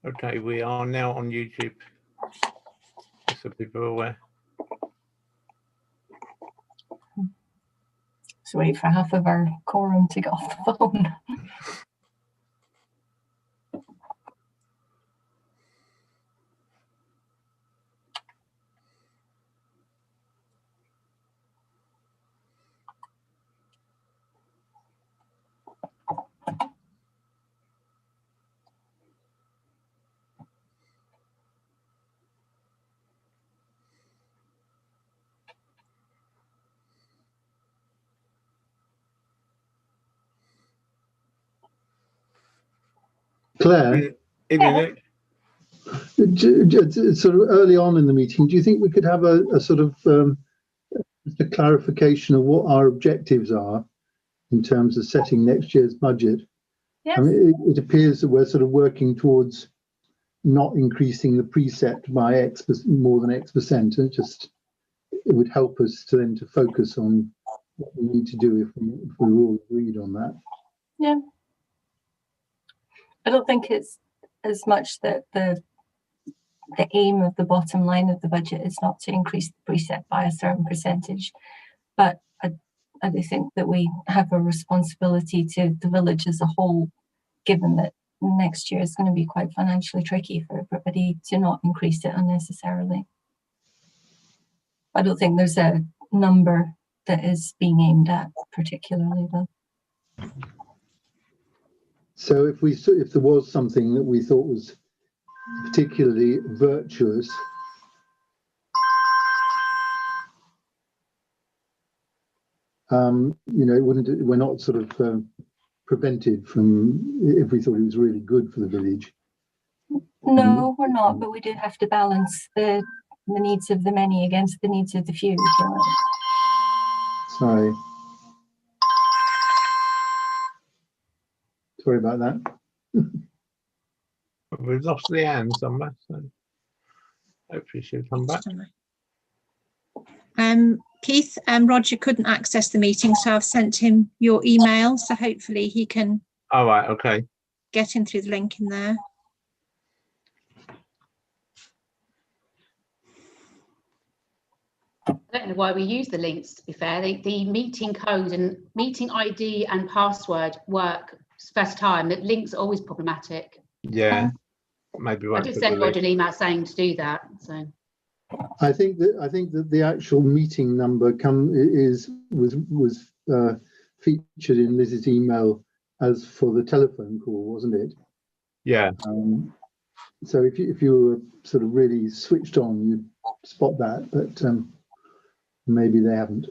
Okay, we are now on YouTube, just so people are aware. So wait for half of our quorum to get off the phone. Claire, Yeah. sort of early on in the meeting, do you think we could have a sort of just a clarification of what our objectives are in terms of setting next year's budget? Yes. I mean, it appears that we're sort of working towards not increasing the precept by more than X%, and it would help us to focus on what we need to do if we're all agreed on that. Yeah. I don't think it's as much that the aim of the bottom line of the budget is not to increase the precept by a certain percentage, but I do think that we have a responsibility to the village as a whole, given that next year is going to be quite financially tricky for everybody, to not increase it unnecessarily. I don't think there's a number that is being aimed at particularly, though. So if there was something that we thought was particularly virtuous, we're not sort of prevented from, if we thought it was really good for the village. No, we're not, but we do have to balance the needs of the many against the needs of the few. Sorry about that. We've lost Leanne somewhere, so hopefully she'll come back. Keith, Roger couldn't access the meeting, so I've sent him your email, so hopefully he can All right, okay. Get in through the link in there. I don't know why we use the links, to be fair. The meeting code and meeting ID and password work first time. The links are always problematic. Yeah, maybe. I just sent Roger an email saying to do that. So I think that the actual meeting number was featured in Liz's email as for the telephone call, wasn't it? Yeah. So if you were sort of really switched on, you'd spot that, but maybe they haven't.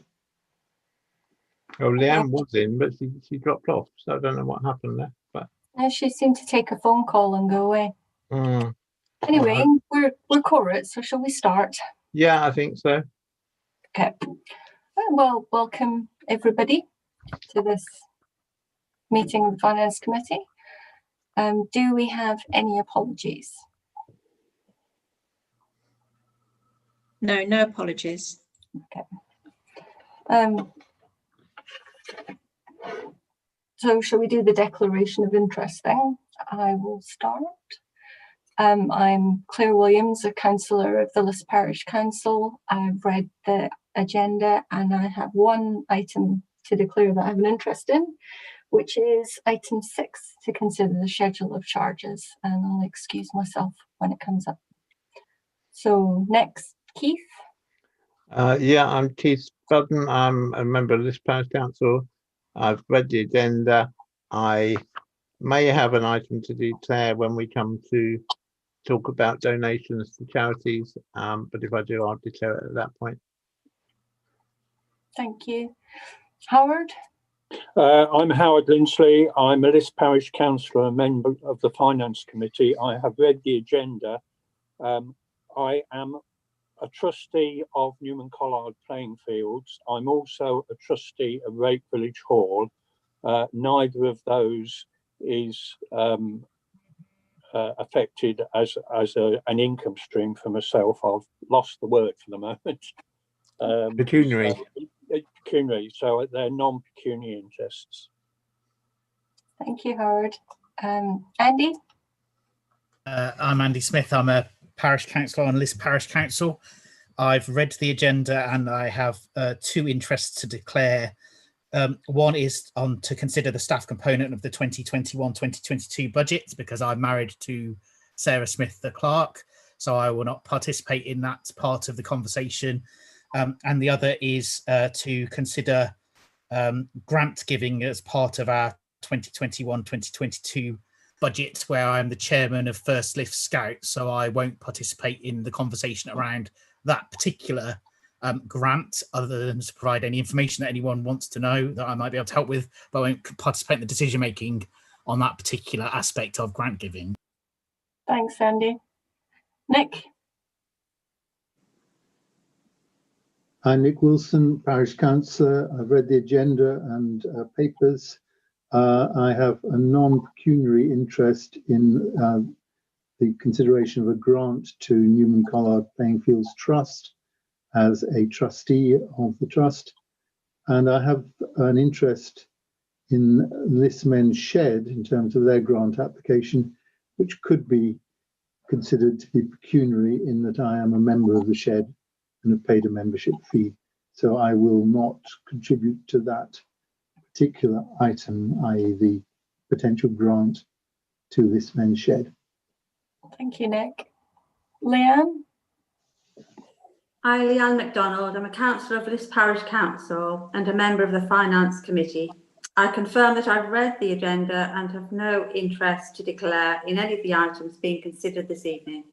Oh, Leanne was in, but she dropped off, so I don't know what happened there. But she seemed to take a phone call and go away. Anyway, we're correct, so shall we start? Yeah, I think so. Okay. Well, welcome everybody to this meeting of the Finance Committee. Do we have any apologies? No, no apologies. Okay. So shall we do the declaration of interest then? I will start. I'm Claire Williams, a councillor of the List Parish Council. I've read the agenda and I have one item to declare that I have an interest in, which is item 6, to consider the schedule of charges, and I'll excuse myself when it comes up. So next, Keith. Yeah, I'm Keith Budden. I'm a member of List Parish Council. I've read the agenda. I may have an item to declare when we come to talk about donations to charities, but if I do, I'll declare it at that point. Thank you. Howard? I'm Howard Lindsley. I'm a List Parish Councillor, a member of the Finance Committee. I have read the agenda. I am a trustee of Newman Collard Playing Fields. I'm also a trustee of Rake Village Hall. Neither of those is affected as an income stream for myself. I've lost the word for the moment. Pecuniary. Pecuniary, so they're non-pecuniary interests. Thank you, Howard. Andy? I'm Andy Smith. I'm a parish councillor on List Parish Council. I've read the agenda and I have two interests to declare. One is to consider the staff component of the 2021-2022 budget, because I'm married to Sarah Smith, the clerk, so I will not participate in that part of the conversation. And the other is to consider grant giving as part of our 2021-2022 budget, where I'm the chairman of First Lift Scouts, so I won't participate in the conversation around that particular grant, other than to provide any information that anyone wants to know that I might be able to help with, but I won't participate in the decision making on that particular aspect of grant giving. Thanks, Andy. Nick? I'm Nick Wilson, Parish Councillor. I've read the agenda and papers. I have a non-pecuniary interest in the consideration of a grant to Newman Collard Playing Fields Trust as a trustee of the trust. And I have an interest in This Men's Shed in terms of their grant application, which could be considered to be pecuniary in that I am a member of the shed and have paid a membership fee. So I will not contribute to that particular item, i.e. the potential grant to This Men's Shed. Thank you, Nick. Leanne? Hi, Leanne MacDonald. I'm a councillor of List Parish Council and a member of the Finance Committee. I confirm that I've read the agenda and have no interest to declare in any of the items being considered this evening.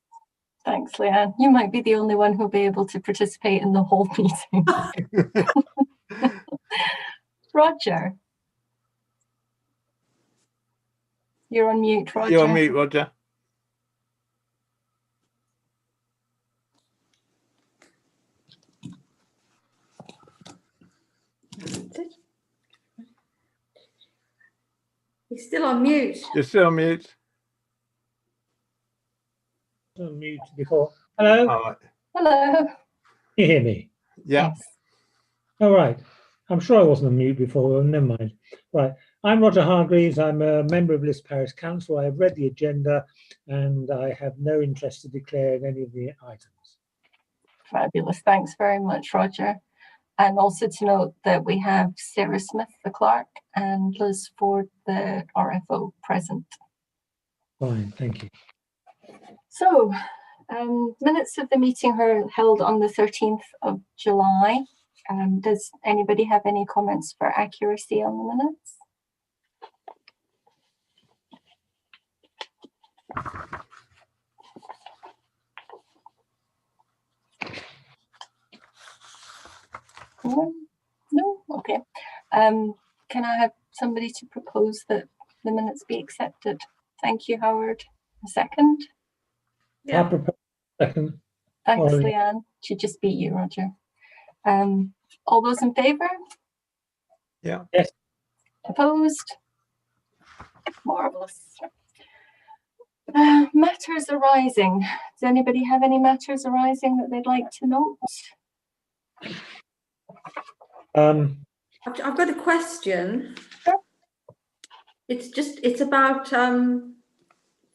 Thanks, Leanne. You might be the only one who'll be able to participate in the whole meeting. Roger? You're on mute, Roger. You're on mute, Roger. He's still on mute. You're still on mute. On mute before. Hello? All right. Hello. Can you hear me? Yeah. Yes. All right. I'm sure I wasn't on mute before. Never mind. Right. I'm Roger Hargreaves. I'm a member of List Parish Council. I have read the agenda and I have no interest to declare in any of the items. Fabulous. Thanks very much, Roger. And also to note that we have Sarah Smith, the clerk, and Liz Ford, the RFO, present. Fine. Thank you. So, minutes of the meeting are held on the 13th of July. Does anybody have any comments for accuracy on the minutes? No? Okay. Can I have somebody to propose that the minutes be accepted? Thank you, Howard. A second? I propose second. Thanks, Sorry. Leanne. Should just beat you, Roger. All those in favour? Yeah. Yes. Opposed? Marvellous. Matters arising. Does anybody have any matters arising that they'd like to note? I've got a question. Sure. It's about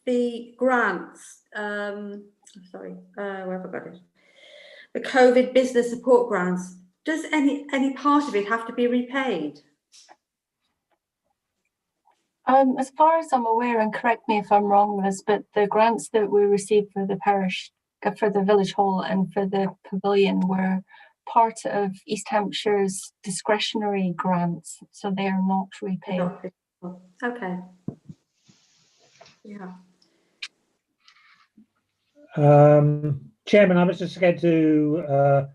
the grants. Sorry, where have I got it? The COVID business support grants. Does any part of it have to be repaid? As far as I'm aware, and correct me if I'm wrong, Liz, but the grants that we received for the parish, for the village hall and for the pavilion were part of East Hampshire's discretionary grants, so they are not repaid. Okay. Yeah. Chairman, I was just going to,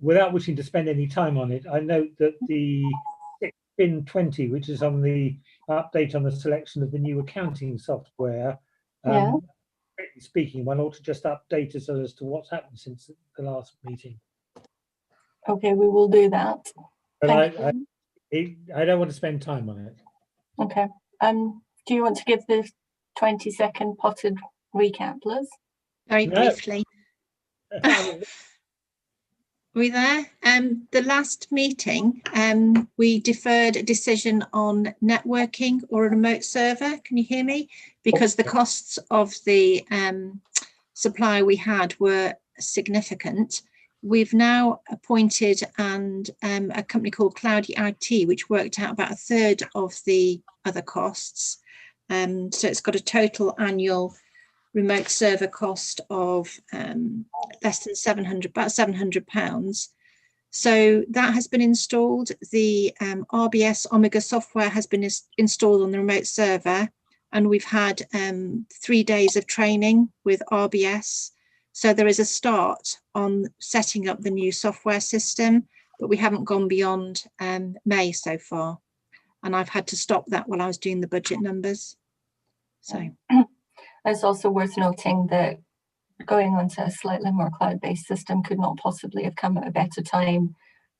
without wishing to spend any time on it, I note that the Bin 20, which is on the update on the selection of the new accounting software, speaking, one ought to just update us as to what's happened since the last meeting. Okay, we will do that. But I don't want to spend time on it. Okay. Do you want to give the 20-second potted recap, Liz? Very No. briefly. Are we there? The last meeting, we deferred a decision on networking or a remote server. Can you hear me? because the costs of the supply we had were significant. We've now appointed a company called Cloudy IT, which worked out about a third of the other costs. So it's got a total annual remote server cost of less than about £700. So that has been installed. The RBS Omega software has been installed on the remote server, and we've had 3 days of training with RBS. So there is a start on setting up the new software system, but we haven't gone beyond May so far. And I've had to stop that while I was doing the budget numbers. So it's also worth noting that going onto a slightly more cloud-based system could not possibly have come at a better time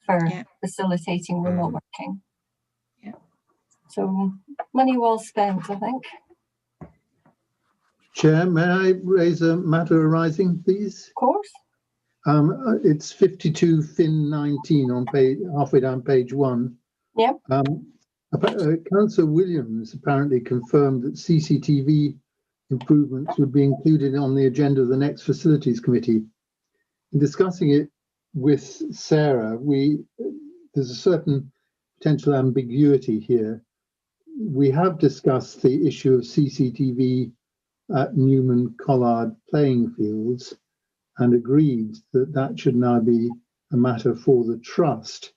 for facilitating remote working. Yeah. So money well spent, I think. Chair, may I raise a matter arising, please? Of course. It's 52 Fin 19 on page, halfway down page 1. Yep. Councillor Williams apparently confirmed that CCTV improvements would be included on the agenda of the next Facilities Committee. In discussing it with Sarah, there's a certain potential ambiguity here. We have discussed the issue of CCTV at Newman Collard playing fields and agreed that that should now be a matter for the trust.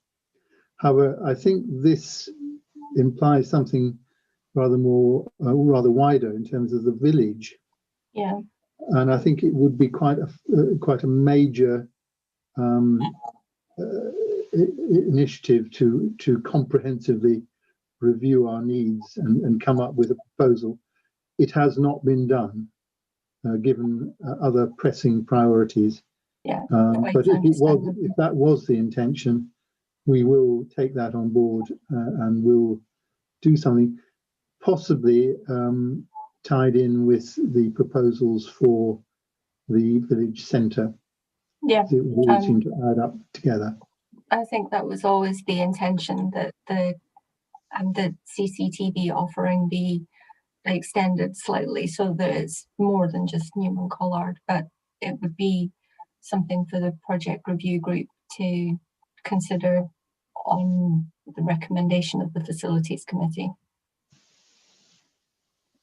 However, I think this implies something rather wider in terms of the village. Yeah. And I think it would be quite a major initiative to comprehensively review our needs and come up with a proposal. It has not been done, given other pressing priorities. Yeah. But if that was the intention, we will take that on board and we'll do something possibly tied in with the proposals for the village centre. Yeah. It all seem to add up together. I think that was always the intention, that the CCTV offering be extended slightly so that it's more than just Newman Collard, but it would be something for the project review group to consider on the recommendation of the Facilities Committee.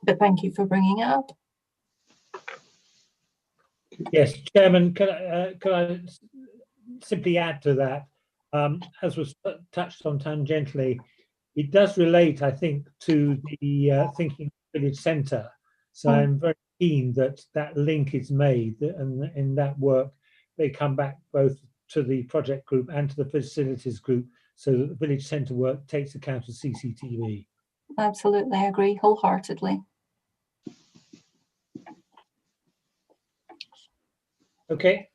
But thank you for bringing it up. Yes, Chairman, can I simply add to that, as was touched on tangentially, it does relate, I think, to the Thinking Village Centre. So I'm very keen that that link is made, and in that work they come back both to the project group and to the facilities group, so that the village centre work takes account of CCTV. Absolutely, I agree wholeheartedly. Okay.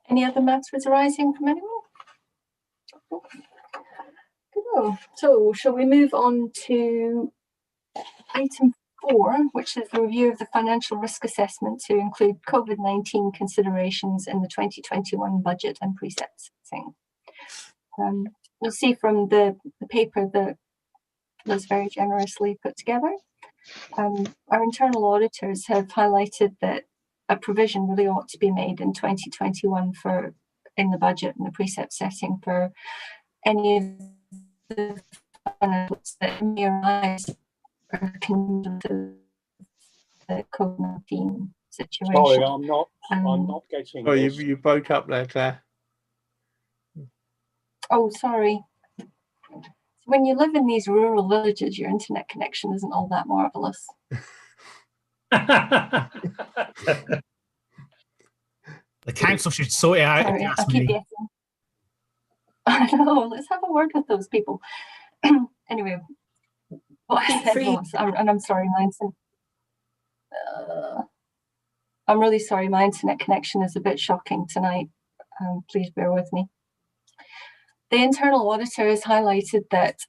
Any other matters arising from anyone? Good. So shall we move on to item 4, which is the review of the financial risk assessment to include COVID-19 considerations in the 2021 budget and precept setting. You'll see from the paper that was very generously put together. Our internal auditors have highlighted that a provision really ought to be made in 2021 in the budget and the precept setting for any of the financials that may arise to the COVID-19 situation. Sorry, I'm not getting. Oh, you broke up there, Claire. Oh, sorry. When you live in these rural villages, your internet connection isn't all that marvelous. The council should sort it out. Sorry, I keep guessing. I know, let's have a word with those people. Anyway, what I said was, and I'm sorry, I'm really sorry, my internet connection is a bit shocking tonight. Please bear with me. The internal auditor has highlighted that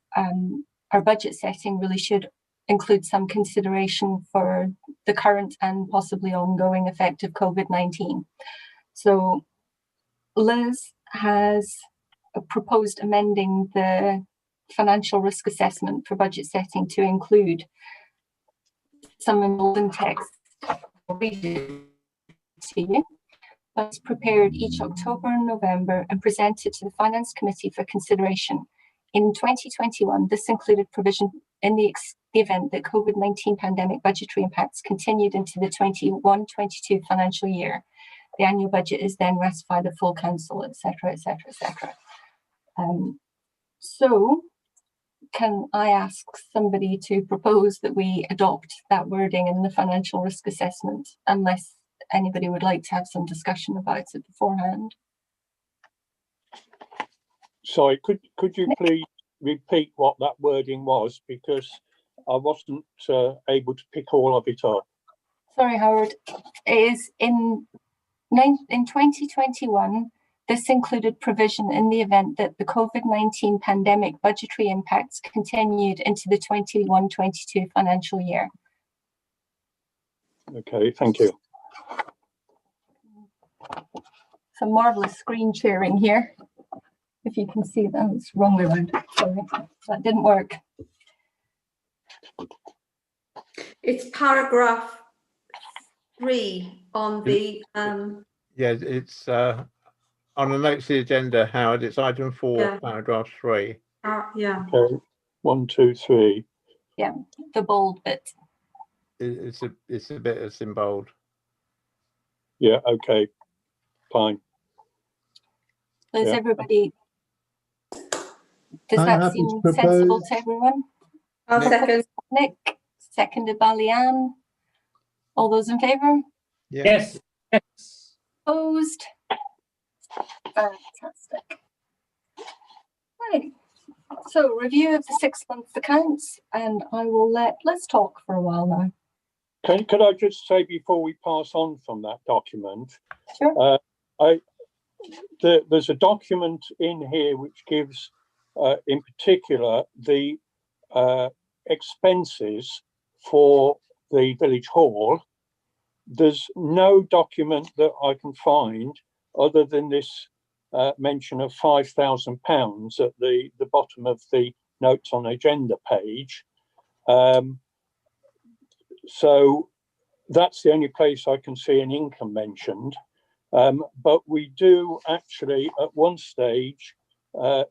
our budget setting really should include some consideration for the current and possibly ongoing effect of COVID-19. So Liz has proposed amending the financial risk assessment for budget setting to include some emboldened text. I'll read it to you. It's prepared each October and November and presented to the Finance Committee for consideration. In 2021, this included provision in the event that COVID-19 pandemic budgetary impacts continued into the 21-22 financial year. The annual budget is then ratified at full council, etc., etc., etc. So, can I ask somebody to propose that we adopt that wording in the financial risk assessment, unless anybody would like to have some discussion about it beforehand? Sorry, could you please repeat what that wording was, because I wasn't able to pick all of it up. Sorry, Howard. It is in 2021, this included provision in the event that the COVID-19 pandemic budgetary impacts continued into the 21-22 financial year. Okay, thank you. Some marvellous screen sharing here. If you can see that, it's wrong way around. Sorry, that didn't work. It's paragraph 3 on the Yeah, it's on the notes of the agenda, Howard. It's item 4, Yeah. paragraph 3. yeah. Okay, 1, 2, 3. Yeah, the bold bit. It's a bit that's in bold. Yeah, okay, fine. Does Yeah. everybody? Does I'm that happy seem to sensible propose. to everyone? I'll second. Nick, seconded by Leanne. All those in favour? Yeah. Yes. Yes. Opposed? Fantastic. Right. So review of the 6-month accounts, and I will let Liz talk for a while now. Could I just say before we pass on from that document, Sure. there's a document in here which gives, in particular, the expenses for the village hall. There's no document that I can find other than this mention of £5,000 at the bottom of the notes on agenda page. So that's the only place I can see an income mentioned. But we do actually at one stage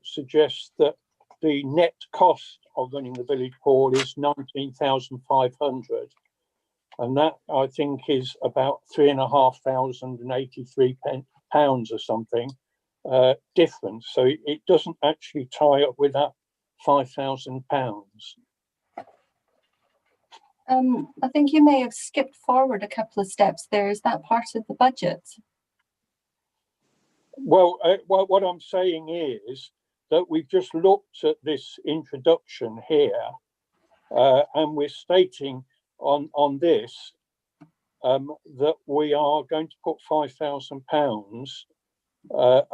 suggest that the net cost of running the village hall is 19,500, and that I think is about £3,583 or something difference. So it doesn't actually tie up with that £5,000. I think you may have skipped forward a couple of steps there. Is that part of the budget? Well, what I'm saying is that we've just looked at this introduction here, and we're stating on this that we are going to put £5,000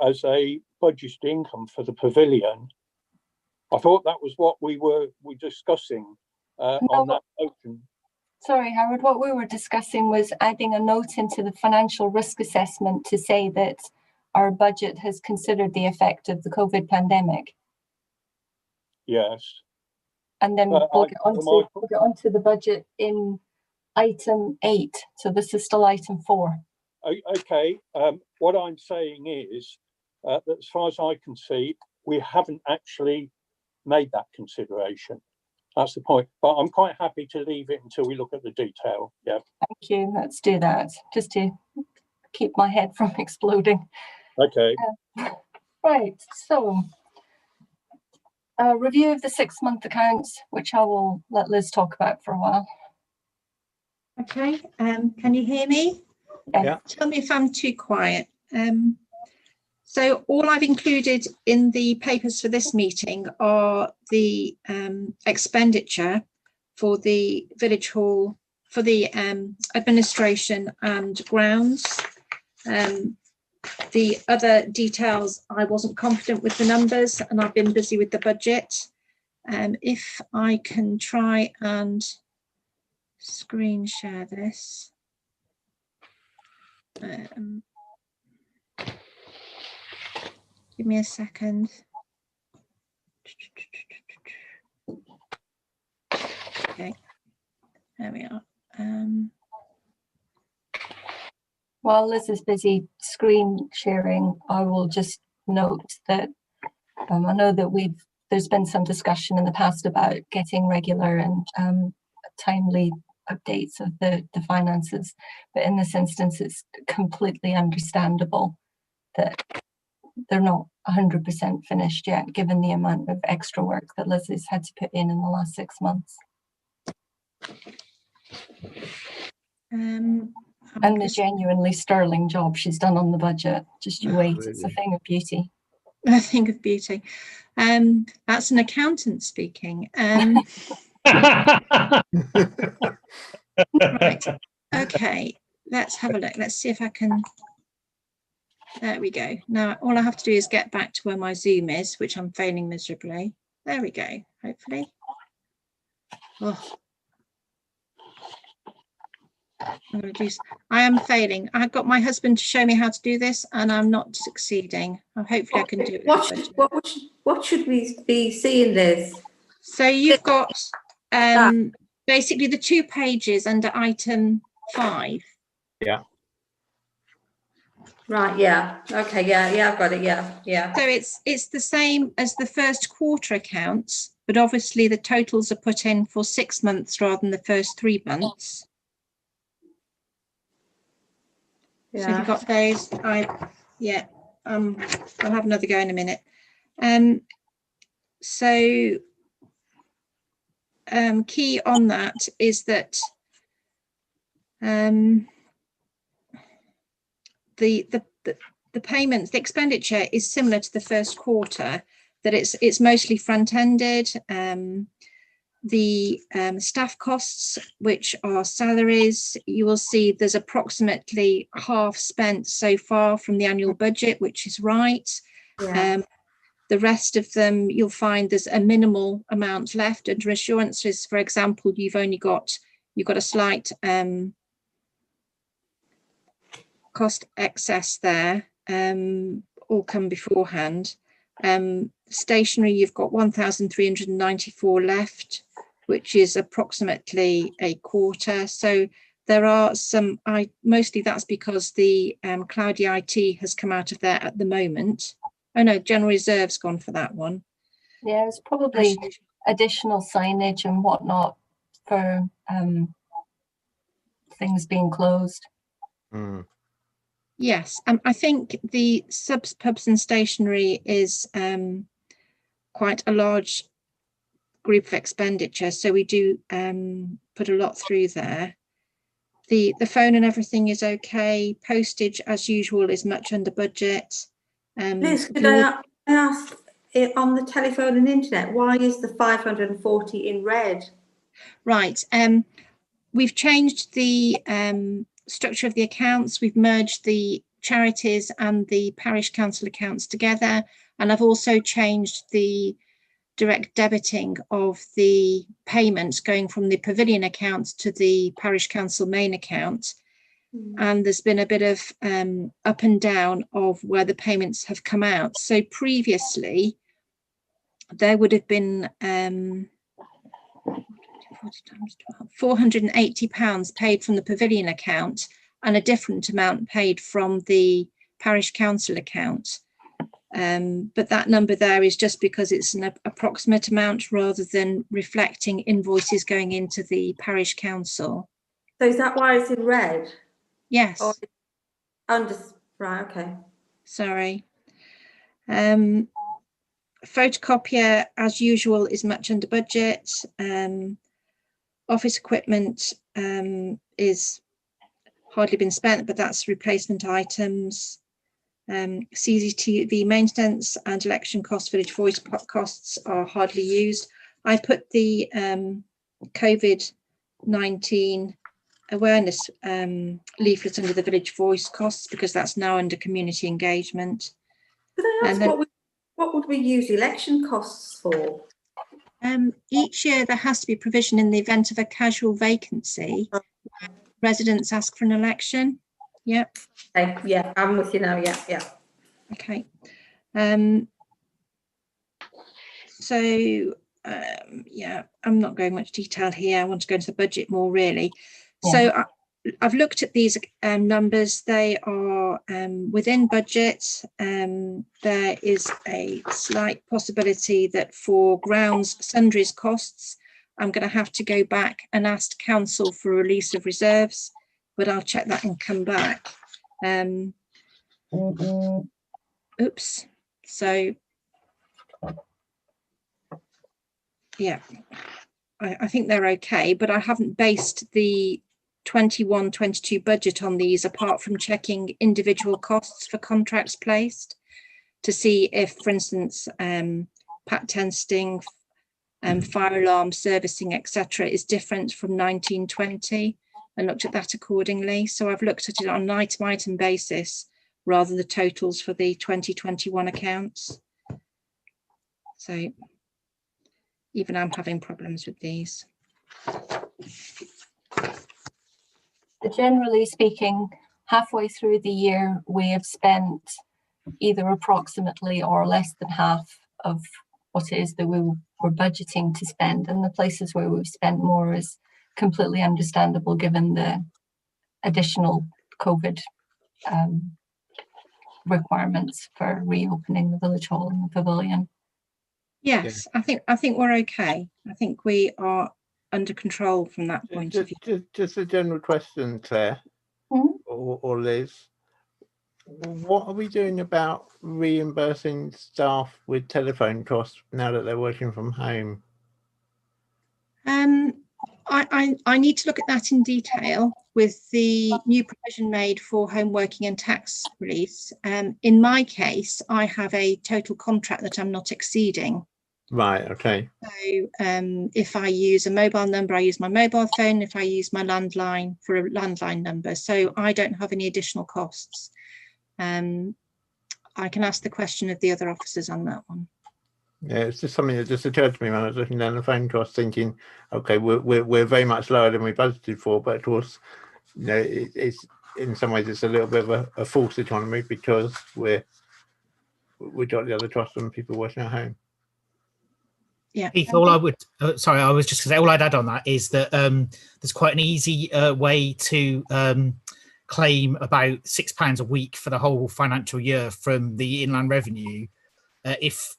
as a budgeted income for the pavilion. I thought that was what we were discussing on that motion. Sorry, Howard, what we were discussing was adding a note into the financial risk assessment to say that our budget has considered the effect of the COVID pandemic. Yes. And then we'll get onto the budget in item 8. So this is still item 4. Okay. What I'm saying is that as far as I can see, we haven't actually made that consideration. That's the point. But I'm quite happy to leave it until we look at the detail. Yeah. Thank you. Let's do that, just to keep my head from exploding. Okay. Right. So, review of the 6-month accounts, which I will let Liz talk about for a while. Okay. Can you hear me? Yeah. Tell me if I'm too quiet. So all I've included in the papers for this meeting are the expenditure for the village hall, for the administration and grounds. The other details, I wasn't confident with the numbers, and I've been busy with the budget. If I can try and screen share this. Give me a second. Okay, there we are. While Liz is busy screen sharing, I will just note that I know that there's been some discussion in the past about getting regular and timely updates of the finances, but in this instance, it's completely understandable that they're not 100% finished yet, given the amount of extra work that Liz has had to put in the last 6 months. And the genuinely sterling job she's done on the budget. Just you wait, it's a thing of beauty. A thing of beauty. That's an accountant speaking. Right. Okay, let's have a look. Let's see if I can. There we go. Now all I have to do is get back to where my Zoom is, which I'm failing miserably. There we go, hopefully. Oh. I'm going to do. I am failing. I've got my husband to show me how to do this, and I'm not succeeding. Hopefully, I can do it. What should we be seeing, Liz? So you've got basically the 2 pages under item 5. Yeah. Right. Yeah. Okay. Yeah. I've got it. Yeah. So it's the same as the first quarter accounts, but obviously the totals are put in for 6 months rather than the first 3 months. Yeah. So you've got those. I'll have another go in a minute. So key on that is that the payments, the expenditure is similar to the first quarter, that it's mostly front-ended. The staff costs, which are salaries, you will see there's approximately half spent so far from the annual budget, which is right. Yeah. The rest of them, you'll find there's a minimal amount left. Under assurances, for example, you've got a slight cost excess there, all come beforehand. Stationery, you've got 1,394 left, which is approximately a quarter. So there are some, mostly that's because the Cloudy IT has come out of there at the moment. Oh no, general reserve's gone for that one. Yeah, it's probably additional signage and whatnot for things being closed. Mm. Yes, I think the subs, pubs and stationery is quite a large group of expenditure, so we do put a lot through there. The phone and everything is okay. Postage, as usual, is much under budget. Liz, could I ask, on the telephone and internet, why is the 540 in red? Right. We've changed the structure of the accounts. We've merged the charities and the parish council accounts together, and I've also changed the direct debiting of the payments going from the pavilion accounts to the parish council main account. And there's been a bit of up and down of where the payments have come out. So previously there would have been £480 paid from the pavilion account and a different amount paid from the parish council account. But that number there is just because it's an approximate amount rather than reflecting invoices going into the parish council. So is that why it's in red? Yes. Right, okay. Sorry. Photocopier, as usual, is much under budget. Office equipment is hardly been spent, but that's replacement items. CCTV maintenance and election costs, village voice costs are hardly used. I put the COVID-19 awareness leaflet under the village voice costs because that's now under community engagement. Could I ask what would we use election costs for? Each year there has to be provision in the event of a casual vacancy. Residents ask for an election. Yep. Okay, yeah, I'm with you now. Yeah. Okay. So yeah, I'm not going much detail here. I want to go into the budget more really. So I've looked at these numbers. They are within budget. There is a slight possibility that for grounds sundries costs, I'm going to have to go back and ask council for a release of reserves, but I'll check that and come back. Oops. So, yeah, I think they're okay, but I haven't based the 21-22 budget on these apart from checking individual costs for contracts placed to see if, for instance, pat testing, fire alarm servicing, etc., is different from 1920, and looked at that accordingly. So I've looked at it on an item basis rather than the totals for the 2021 accounts. So even I'm having problems with these. Generally speaking, halfway through the year, we have spent either approximately or less than half of what it is that we were budgeting to spend. And the places where we've spent more is completely understandable given the additional COVID requirements for reopening the village hall and the pavilion. Yes, yeah. I think we're okay. I think we are under control from that point of view. Just a general question, Claire, or Liz. What are we doing about reimbursing staff with telephone costs now that they're working from home? I need to look at that in detail with the new provision made for home working and tax release. In my case, I have a total contract that I'm not exceeding. Right, okay. So if I use a mobile number, I use my mobile phone. If I use my landline for a landline number, so I don't have any additional costs. I can ask the question of the other officers on that one. Yeah, it's just something that just occurred to me when I was looking down the phone costs, thinking, okay, we're very much lower than we budgeted for, but of course, you know, it's in some ways it's a little bit of a false economy because we got the other costs from people working at home. Yeah, Keith, all I would, sorry, I was just going to say, all I'd add on that is that there's quite an easy way to claim about £6 a week for the whole financial year from the Inland Revenue. If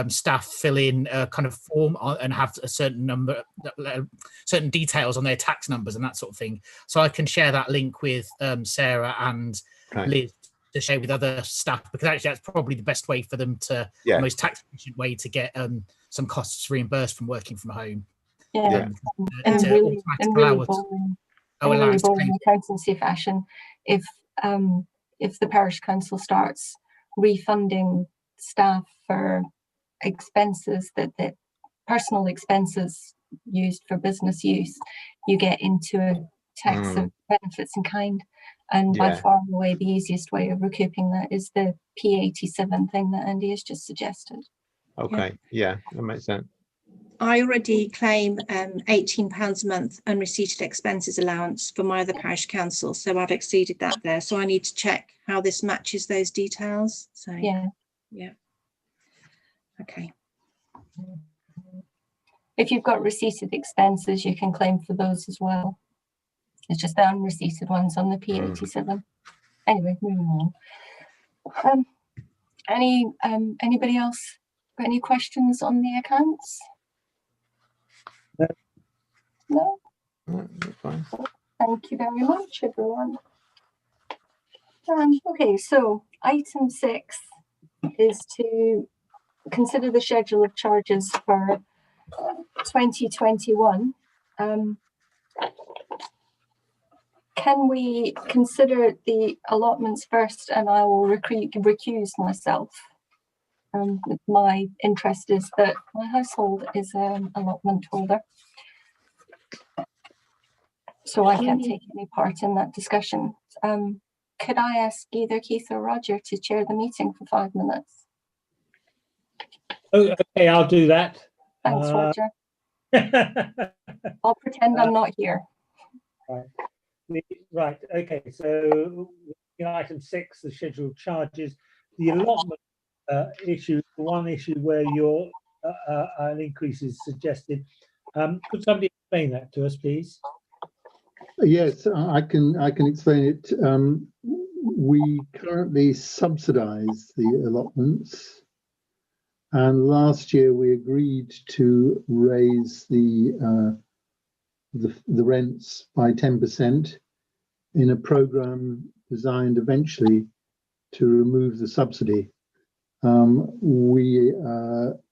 staff fill in a kind of form and have a certain number, certain details on their tax numbers and that sort of thing. So I can share that link with Sarah and Liz to share with other staff, because actually that's probably the best way for them to, the most tax efficient way to get some costs reimbursed from working from home. Yeah, and really boring accountancy fashion. If the parish council starts refunding staff for expenses that personal expenses used for business use, you get into a tax of benefits in kind, and by far and away the easiest way of recouping that is the P87 thing that Andy has just suggested. Okay, yeah, that makes sense. I already claim £18 a month unreceipted expenses allowance for my other parish council, so I've exceeded that there. So I need to check how this matches those details. So yeah, okay. If you've got receipted expenses, you can claim for those as well. It's just the unreceipted ones on the P87. Anyway, moving on. Anybody else got any questions on the accounts? No? That's fine. Thank you very much, everyone. Okay, so item 6 is to consider the schedule of charges for 2021. Can we consider the allotments first, and I will recuse myself. My interest is that my household is an allotment holder, so I can't take any part in that discussion. Could I ask either Keith or Roger to chair the meeting for 5 minutes? Oh, okay, I'll do that. Thanks, Roger. I'll pretend I'm not here. Right, okay, so item 6, the scheduled charges, the allotment issue, one issue where your an increase is suggested. Could somebody explain that to us, please? Yes, I can explain it. We currently subsidise the allotments, and last year we agreed to raise the rents by 10% in a programme designed eventually to remove the subsidy. We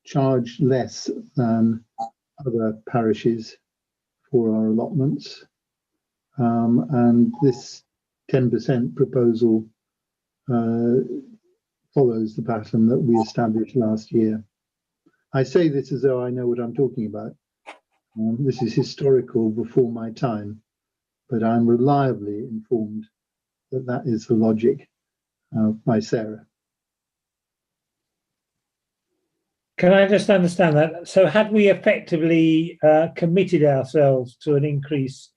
charge less than other parishes for our allotments, and this 10% proposal follows the pattern that we established last year. I say this as though I know what I'm talking about. This is historical before my time, but I'm reliably informed that that is the logic by Sarah. Can I just understand that? So had we effectively committed ourselves to an increase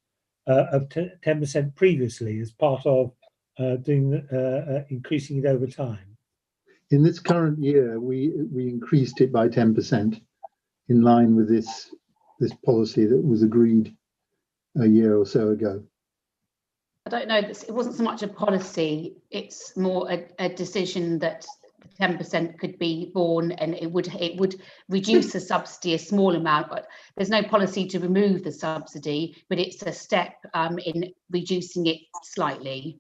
of 10% previously as part of increasing it over time? In this current year, we increased it by 10% in line with this policy that was agreed a year or so ago. I don't know, it wasn't so much a policy, it's more a decision that 10% could be borne, and it would reduce the subsidy a small amount, but there's no policy to remove the subsidy, but it's a step in reducing it slightly.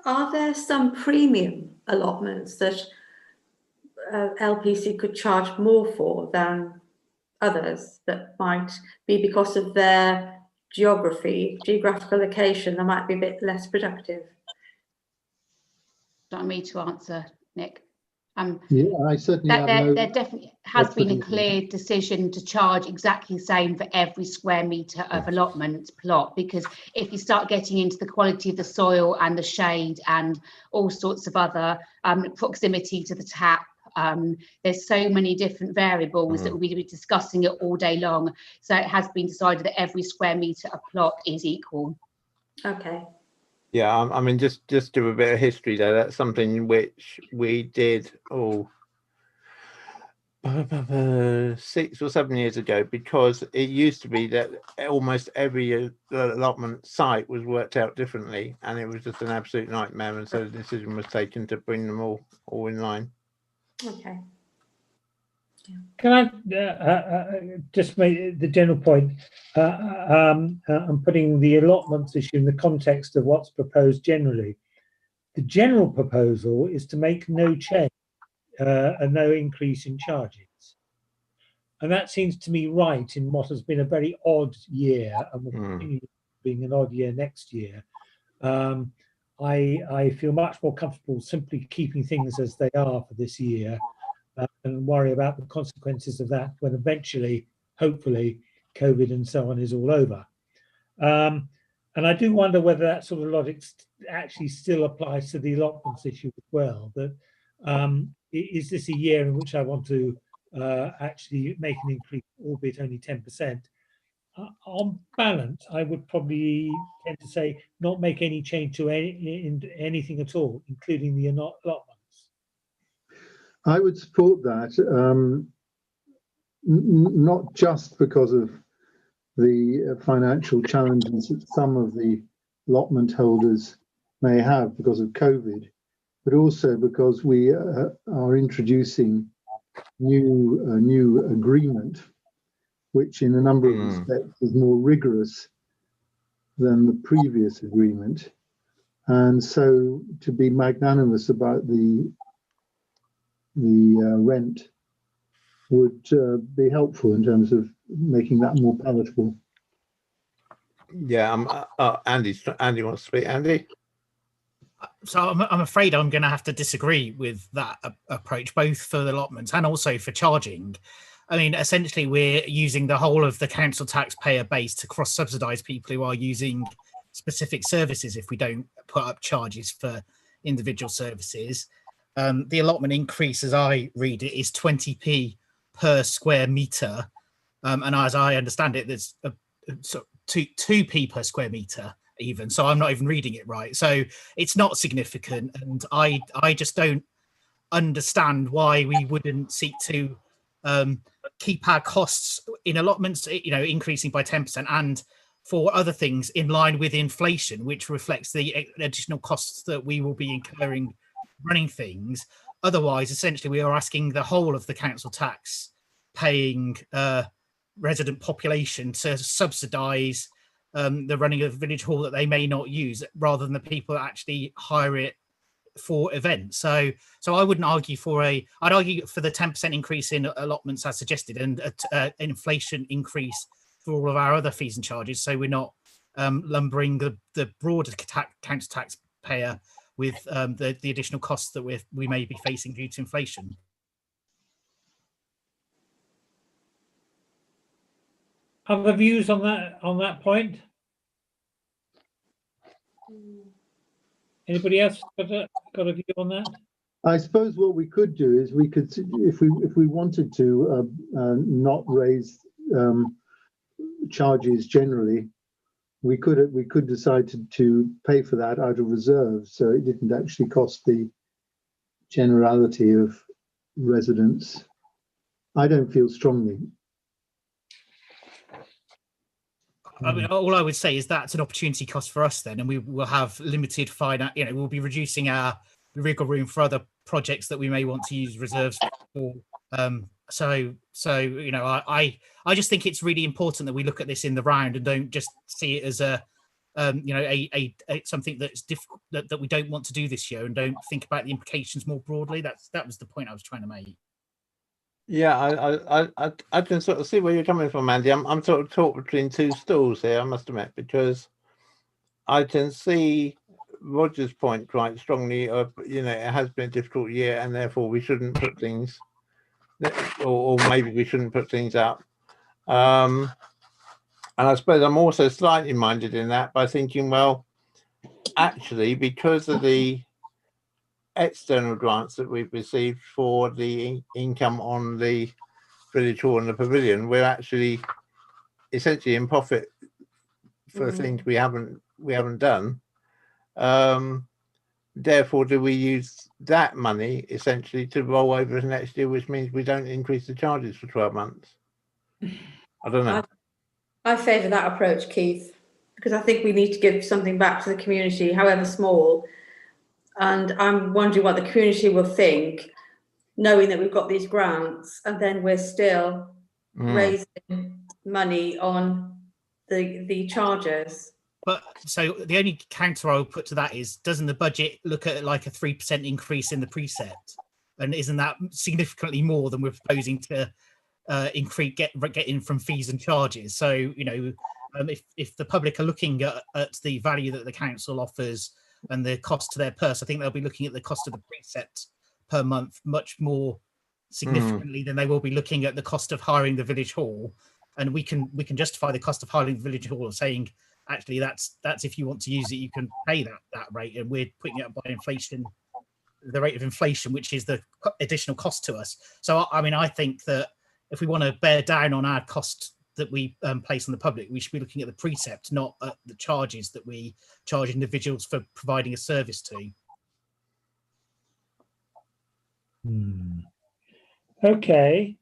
Are there some premium allotments that LPC could charge more for than others that might be because of their geographical location, they might be a bit less productive? Do you want me to answer, Nick? Yeah, I certainly have there definitely has been a clear decision to charge exactly the same for every square metre of allotment plot, because if you start getting into the quality of the soil and the shade and all sorts of other proximity to the tap, there's so many different variables that we'll be discussing it all day long. So it has been decided that every square metre of plot is equal. Okay. Yeah, I mean, just do a bit of history there. That's something which we did 6 or 7 years ago, because it used to be that almost every allotment site was worked out differently, and it was just an absolute nightmare. And so the decision was taken to bring them all in line. Okay. Can I just make the general point? I'm putting the allotments issue in the context of what's proposed generally. The general proposal is to make no change and no increase in charges. And that seems to me right in what has been a very odd year, and will continue being an odd year next year. I feel much more comfortable simply keeping things as they are for this year, and worry about the consequences of that when eventually, hopefully, COVID and so on is all over. And I do wonder whether that sort of logic actually still applies to the allotments issue as well. That is this a year in which I want to actually make an increase, albeit only 10%? On balance, I would probably tend to say not make any change to anything at all, including the allotments. I would support that, not just because of the financial challenges that some of the allotment holders may have because of COVID, but also because we are introducing a new agreement, which in a number of respects is more rigorous than the previous agreement. And so to be magnanimous about the rent would be helpful in terms of making that more palatable. Yeah, Andy wants to speak. Andy? So I'm afraid I'm going to have to disagree with that approach, both for the allotments and also for charging. I mean, essentially, we're using the whole of the council taxpayer base to cross-subsidise people who are using specific services if we don't put up charges for individual services. The allotment increase, as I read it, is 20p per square metre. And as I understand it, there's 2p per square metre even. So I'm not even reading it right. So it's not significant. And I just don't understand why we wouldn't seek to keep our costs in allotments, increasing by 10% and for other things in line with inflation, which reflects the additional costs that we will be incurring running things. Otherwise, essentially, we are asking the whole of the council tax paying resident population to subsidise the running of village hall that they may not use, rather than the people that actually hire it for events. So I wouldn't argue I'd argue for the 10% increase in allotments as suggested, and an inflation increase for all of our other fees and charges, so we're not lumbering the broader council taxpayer with the additional costs that we may be facing due to inflation. Other views on that point? Anybody else got a view on that? I suppose what we could do is we could, if we wanted to not raise charges generally, we could decide to pay for that out of reserves, so it didn't actually cost the generality of residents. I don't feel strongly. I mean, all I would say is that's an opportunity cost for us then, and we will have limited finance. You know, we'll be reducing our wriggle room for other projects that we may want to use reserves for. So you know, I just think it's really important that we look at this in the round and don't just see it as a you know, a something that's difficult that we don't want to do this year, and don't think about the implications more broadly. That was the point I was trying to make. Yeah, I can sort of see where you're coming from, Andy. I'm sort of caught between two stools here, I must admit, because I can see Roger's point quite strongly of, you know, it has been a difficult year and therefore we shouldn't put things, or maybe we shouldn't put things up. And I suppose I'm also slightly minded in that by thinking, well, actually, because of the external grants that we've received for the income on the village hall and the pavilion, we're actually essentially in profit for things we haven't done. Therefore, do we use that money essentially to roll over to next year, which means we don't increase the charges for 12 months? I don't know. I favour that approach, Keith, because I think we need to give something back to the community, however small. And I'm wondering what the community will think, knowing that we've got these grants and then we're still raising money on the charges. But so the only counter I would put to that is, doesn't the budget look at like a 3% increase in the precept? And isn't that significantly more than we're proposing to increase get in from fees and charges? So, you know, if the public are looking at the value that the council offers and the cost to their purse, I think they'll be looking at the cost of the precept per month much more significantly than they will be looking at the cost of hiring the village hall. And we can justify the cost of hiring the village hall, saying actually that's if you want to use it, you can pay that rate, and we're putting it up by inflation, the rate of inflation, which is the additional cost to us. So I mean, I think that if we want to bear down on our cost that we place on the public, we should be looking at the precept, not at the charges that we charge individuals for providing a service to. Okay.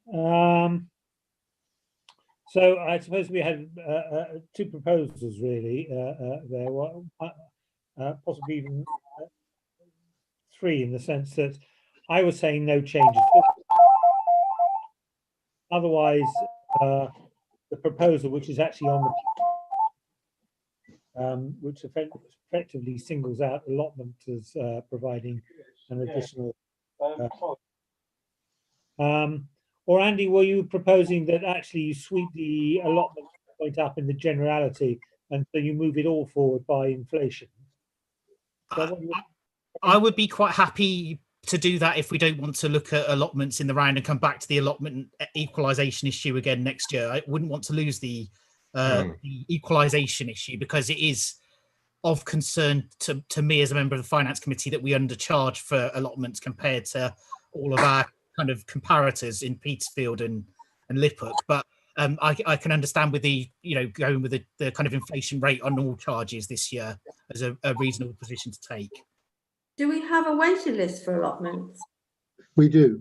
So I suppose we had two proposals really there. Possibly even three, in the sense that I was saying no changes. Otherwise, the proposal, which is actually on the which effectively singles out allotment as providing an additional. Or Andy, were you proposing that actually you sweep the allotment point up in the generality, and so you move it all forward by inflation? I would be quite happy to do that if we don't want to look at allotments in the round and come back to the allotment equalisation issue again next year. I wouldn't want to lose the equalisation issue, because it is of concern to me as a member of the Finance Committee that we undercharge for allotments compared to all of our kind of comparators in Petersfield and Liphook. But I can understand with the, you know, going with the kind of inflation rate on all charges this year as a reasonable position to take. Do we have a waiting list for allotments? We do.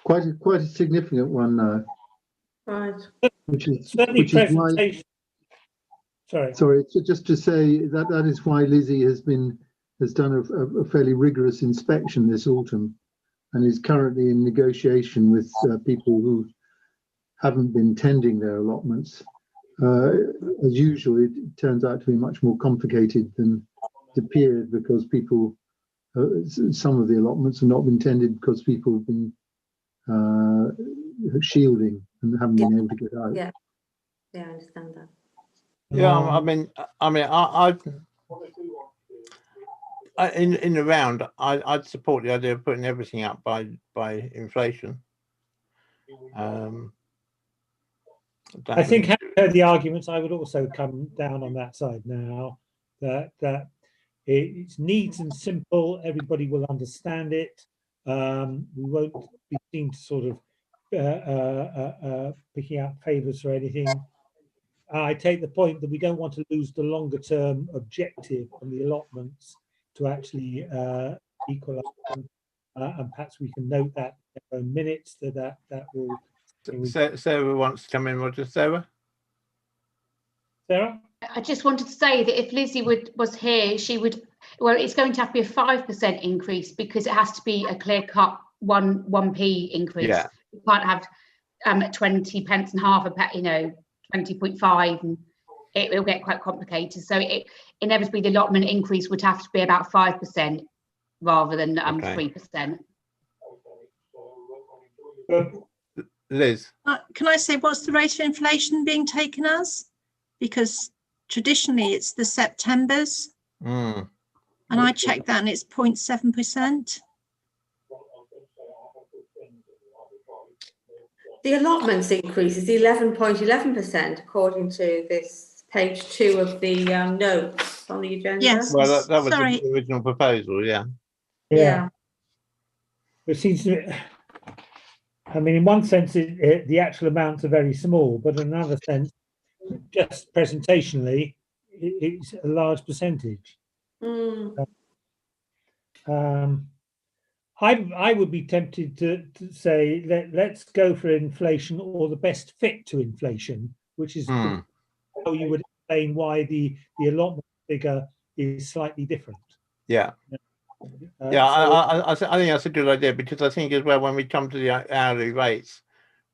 Quite a significant one now. Right. which is Certainly which is why. presentation. Sorry. Sorry, just to say that is why Lizzie has done a fairly rigorous inspection this autumn, and is currently in negotiation with people who haven't been tending their allotments. As usual, it turns out to be much more complicated than it appeared, because people, some of the allotments have not been tended because people have been shielding and haven't been able to get out. Yeah, I understand that. Yeah, in the round, I'd support the idea of putting everything up by inflation. I think, having heard the arguments, I would also come down on that side now. That it's neat and simple. Everybody will understand it. We won't be seen to sort of picking out favours or anything. I take the point that we don't want to lose the longer term objective on the allotments to actually equalise them, and perhaps we can note that in minutes that will. Sarah wants to come in, Roger. Sarah? Sarah? I just wanted to say that if Lizzie was here, she would, well, it's going to have to be a 5% increase, because it has to be a clear cut 1p increase. Yeah. You can't have 20 pence and half a 20.5, and it will get quite complicated. So inevitably the allotment increase would have to be about 5% rather than 3%. Liz? Can I say, what's the rate of inflation being taken as? Because traditionally it's the Septembers, and I checked that and it's 0.7%. The allotments increase is 11.11% according to this page 2 of the notes on the agenda. Yes. Well, that was Sorry. the original proposal, yeah. Yeah. It seems to me, I mean, in one sense, the actual amounts are very small, but in another sense, just presentationally, it's a large percentage. I would be tempted to say let's go for inflation, or the best fit to inflation, which is how you would explain why the allotment figure is slightly different. Yeah. I think that's a good idea, because I think as well, when we come to the hourly rates,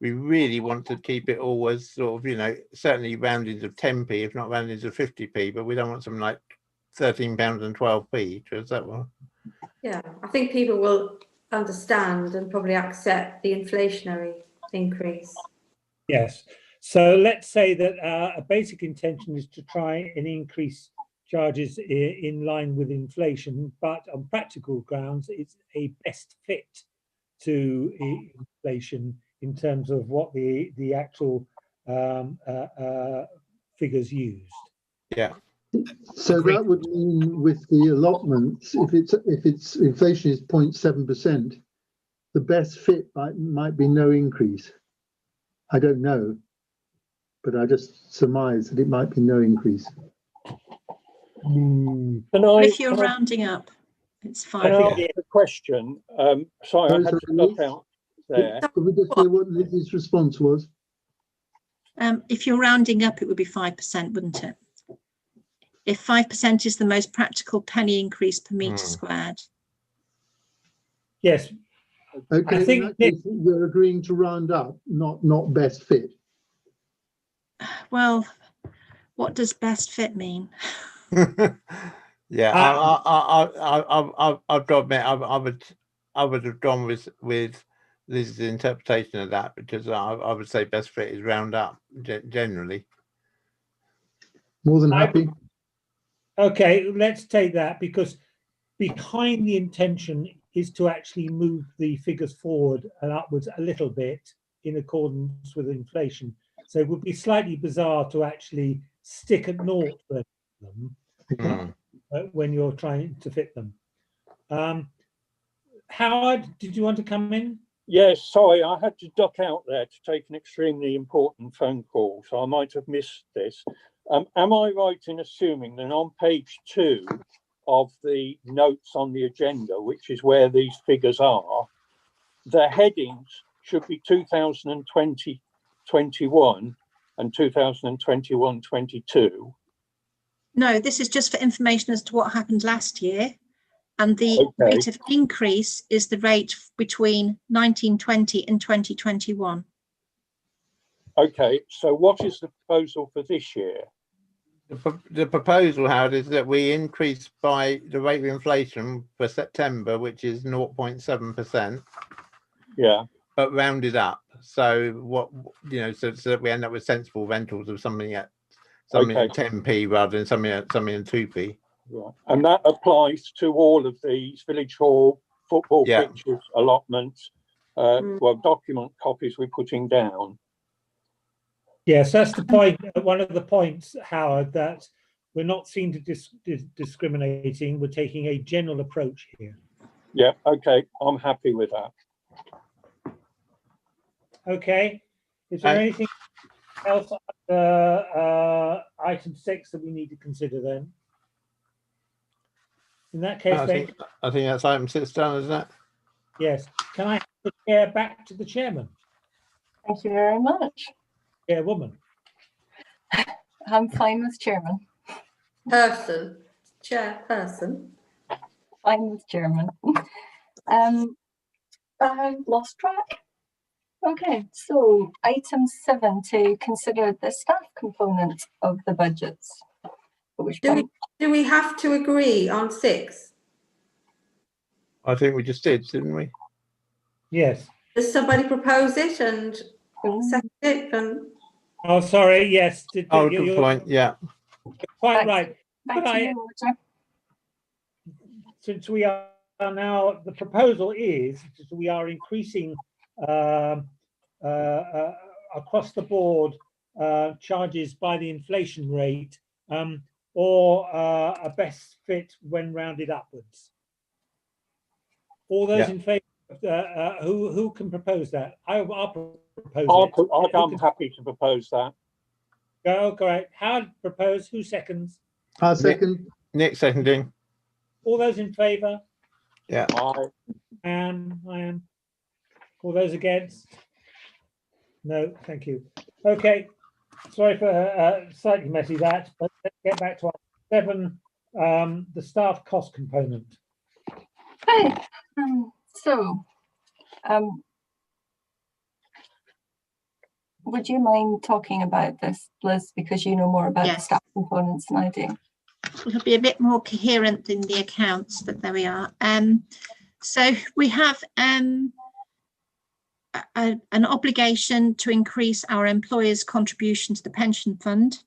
we really want to keep it all as sort of, certainly roundings of 10p, if not roundings of 50p, but we don't want something like £13 and 12p. Is that one? Yeah, I think people will understand and probably accept the inflationary increase. Yes. So let's say that a basic intention is to try and increase charges in line with inflation, but on practical grounds, it's a best fit to inflation in terms of what the actual figures used. Yeah. So Agreed. that would mean with the allotments, if it's inflation is 0.7%, the best fit might be no increase. I don't know, but I just surmise that it might be no increase. If you're rounding up, it's fine. Can I ask a question? Sorry, I had to duck out there. Could we just hear what Lizzie's response was? If you're rounding up, it would be 5%, wouldn't it? If 5% is the most practical penny increase per metre squared. Yes. Okay, I think we're agreeing to round up, not best fit. Well, what does best fit mean? Yeah, I've got to admit, I would have gone with Liz's interpretation of that, because I would say best fit is round up generally. More than happy. Okay, let's take that, because behind the intention is to actually move the figures forward and upwards a little bit in accordance with inflation. So it would be slightly bizarre to actually stick at naught for them when you're trying to fit them. Howard, did you want to come in? Yes, sorry, I had to duck out there to take an extremely important phone call, so I might have missed this. Am I right in assuming that on page 2 of the notes on the agenda, which is where these figures are, the headings should be 2020-21 and 2021-22? No, this is just for information as to what happened last year. And the Okay. rate of increase is the rate between 1920 and 2021. Okay, so what is the proposal for this year? The proposal, Howard, is that we increase by the rate of inflation for September, which is 0.7%, Yeah, but rounded up. So what, you know, so that we end up with sensible rentals of something at Okay. 10p rather than something at 2p. right. And that applies to all of these village hall, football Yeah. pitches, allotments, well, document copies we're putting down. Yes, that's the point. One of the points, Howard, that we're not seen to discriminating. We're taking a general approach here. Yeah, okay, I'm happy with that. Okay. Is there anything else under item 6 that we need to consider then? In that case, I think that's item 6 done, isn't it? yes. Can I have the chair back to the chairman? Thank you very much. Chairwoman. I'm fine with chairman. Chairperson. Fine with chairman. I've lost track. Okay, so item 7 to consider the staff component of the budgets. Do we have to agree on 6? I think we just did, didn't we? Yes. Does somebody propose it and second it? And Oh, sorry. Yes. Oh, good point. Yeah. Quite right. Back to you, Roger. Since we are now, the proposal is we are increasing across the board charges by the inflation rate, or a best fit when rounded upwards. All those in favour, who can propose that? I'll propose it. I'm happy to propose that. Go, correct. Howard propose. Who seconds? I second. Nick seconding. All those in favour? Yeah. I am. All those against? No, thank you. Okay, sorry for slightly messy that, but let's get back to item 7, the staff cost component. Okay, would you mind talking about this, Liz, because you know more about the staff components than I do? It'll be a bit more coherent in the accounts, but there we are. So we have an obligation to increase our employers' contribution to the pension fund.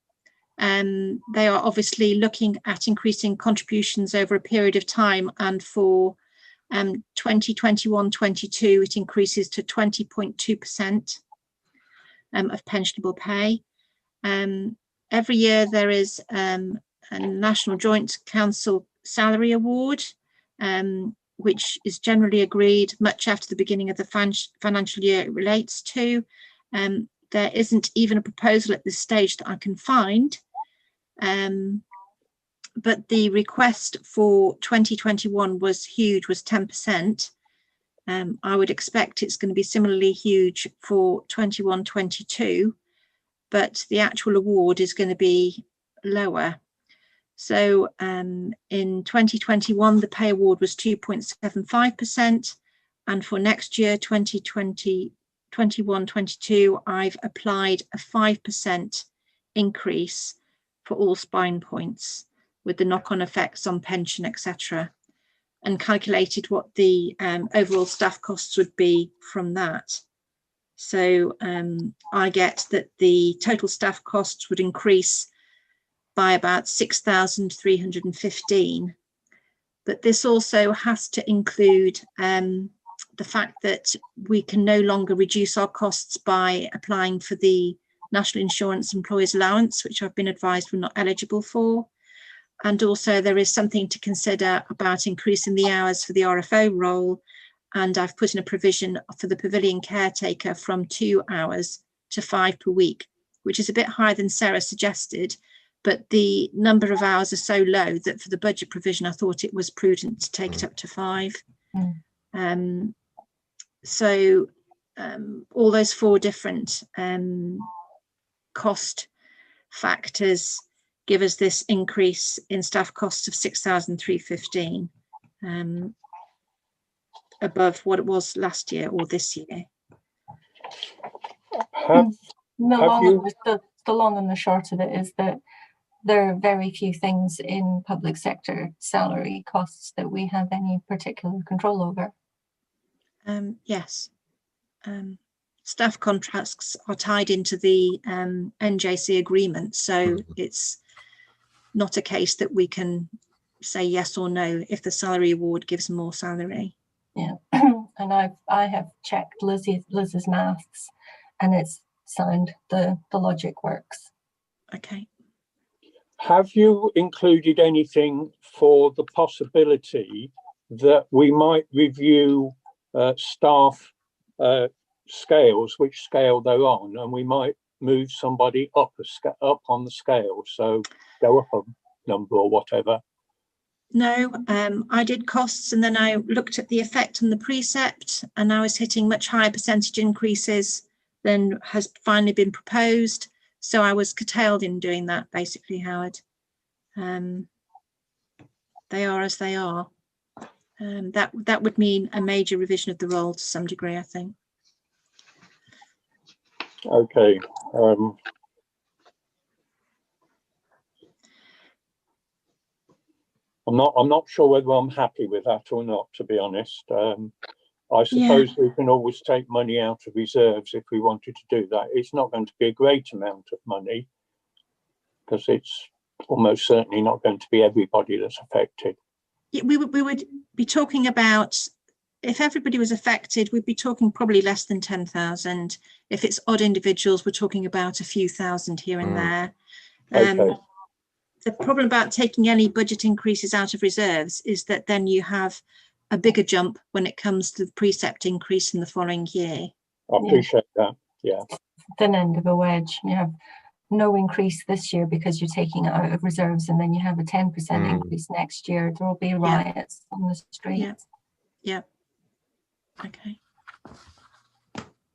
They are obviously looking at increasing contributions over a period of time, and for 2021-22 it increases to 20.2% of pensionable pay. Every year there is a National Joint Council salary award, which is generally agreed much after the beginning of the financial year it relates to. There isn't even a proposal at this stage that I can find, but the request for 2021 was huge, was 10%. I would expect it's going to be similarly huge for 21-22, but the actual award is going to be lower. So in 2021, the pay award was 2.75%, and for next year, 2021-22, I've applied a 5% increase for all spine points, with the knock-on effects on pension, etc., and calculated what the overall staff costs would be from that. So I get that the total staff costs would increase by about 6,315, but this also has to include the fact that we can no longer reduce our costs by applying for the National Insurance Employers Allowance, which I've been advised we're not eligible for. And also there is something to consider about increasing the hours for the RFO role, and I've put in a provision for the pavilion caretaker from 2 hours to 5 per week, which is a bit higher than Sarah suggested, but the number of hours are so low that for the budget provision I thought it was prudent to take it up to 5. So all those 4 different cost factors give us this increase in staff costs of 6,315, above what it was last year or this year. The long and the short of it is that there are very few things in public sector salary costs that we have any particular control over. Yes. Staff contracts are tied into the NJC agreement, so it's not a case that we can say yes or no if the salary award gives more salary. Yeah, and I have checked Liz's maths, and it's sound. The logic works. Okay. Have you included anything for the possibility that we might review staff scales, which scale they're on, and we might move somebody up on the scale, so go up a number or whatever? No, I did costs, and then I looked at the effect on the precept, and I was hitting much higher percentage increases than has finally been proposed. So I was curtailed in doing that, basically, Howard. They are as they are. That would mean a major revision of the role to some degree, I think. Okay. I'm not sure whether I'm happy with that or not, to be honest. I suppose we can always take money out of reserves if we wanted to do that. It's not going to be a great amount of money, because it's almost certainly not going to be everybody that's affected. Yeah, we would be talking about, if everybody was affected, we'd be talking probably less than 10,000. If it's odd individuals, we're talking about a few thousand here and there. Okay. The problem about taking any budget increases out of reserves is that then you have a bigger jump when it comes to the precept increase in the following year. I appreciate that. Yeah. Thin end of a wedge. You have no increase this year because you're taking it out of reserves, and then you have a 10% increase next year. There will be riots on the streets. Yeah. Okay.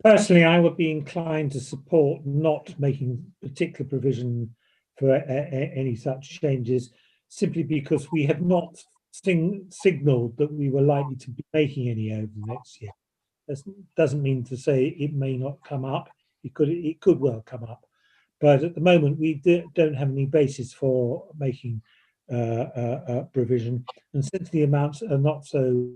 Personally, I would be inclined to support not making particular provision for any such changes, simply because we have not signalled that we were likely to be making any over the next year. That doesn't mean to say it may not come up. It could well come up, but at the moment we don't have any basis for making a provision, and since the amounts are not so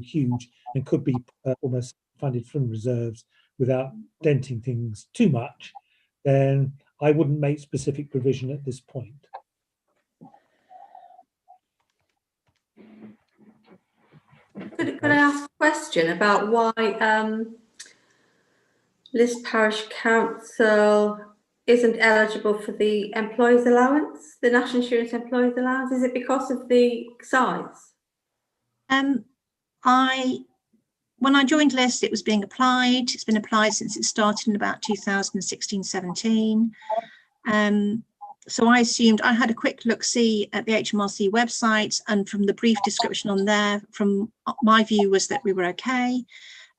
huge and could be almost funded from reserves without denting things too much, then I wouldn't make specific provision at this point. Could I ask a question about why Liss Parish Council isn't eligible for the employees allowance, the National Insurance employees allowance? Is it because of the size? When I joined Liss, it was being applied. It's been applied since it started in about 2016-17. So I assumed, I had a quick look-see at the HMRC website, and from the brief description on there, from my view was that we were okay.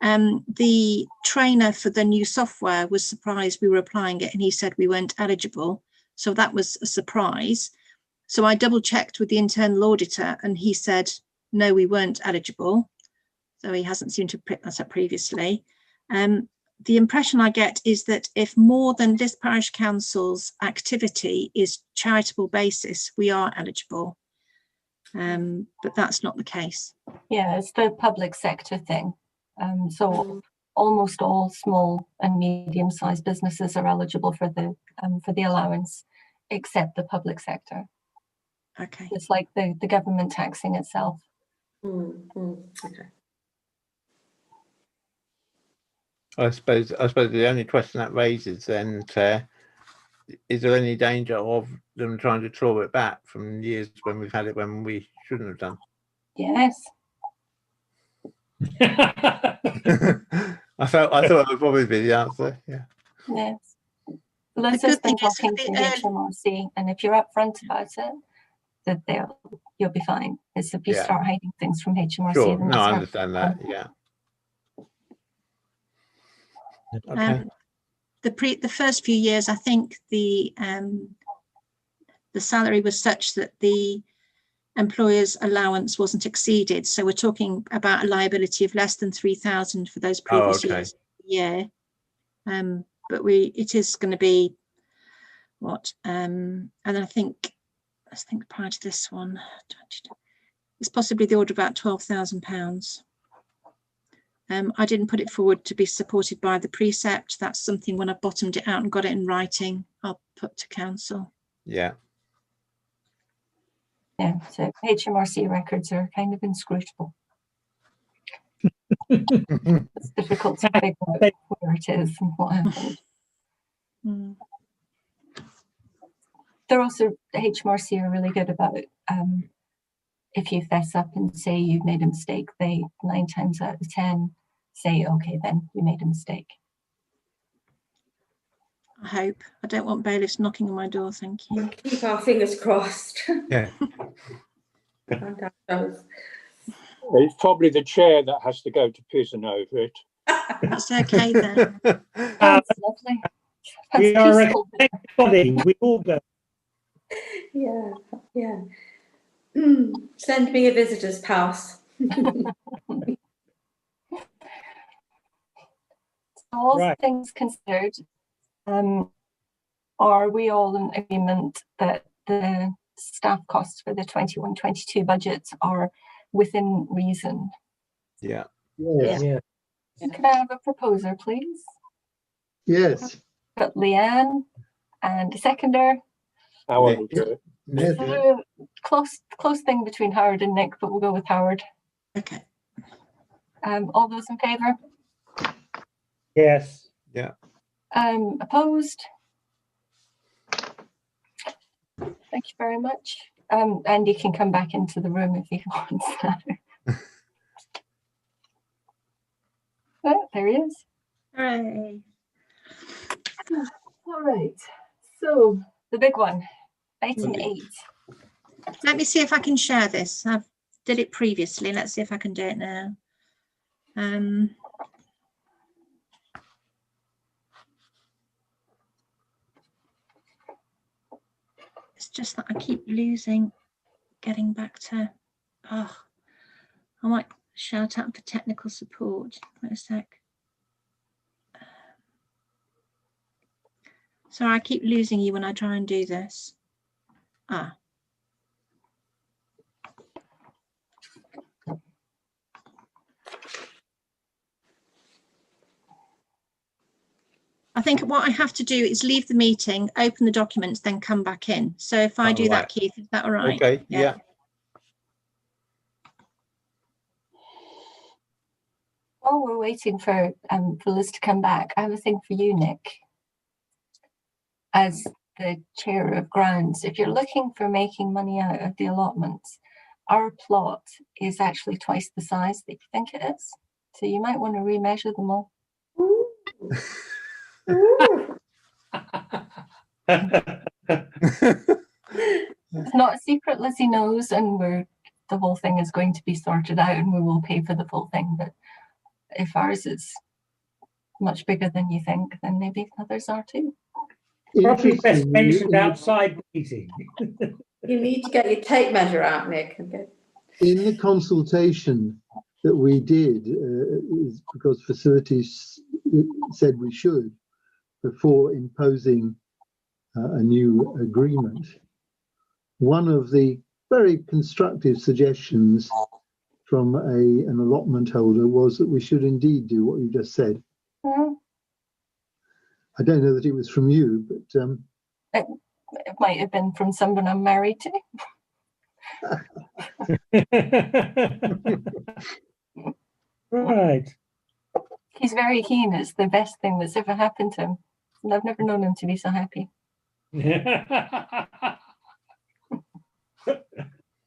The trainer for the new software was surprised we were applying it, and he said we weren't eligible. So that was a surprise. So I double checked with the internal auditor, and he said, no, we weren't eligible. So he hasn't seemed to pick that up previously. The impression I get is that if more than this parish council's activity is charitable basis, we are eligible. But that's not the case. Yeah, it's the public sector thing. So almost all small and medium-sized businesses are eligible for the allowance, except the public sector. Okay. It's like the government taxing itself. Okay. I suppose the only question that raises then, Claire, is there any danger of them trying to claw it back from years when we've had it when we shouldn't have done? Yes. I thought that would probably be the answer. Yeah. Yes. Liz has been talking to HMRC, and if you're upfront about it, that you'll be fine. It's if you start hiding things from HMRC. Sure. No, I understand that. Yeah. Okay. the first few years, I think the salary was such that the employer's allowance wasn't exceeded. So we're talking about a liability of less than 3,000 for those previous years. Yeah. But it is going to be what? And then I think prior to this one, it's possibly the order of about £12,000. I didn't put it forward to be supported by the precept. That's something when I bottomed it out and got it in writing, I'll put to council. Yeah. Yeah, so HMRC records are kind of inscrutable. It's difficult to figure out where it is and what happened. They're also, HMRC are really good about if you fess up and say you've made a mistake, they 9 times out of 10 say, okay, then you made a mistake. I hope. I don't want bailiffs knocking on my door, thank you. Keep our fingers crossed. Yeah. It's probably the chair that has to go to prison over it. That's okay then. That's lovely. That's We are a peaceful. body. We all go. Yeah, yeah. Send me a visitor's pass. All Right. things considered, are we all in agreement that the staff costs for the 21-22 budgets are within reason? Yeah. Yes, Yeah. Can I have a proposer, please? yes, Got Leanne and a seconder. How will do it? yes. Close thing between Howard and Nick, but we'll go with Howard. Okay. All those in favour? Yes. Yeah. Opposed? Thank you very much. Andy can come back into the room if he wants. Oh, there he is. Hooray. All right. So the big one, item 8. Let me see if I can share this. I've did it previously. Let's see if I can do it now. It's just that I keep losing, getting back to, I might shout out for technical support. Wait a sec. So I keep losing you when I try and do this. I think what I have to do is leave the meeting, open the documents, then come back in. So if I do that, Keith, is that all right? Okay. Yeah. While we're waiting for Liz to come back, I have a thing for you, Nick. As the chair of grounds, if you're looking for making money out of the allotments, our plot is actually twice the size that you think it is. So you might want to remeasure them all. It's not a secret, Lizzie knows, and the whole thing is going to be sorted out and we will pay for the full thing. But if ours is much bigger than you think, then maybe others are too. Probably best Interestingly, mentioned outside the meeting. You need to get your tape measure out, Nick. in the consultation that we did, is because facilities said we should, before imposing a new agreement, one of the very constructive suggestions from an allotment holder was that we should indeed do what you just said. Yeah. I don't know that it was from you, but It might have been from someone I'm married to. Right. He's very keen. It's the best thing that's ever happened to him. And I've never known him to be so happy.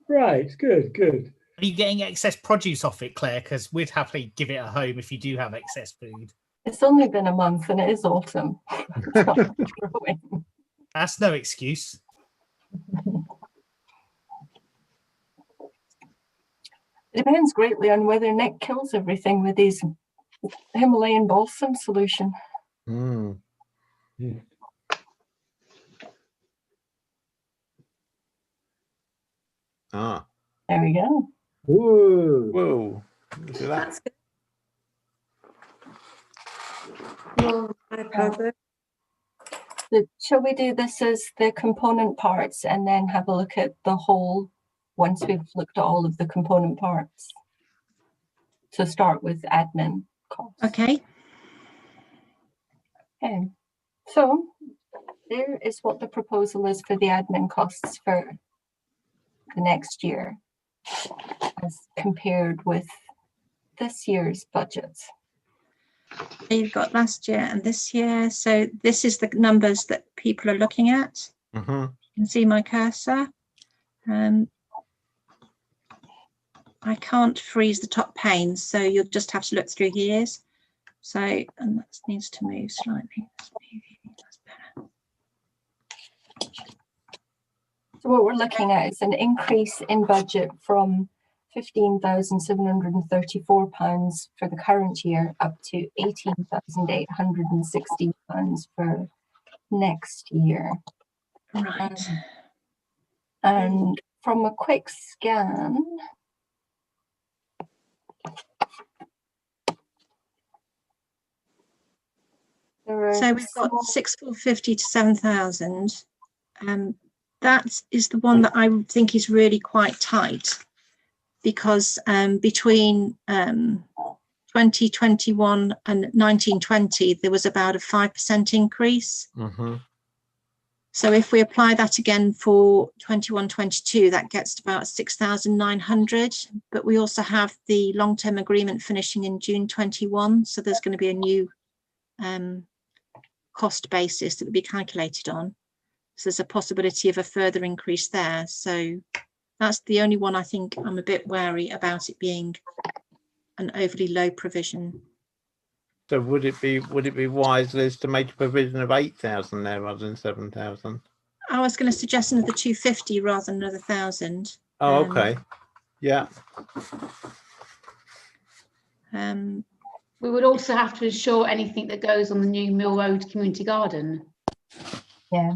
Right, good, good. Are you getting excess produce off it, Claire? Because we'd happily give it a home if you do have excess food. It's only been a month and it is autumn. It's not growing. That's no excuse. It depends greatly on whether Nick kills everything with his Himalayan balsam solution. Yeah. Ah, There we go. Whoa. whoa, look at that. That's good. More iPad. Shall we do this as the component parts and then have a look at the whole once we've looked at all of the component parts? So start with admin costs. Okay. Okay. So there is what the proposal is for the admin costs for the next year as compared with this year's budget. You've got last year and this year. So this is the numbers that people are looking at. Mm-hmm. You can see my cursor. I can't freeze the top pane, so you'll just have to look through years. So, and that needs to move slightly. That's better. So what we're looking at is an increase in budget from £15,734 for the current year up to £18,816 for next year. Right. And from a quick scan, there are So we've got 6,450 to 7,000. That is the one that I think is really quite tight, because between 2021 and 1920 there was about a 5% increase. Mm-hmm. So if we apply that again for 21-22, that gets to about 6,900. But we also have the long-term agreement finishing in June 21, so there's going to be a new cost basis that would be calculated on. So there's a possibility of a further increase there. So that's the only one I think I'm a bit wary about, it being an overly low provision. So would it be wise, Liz, to make a provision of 8,000 there rather than 7,000? I was going to suggest another 250 rather than another 1,000. Oh, okay. Yeah. We would also have to insure anything that goes on the new Mill Road Community Garden. Yeah.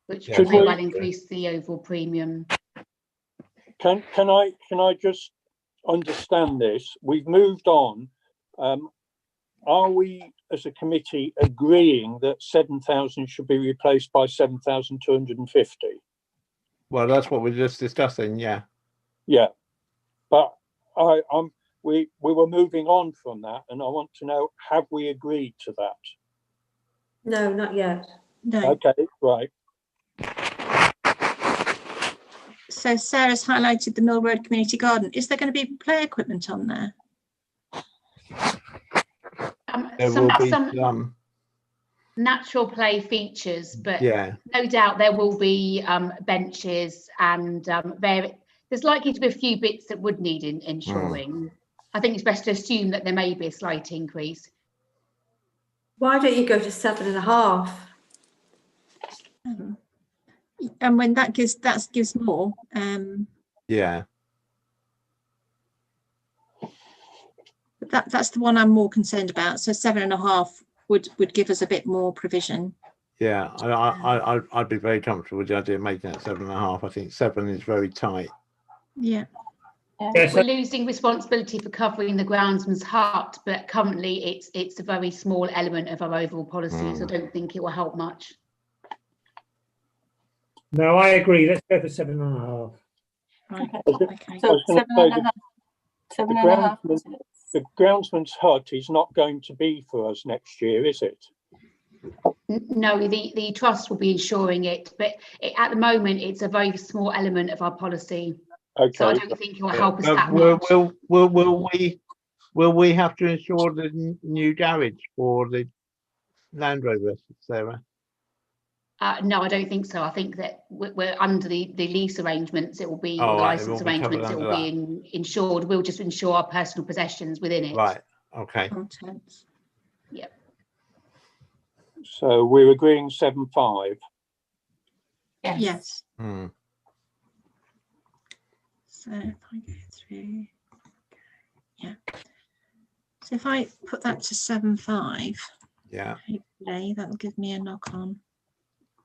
Which Yeah. may well increase the overall premium. Can I just understand this? We've moved on. Are we as a committee agreeing that 7,000 should be replaced by 7,250? Well, that's what we're just discussing. Yeah. Yeah, but we were moving on from that, and I want to know, have we agreed to that? No, not yet. No. Okay, right. So Sarah's highlighted the Mill Road Community Garden. Is there going to be play equipment on there? There will be some natural play features, but yeah, no doubt there will be benches, and there's likely to be a few bits that would need insuring. I think it's best to assume that there may be a slight increase. Why don't you go to 7.5? And when that gives more. yeah. That's the one I'm more concerned about. So 7.5 would give us a bit more provision. Yeah, I'd be very comfortable with the idea of making that 7.5. I think 7 is very tight. Yeah. Yes, We're losing responsibility for covering the groundsman's hut, but currently it's a very small element of our overall policy, so I don't think it will help much. no, I agree. Let's go for 7.5. Right. Okay. Okay. So 7.5. 7.5. The groundsman's hut is not going to be for us next year, is it? No, the trust will be insuring it, but at the moment it's a very small element of our policy. Okay. So I don't think it will help us that much. Will we have to insure the new garage for the Land Rover, Sarah? No, I don't think so. I think that we're under the lease arrangements. It will be Oh, the right, it license will be covered arrangements. It will under be insured. We'll just insure our personal possessions within it. Right. Okay. Contents. Yep. So we're agreeing 7.5. Yes. Yes. So if I go through, yeah. So if I put that to 7.5. Yeah. Hopefully that'll give me a knock on.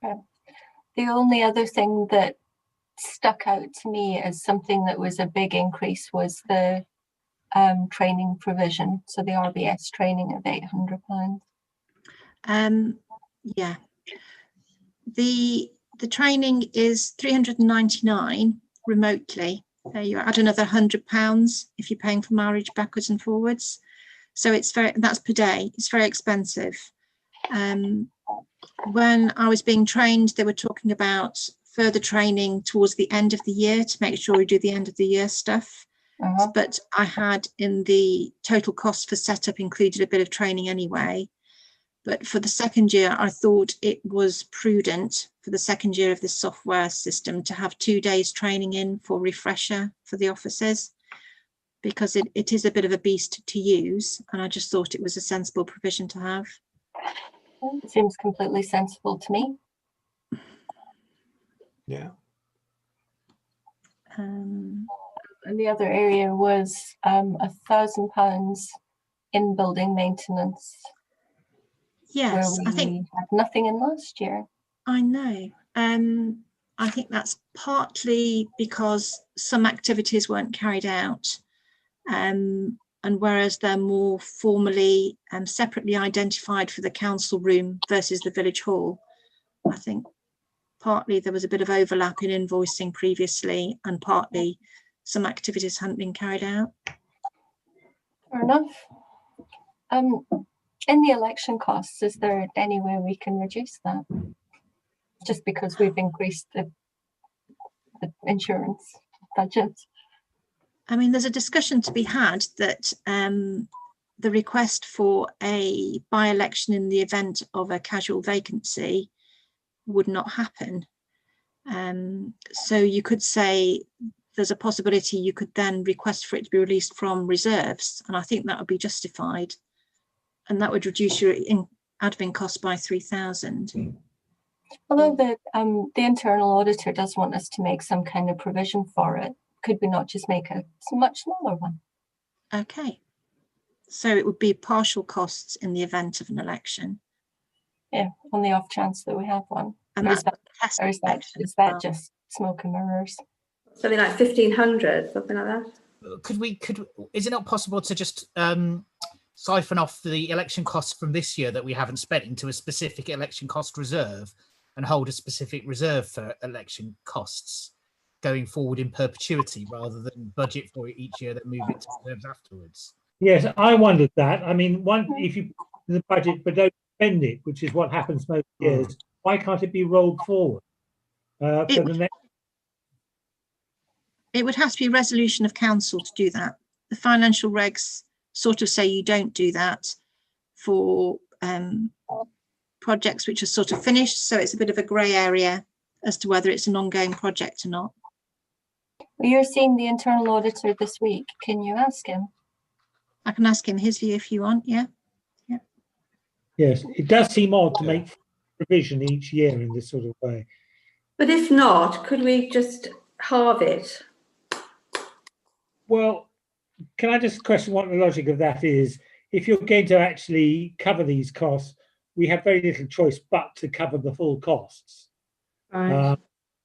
The only other thing that stuck out to me as something that was a big increase was the training provision. So the RBS training of £800. Yeah, the training is 399 remotely. You add another £100 if you're paying for mileage backwards and forwards. So that's per day. It's very expensive. When I was being trained, they were talking about further training towards the end of the year to make sure we do the end of the year stuff. But I had in the total cost for setup included a bit of training anyway. But for the second year, I thought it was prudent for the second year of this software system to have 2 days training in for refresher for the officers, because it is a bit of a beast to use. And I just thought it was a sensible provision to have. It seems completely sensible to me. Yeah. And the other area was £1,000 in building maintenance. Yes, where I think had nothing in last year. I know. I think that's partly because some activities weren't carried out, and whereas they're more formally and separately identified for the council room versus the village hall, I think partly there was a bit of overlap in invoicing previously, and partly some activities hadn't been carried out. Fair enough. In the election costs, is there any way we can reduce that? Just because we've increased the insurance budget. I mean, there's a discussion to be had that the request for a by-election in the event of a casual vacancy would not happen. So you could say there's a possibility you could then request for it to be released from reserves, and I think that would be justified, and that would reduce your admin cost by 3,000. Although the internal auditor does want us to make some kind of provision for it, could we not just make a much smaller one? Okay, so it would be partial costs in the event of an election. Yeah, on the off chance that we have one. And Or is that just smoke and mirrors? Something like 1,500, something like that. Is it not possible to just siphon off the election costs from this year that we haven't spent into a specific election cost reserve and hold a specific reserve for election costs going forward in perpetuity, rather than budget for it each year, then move it to reserves afterwards? Yes, I wondered that. I mean, if you the budget but don't spend it, which is what happens most years, why can't it be rolled forward for the next? It would have to be a resolution of council to do that. The financial regs sort of say you don't do that for projects which are sort of finished, so it's a bit of a grey area as to whether it's an ongoing project or not. Well, you're seeing the internal auditor this week. Can you ask him? I can ask him his view if you want. Yeah. Yes, it does seem odd to make provision each year in this sort of way. But if not, could we just halve it? Well, can I just question what the logic of that is? If you're going to actually cover these costs, we have very little choice but to cover the full costs. Right.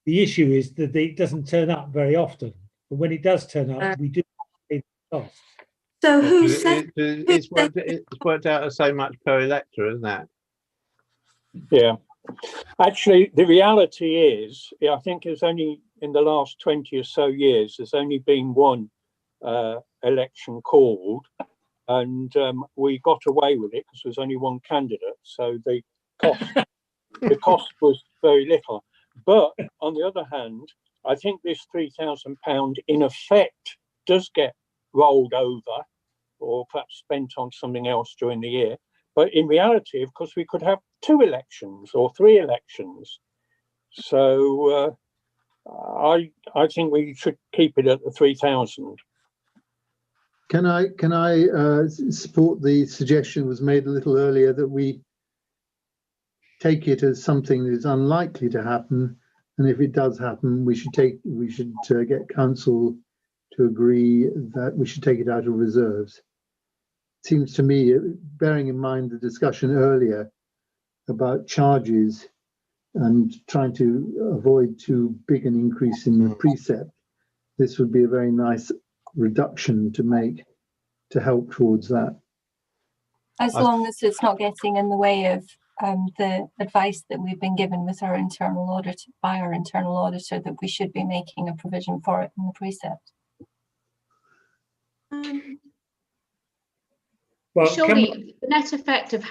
The issue is that it doesn't turn up very often, but when it does turn up, we do pay the costs. So who said it's worked out as so much per elector, isn't it? Yeah. Actually, the reality is, I think it's only in the last 20 or so years, there's only been one election called, and we got away with it because there was only one candidate. So the cost was very little. But on the other hand, I think this £3,000 in effect does get rolled over or perhaps spent on something else during the year. But in reality, of course, we could have 2 elections or 3 elections. So I think we should keep it at the 3,000. Can I support the suggestion was made a little earlier that we take it as something that is unlikely to happen, and if it does happen, we should get council to agree that we should take it out of reserves. seems to me, bearing in mind the discussion earlier about charges and trying to avoid too big an increase in the precept, this would be a very nice reduction to make to help towards that. As long as it's not getting in the way of the advice that we've been given with our internal audit by our internal auditor, that we should be making a provision for it in the precept. Well, surely the net effect of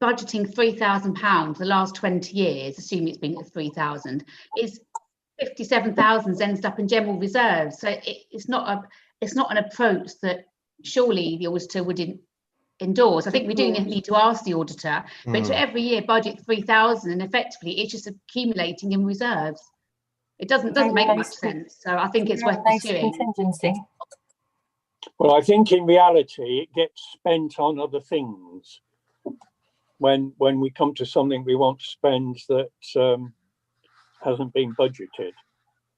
budgeting £3,000 the last 20 years, assuming it's been at 3,000, is 57,000 ends up in general reserves. So it's not an approach that surely the auditor would endorse. I think we do need to ask the auditor, but to every year budget 3,000 and effectively it's just accumulating in reserves. It doesn't make much sense. So I think it's worth pursuing. Contingency. Well, I think in reality it gets spent on other things when we come to something we want to spend that hasn't been budgeted.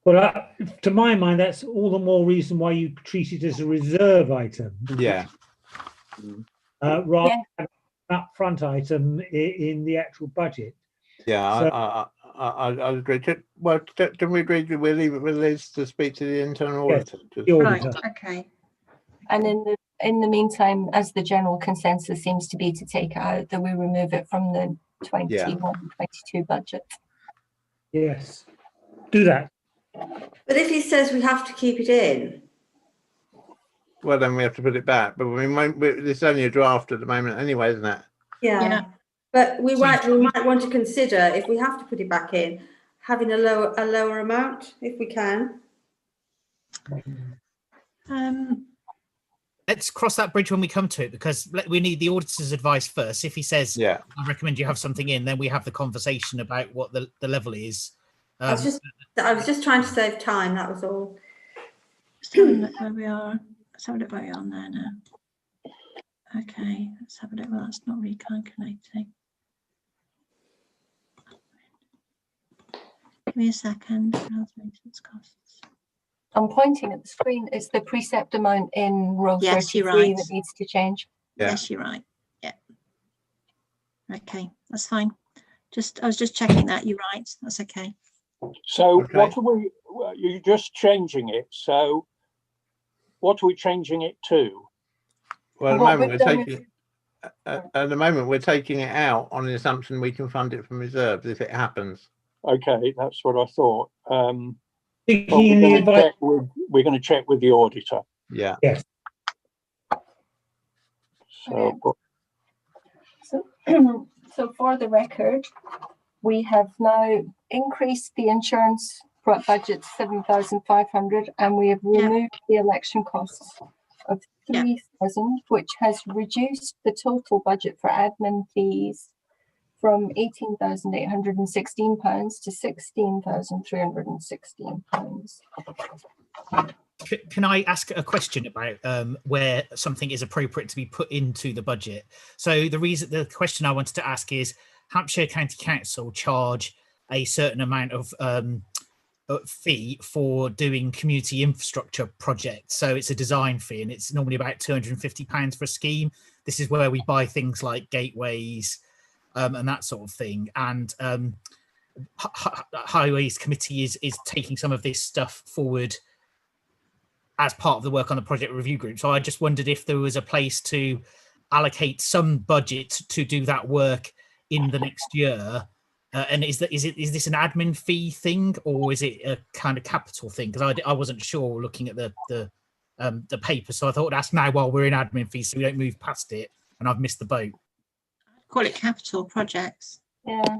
well, to my mind, that's all the more reason why you treat it as a reserve item. Yeah. Rather than an upfront item in the actual budget. Yeah, So, I agree. Well, can we agree that we'll leave it with Liz to speak to the internal Yes, auditor? the auditor. Okay. And in the meantime, as the general consensus seems to be to take it out, that we remove it from the 21-22 budget. Yes, do that. But if he says we have to keep it in, Well, then we have to put it back. But it's only a draft at the moment anyway, isn't it? yeah. But we might want to consider, if we have to put it back in, having a lower amount if we can. Let's cross that bridge when we come to it, because we need the auditor's advice first. If he says, yeah, I recommend you have something in, then we have the conversation about what the level is. I was just trying to save time, that was all. Let's have a look where we are. Let's have a look where we are there now. Okay, let's have a look. Well, that's not recalculating. Give me a second. Maintenance costs. I'm pointing at the screen. It's the precept amount in row 33 right. that needs to change. Yeah. Yes, you're right. Yeah. Okay, that's fine. I was just checking that. You're right. That's okay. So Okay. You're just changing it. So what are we changing it to? Well, At the moment we're taking it out on the assumption we can fund it from reserves if it happens. Okay, that's what I thought. But We're we're going to check with the auditor. Yeah. Yes. So, So for the record, we have now increased the insurance budget to 7,500, and we have removed the election costs of 3,000, which has reduced the total budget for admin fees from £18,816 to £16,316. Can I ask a question about where something is appropriate to be put into the budget? So the question I wanted to ask is, Hampshire County Council charge a certain amount of fee for doing community infrastructure projects. So it's a design fee, and it's normally about £250 for a scheme. This is where we buy things like gateways and that sort of thing. And Highways Committee is taking some of this stuff forward as part of the work on the project review group. So I just wondered if there was a place to allocate some budget to do that work in the next year. And is this an admin fee thing, or is it a kind of capital thing? Because I wasn't sure looking at the paper, so I thought I'd ask now while we're in admin fees, so we don't move past it. And I've missed the boat. Call it capital projects. Yeah.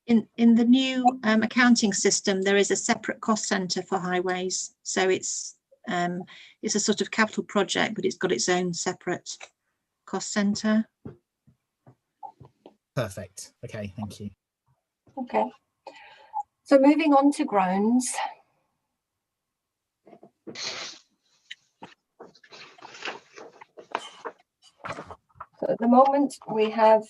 In the new accounting system, there is a separate cost centre for highways, so it's a sort of capital project, but it's got its own separate cost centre. Perfect. Okay, thank you. Okay. So moving on to grounds. So at the moment we have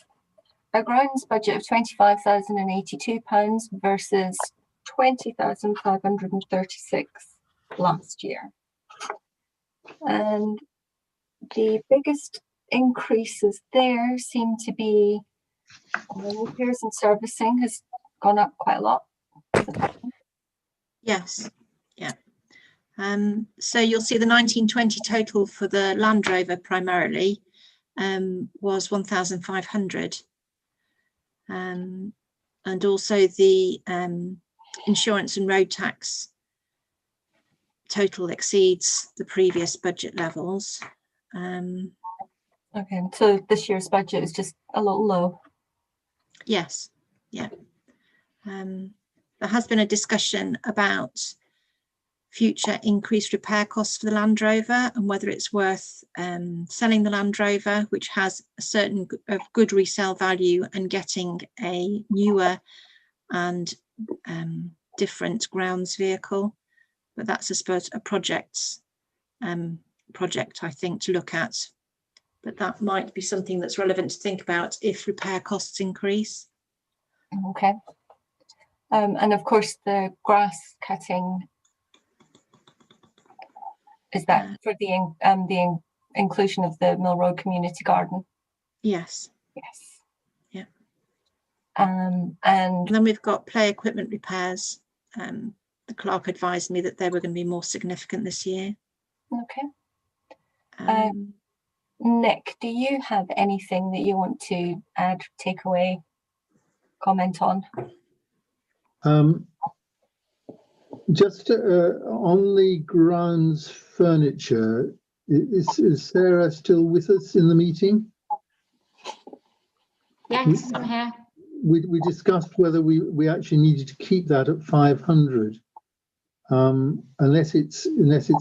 a grounds budget of £25,082 versus £20,536 last year. And the biggest increases there seem to be repairs and servicing has gone up quite a lot. Yes, yeah. So you'll see the 1920 total for the Land Rover primarily was 1,500. And also the insurance and road tax total exceeds the previous budget levels. Okay, so this year's budget is just a little low. Yes, yeah. There has been a discussion about future increased repair costs for the Land Rover and whether it's worth selling the Land Rover, which has a certain good resale value, and getting a newer and different grounds vehicle. But that's, I suppose, a project I think to look at. But that might be something that's relevant to think about if repair costs increase. Okay. And of course, the grass cutting, is that for the inclusion of the Mill Road Community Garden? Yes. Yes. Yeah. And then we've got play equipment repairs. The clerk advised me that they were going to be more significant this year. Okay. Nick, do you have anything that you want to add, take away, comment on? Just on the grounds furniture, is Sarah still with us in the meeting? Yes, I'm here. We discussed whether we actually needed to keep that at 500, unless it's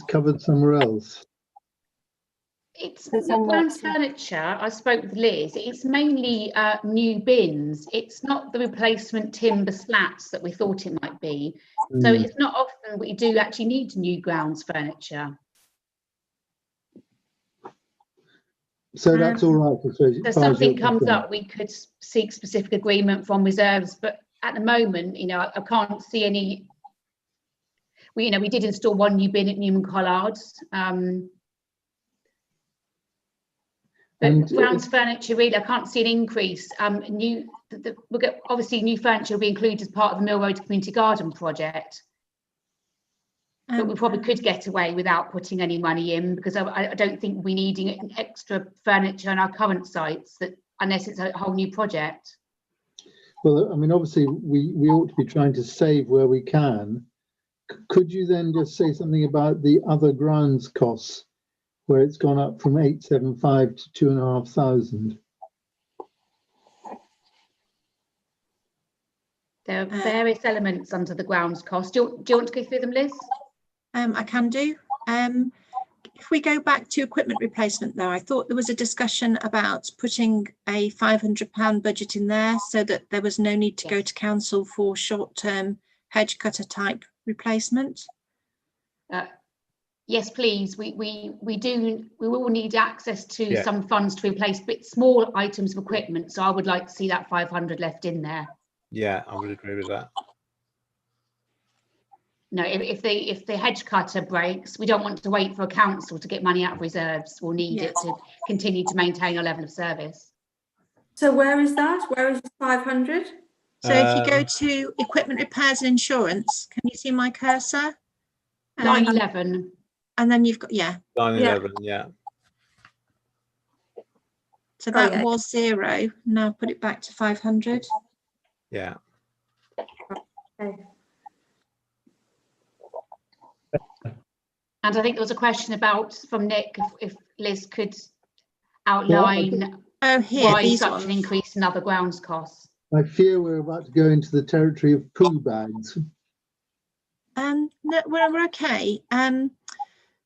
covered somewhere else. It's grounds furniture. I spoke with Liz. It's mainly new bins. It's not the replacement timber slats that we thought it might be. So it's not often we do actually need new grounds furniture. So that's all right. If something comes up, we could seek specific agreement from reserves. But at the moment, I can't see any. We did install one new bin at Newman Collards. But grounds furniture, really, I can't see an increase. Obviously, new furniture will be included as part of the Mill Road Community Garden project. But we probably could get away without putting any money in, because I don't think we're needing extra furniture on our current sites, unless it's a whole new project. Well, I mean, obviously, we ought to be trying to save where we can. Could you then just say something about the other grounds costs, where it's gone up from 875 to 2,500? There are various elements under the grounds cost. Do you want to go through them, Liz? I can do. If we go back to equipment replacement, though, I thought there was a discussion about putting a £500 budget in there so that there was no need to go to council for short-term hedge cutter type replacement. Yes, please. We will need access to some funds to replace small items of equipment. So I would like to see that 500 left in there. Yeah, I would agree with that. No, if the hedge cutter breaks, we don't want to wait for a council to get money out of reserves. We'll need it to continue to maintain a level of service. So where is that? Where is 500? So if you go to equipment repairs and insurance, can you see my cursor? Line 11. And then you've got, Line 11, yeah. So that was 0. Now put it back to 500. Yeah. Okay. And I think there was a question from Nick if Liz could outline why such an increase in other grounds costs. I fear we're about to go into the territory of poo bags. No, we're okay.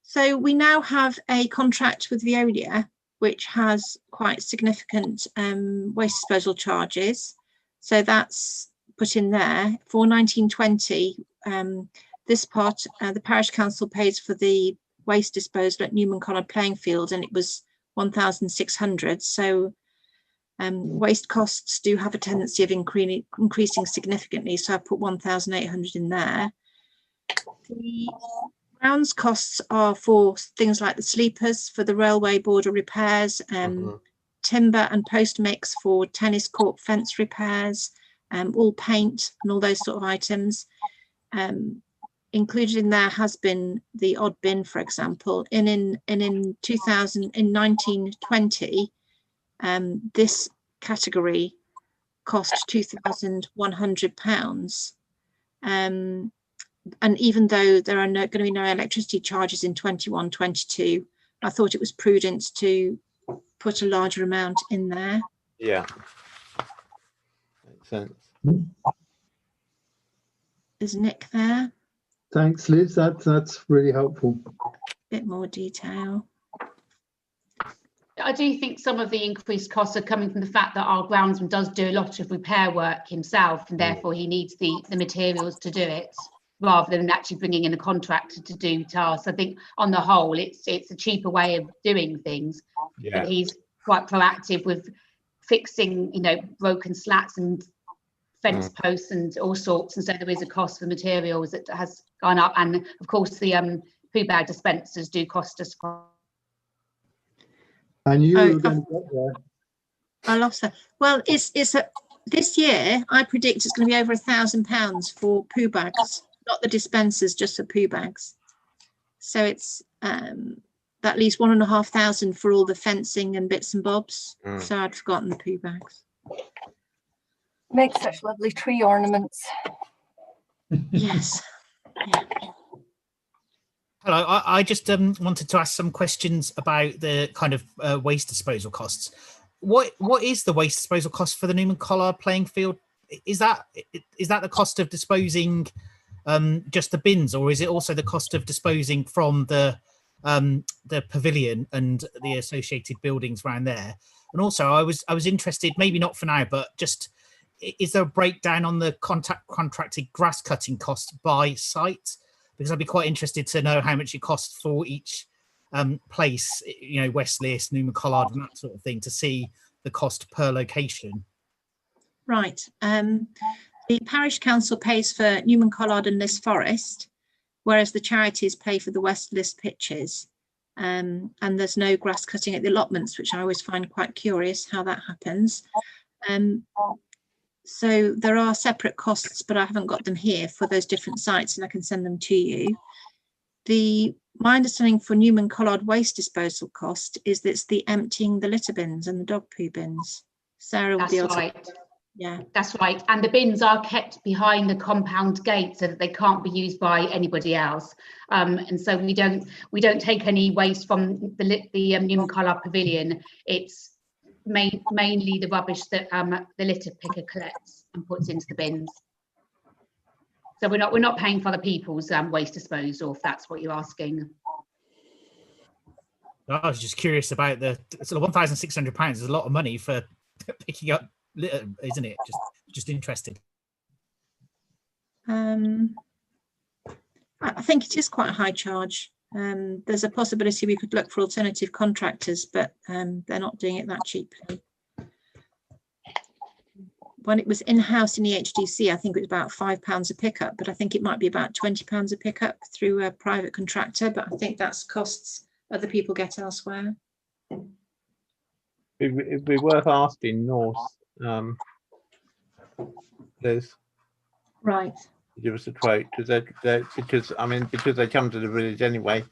So we now have a contract with Veolia, which has quite significant waste disposal charges. So that's put in there for 1920. This part, the parish council pays for the waste disposal at Newman Collard playing field, and it was 1,600. So waste costs do have a tendency of increasing significantly. So I put 1,800 in there. The Grounds costs are for things like the sleepers, for the railway border repairs, timber and post mix for tennis court fence repairs, all paint and all those sort of items. Included in there has been the odd bin, for example. In 1920, this category cost £2,100. And even though there are going to be no electricity charges in 21-22, I thought it was prudent to put a larger amount in there. Yeah, makes sense. Is Nick there? Thanks, Liz. That's really helpful. Bit more detail. I do think some of the increased costs are coming from the fact that our groundsman does do a lot of repair work himself, and therefore he needs the materials to do it, rather than actually bringing in a contractor to do tasks. I think on the whole, it's a cheaper way of doing things. Yeah. But he's quite proactive with fixing, broken slats and fence posts and all sorts. And so there is a cost for materials that has gone up. And of course, the poo bag dispensers do cost us. I knew you were going to get there. I lost that. Well, this year I predict it's going to be over £1,000 for poo bags, not the dispensers, just for poo bags. So it's at least £1,500 for all the fencing and bits and bobs. So I'd forgotten the poo bags. Make such lovely tree ornaments. Yes. Yeah. Hello, I just wanted to ask some questions about the kind of waste disposal costs. What is the waste disposal cost for the Newman Collard playing field? Is that the cost of disposing just the bins, or is it also the cost of disposing from the pavilion and the associated buildings around there? And also, I was interested, maybe not for now, but just, is there a breakdown on the contracted grass cutting cost by site? Because I'd be quite interested to know how much it costs for each place, West List, Newman Collard and that sort of thing, to see the cost per location. Right. The parish council pays for Newman Collard and List Forest, whereas the charities pay for the West List pitches. And there's no grass cutting at the allotments, which I always find quite curious how that happens. So there are separate costs, but I haven't got them here for those different sites, and I can send them to you. My understanding for Newman Collard waste disposal cost is that it's the emptying the litter bins and the dog poo bins. Sarah will be able to. Yeah, that's right. And the bins are kept behind the compound gate so that they can't be used by anybody else. And so we don't take any waste from the Newman Collard pavilion. It's mainly the rubbish that the litter picker collects and puts into the bins. So we're not paying for other people's waste disposal, if that's what you're asking. I was just curious about so £1,600 is a lot of money for picking up litter, isn't it? Just interested. I think it is quite a high charge. There's a possibility we could look for alternative contractors, but they're not doing it that cheaply. When it was in-house in EHDC, I think it was about £5 a pickup, but I think it might be about £20 a pickup through a private contractor, but I think that's costs other people get elsewhere. It'd be worth asking North, Liz. Right. Give us a quote, because they come to the village anyway,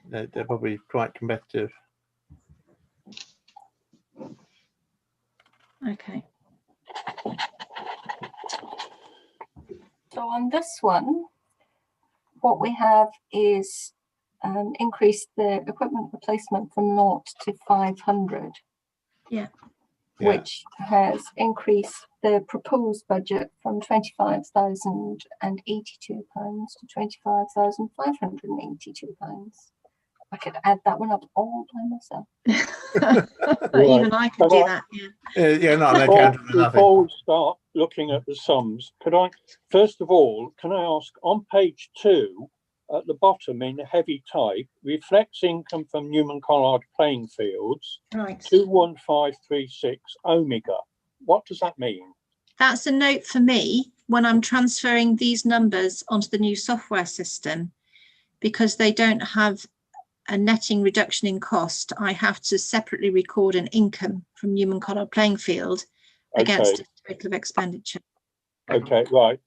they're probably quite competitive. Okay. So on this one, what we have is increased the equipment replacement from 0 to 500. Yeah. Which has increased the proposed budget from £25,082 to £25,582. I could add that one up all by myself. Even I could do that. Yeah, not before we start looking at the sums, can I ask, on page 2 at the bottom in heavy type, reflects income from Newman Collard playing fields, right, 21536 Omega. What does that mean? That's a note for me when I'm transferring these numbers onto the new software system, because they don't have a netting reduction in cost, I have to separately record an income from Newman Collard Plainfield against a total of expenditure. Okay, right.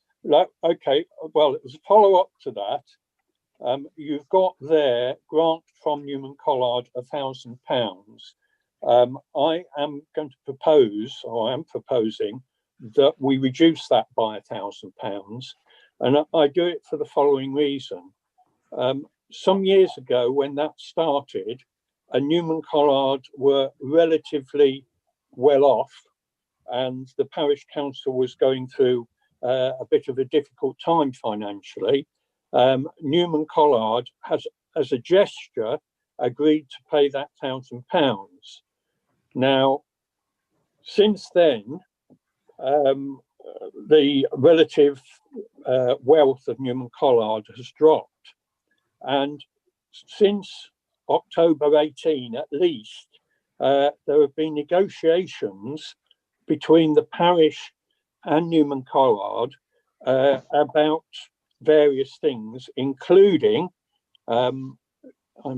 Okay, well, as a follow-up to that, you've got there grant from Newman Collard £1,000. I am going to propose, or I am proposing, that we reduce that by £1,000, and I do it for the following reason. Some years ago, when that started, Newman Collard were relatively well off, and the parish council was going through a bit of a difficult time financially. Newman Collard has, as a gesture, agreed to pay that £1,000. Now, since then, the relative wealth of Newman Collard has dropped. And since October 18, at least, there have been negotiations between the parish and Newman Collard about various things, including, I'm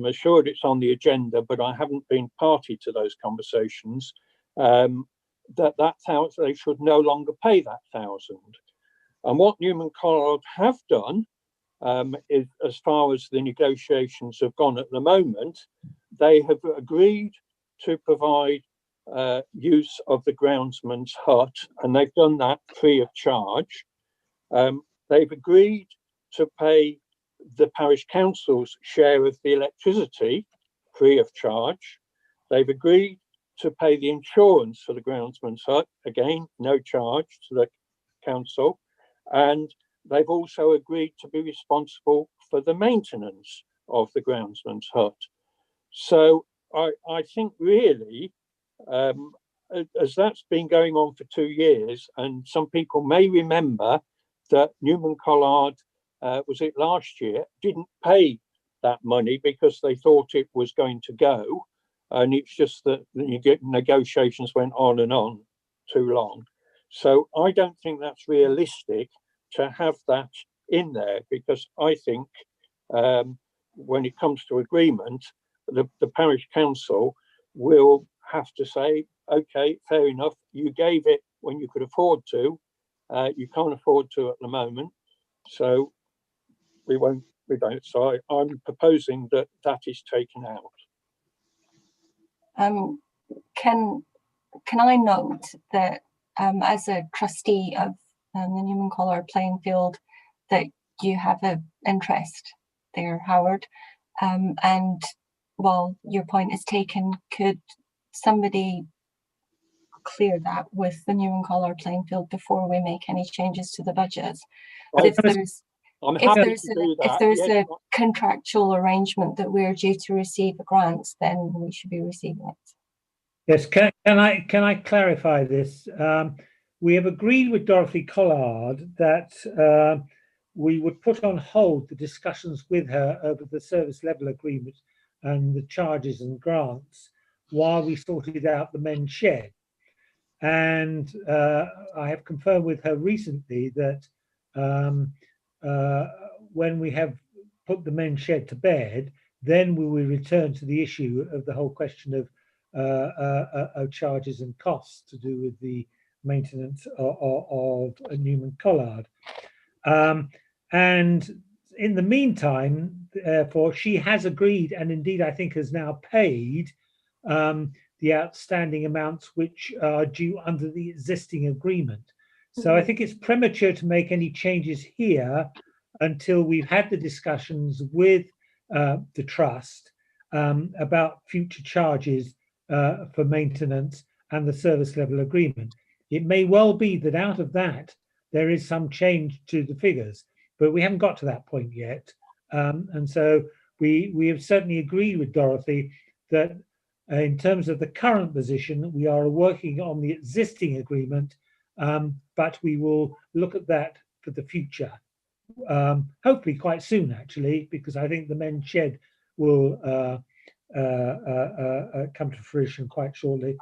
assured it's on the agenda, but I haven't been party to those conversations, that they should no longer pay that £1,000. And what Newman Collard have done, is, as far as the negotiations have gone at the moment, they have agreed to provide use of the groundsman's hut, and they've done that free of charge. They've agreed to pay the parish council's share of the electricity free of charge. They've agreed to pay the insurance for the groundsman's hut, again, no charge to the council. And they've also agreed to be responsible for the maintenance of the groundsman's hut. So I think really, as that's been going on for 2 years, and some people may remember that Newman Collard, was it last year, didn't pay that money because they thought it was going to go. And it's just that the negotiations went on and on too long. So I don't think that's realistic to have that in there, because I think when it comes to agreement, the parish council will have to say, okay, fair enough, you gave it when you could afford to, you can't afford to at the moment, so we don't. So I'm proposing that that is taken out. Can I note that as a trustee of the Newman Collard Plainfield, that you have an interest there, Howard, and while your point is taken, could somebody clear that with the Newman Collard Plainfield before we make any changes to the budget? But if there's a contractual arrangement that we're due to receive a grant, then we should be receiving it. Yes, can I clarify this? We have agreed with Dorothy Collard that we would put on hold the discussions with her over the service level agreement and the charges and grants while we sorted out the men's shed. And I have confirmed with her recently that when we have put the men's shed to bed, then we will return to the issue of the whole question of charges and costs to do with the maintenance of Newman Collard. And in the meantime, therefore, she has agreed, and indeed I think has now paid the outstanding amounts which are due under the existing agreement. So I think it's premature to make any changes here until we've had the discussions with the trust about future charges for maintenance and the service level agreement. It may well be that out of that there is some change to the figures, but we haven't got to that point yet. And so we have certainly agreed with Dorothy that in terms of the current position, we are working on the existing agreement, but we will look at that for the future. Hopefully quite soon, actually, because I think the men's shed will come to fruition quite shortly.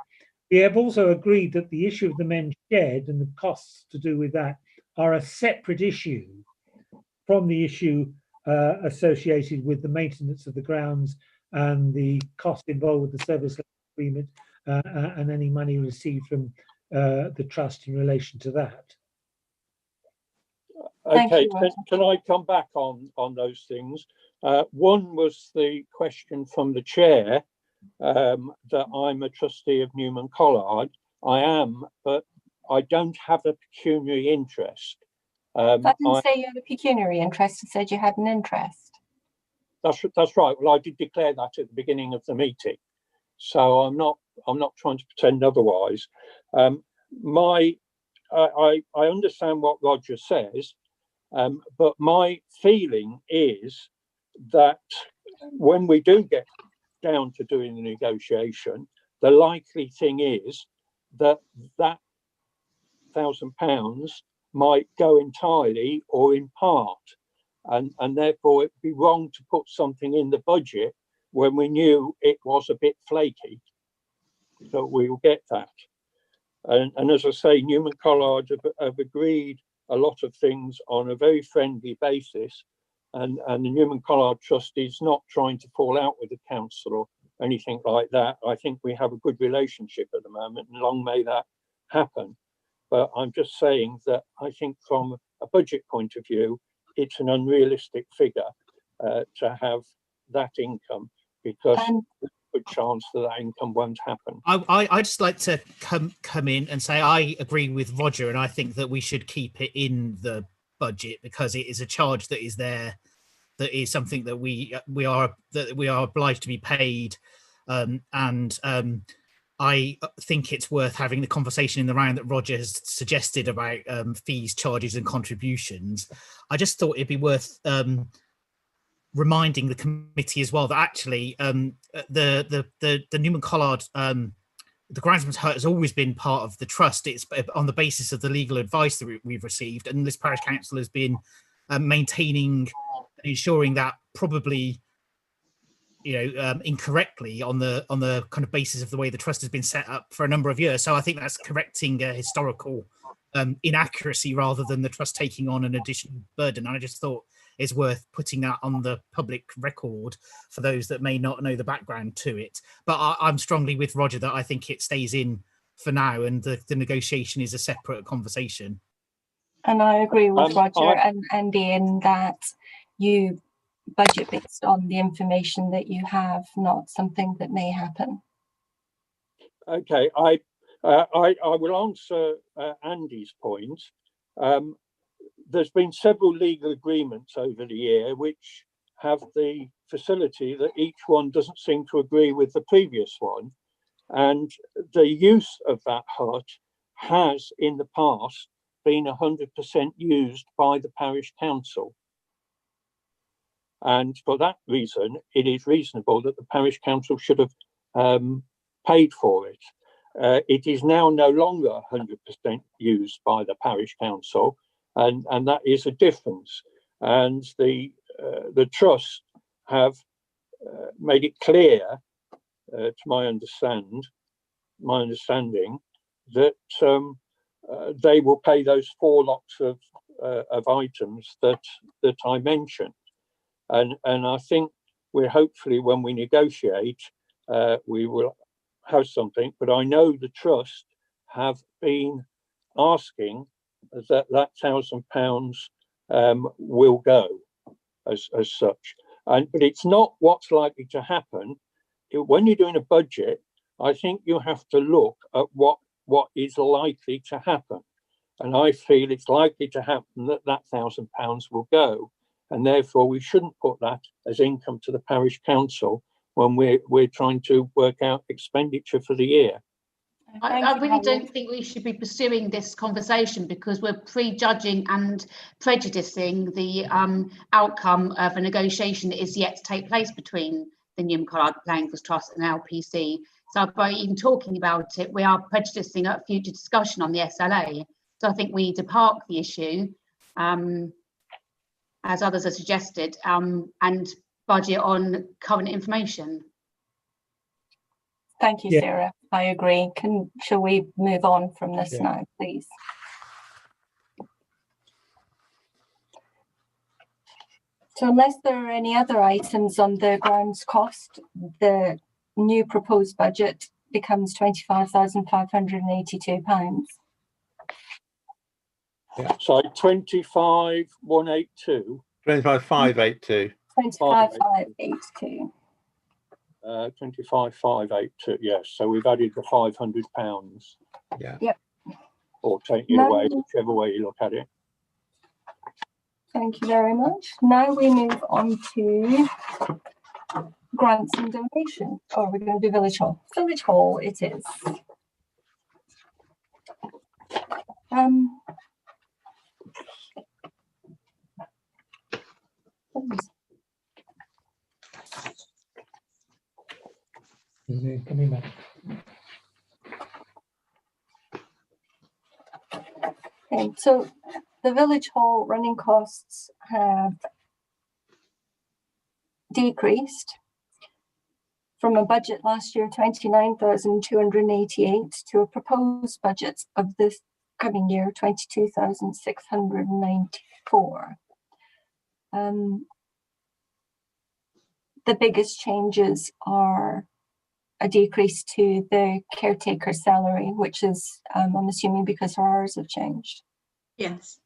We have also agreed that the issue of the men's shed and the costs to do with that are a separate issue from the issue associated with the maintenance of the grounds and the cost involved with the service agreement and any money received from the trust in relation to that. Okay, can I come back on those things? One was the question from the chair that I'm a trustee of Newman Collard. I am, but I don't have a pecuniary interest. I didn't say you had a pecuniary interest. I said you had an interest. That's right. Well, I did declare that at the beginning of the meeting, so I'm not trying to pretend otherwise. I understand what Roger says, but my feeling is that when we do get down to doing the negotiation, the likely thing is that that £1,000 might go entirely or in part, and therefore it'd be wrong to put something in the budget when we knew it was a bit flaky. So we will get that. And as I say, Newman Collard have agreed a lot of things on a very friendly basis, and the Newman Collard Trust is not trying to fall out with the council or anything like that. I think we have a good relationship at the moment, and long may that happen. But I'm just saying that I think from a budget point of view, it's an unrealistic figure to have that income, because there's a good chance that income won't happen. I just like to come in and say I agree with Roger, and I think that we should keep it in the budget because it is a charge that is there, that is something that we are obliged to be paid, and I think it's worth having the conversation in the round that Roger has suggested about fees, charges, and contributions. I just thought it'd be worth reminding the committee as well that actually the Newman Collard, the Groundsman's Hut has always been part of the trust. It's on the basis of the legal advice that we've received, and this parish council has been maintaining, ensuring that probably, incorrectly on the kind of basis of the way the trust has been set up for a number of years. So I think that's correcting a historical inaccuracy rather than the trust taking on an additional burden. And I just thought it's worth putting that on the public record for those that may not know the background to it. But I'm strongly with Roger that I think it stays in for now, and the negotiation is a separate conversation. And I agree with Roger and Andy in that you budget based on the information that you have, not something that may happen. Okay, I will answer Andy's point. There's been several legal agreements over the year which have the facility that each one doesn't seem to agree with the previous one, and the use of that hut has in the past been 100% used by the parish council. And for that reason, it is reasonable that the parish council should have paid for it. It is now no longer 100% used by the parish council, and that is a difference. And the trust have made it clear, to my understanding, that they will pay those 4 lots of items that I mentioned. And I think we're hopefully, when we negotiate, we will have something. But I know the trust have been asking that £1,000 will go as such. But it's not what's likely to happen. When you're doing a budget, I think you have to look at what is likely to happen. And I feel it's likely to happen that £1,000 will go. And therefore, we shouldn't put that as income to the parish council when we're trying to work out expenditure for the year. I really don't think we should be pursuing this conversation because we're prejudging and prejudicing the outcome of a negotiation that is yet to take place between the Newman Collard Playing Fields Trust and LPC. So by even talking about it, we are prejudicing a future discussion on the SLA. So I think we need to park the issue, as others have suggested, and budget on current information. Thank you, Sarah. I agree. Shall we move on from this now, please? So unless there are any other items on the grounds cost, the new proposed budget becomes £25,582. So 25,182. 25,582. 25,582. 25,582. Yes. So we've added the £500. Yeah. Yep. Or take it away, whichever way you look at it. Thank you very much. Now we move on to grants and donations. Oh, we're going to do Village Hall. Village Hall it is. Coming back. Okay, so the Village Hall running costs have decreased from a budget last year, 29,288, to a proposed budget of this coming year, 22,694. The biggest changes are a decrease to the caretaker salary, which is, I'm assuming, because our hours have changed. Yes.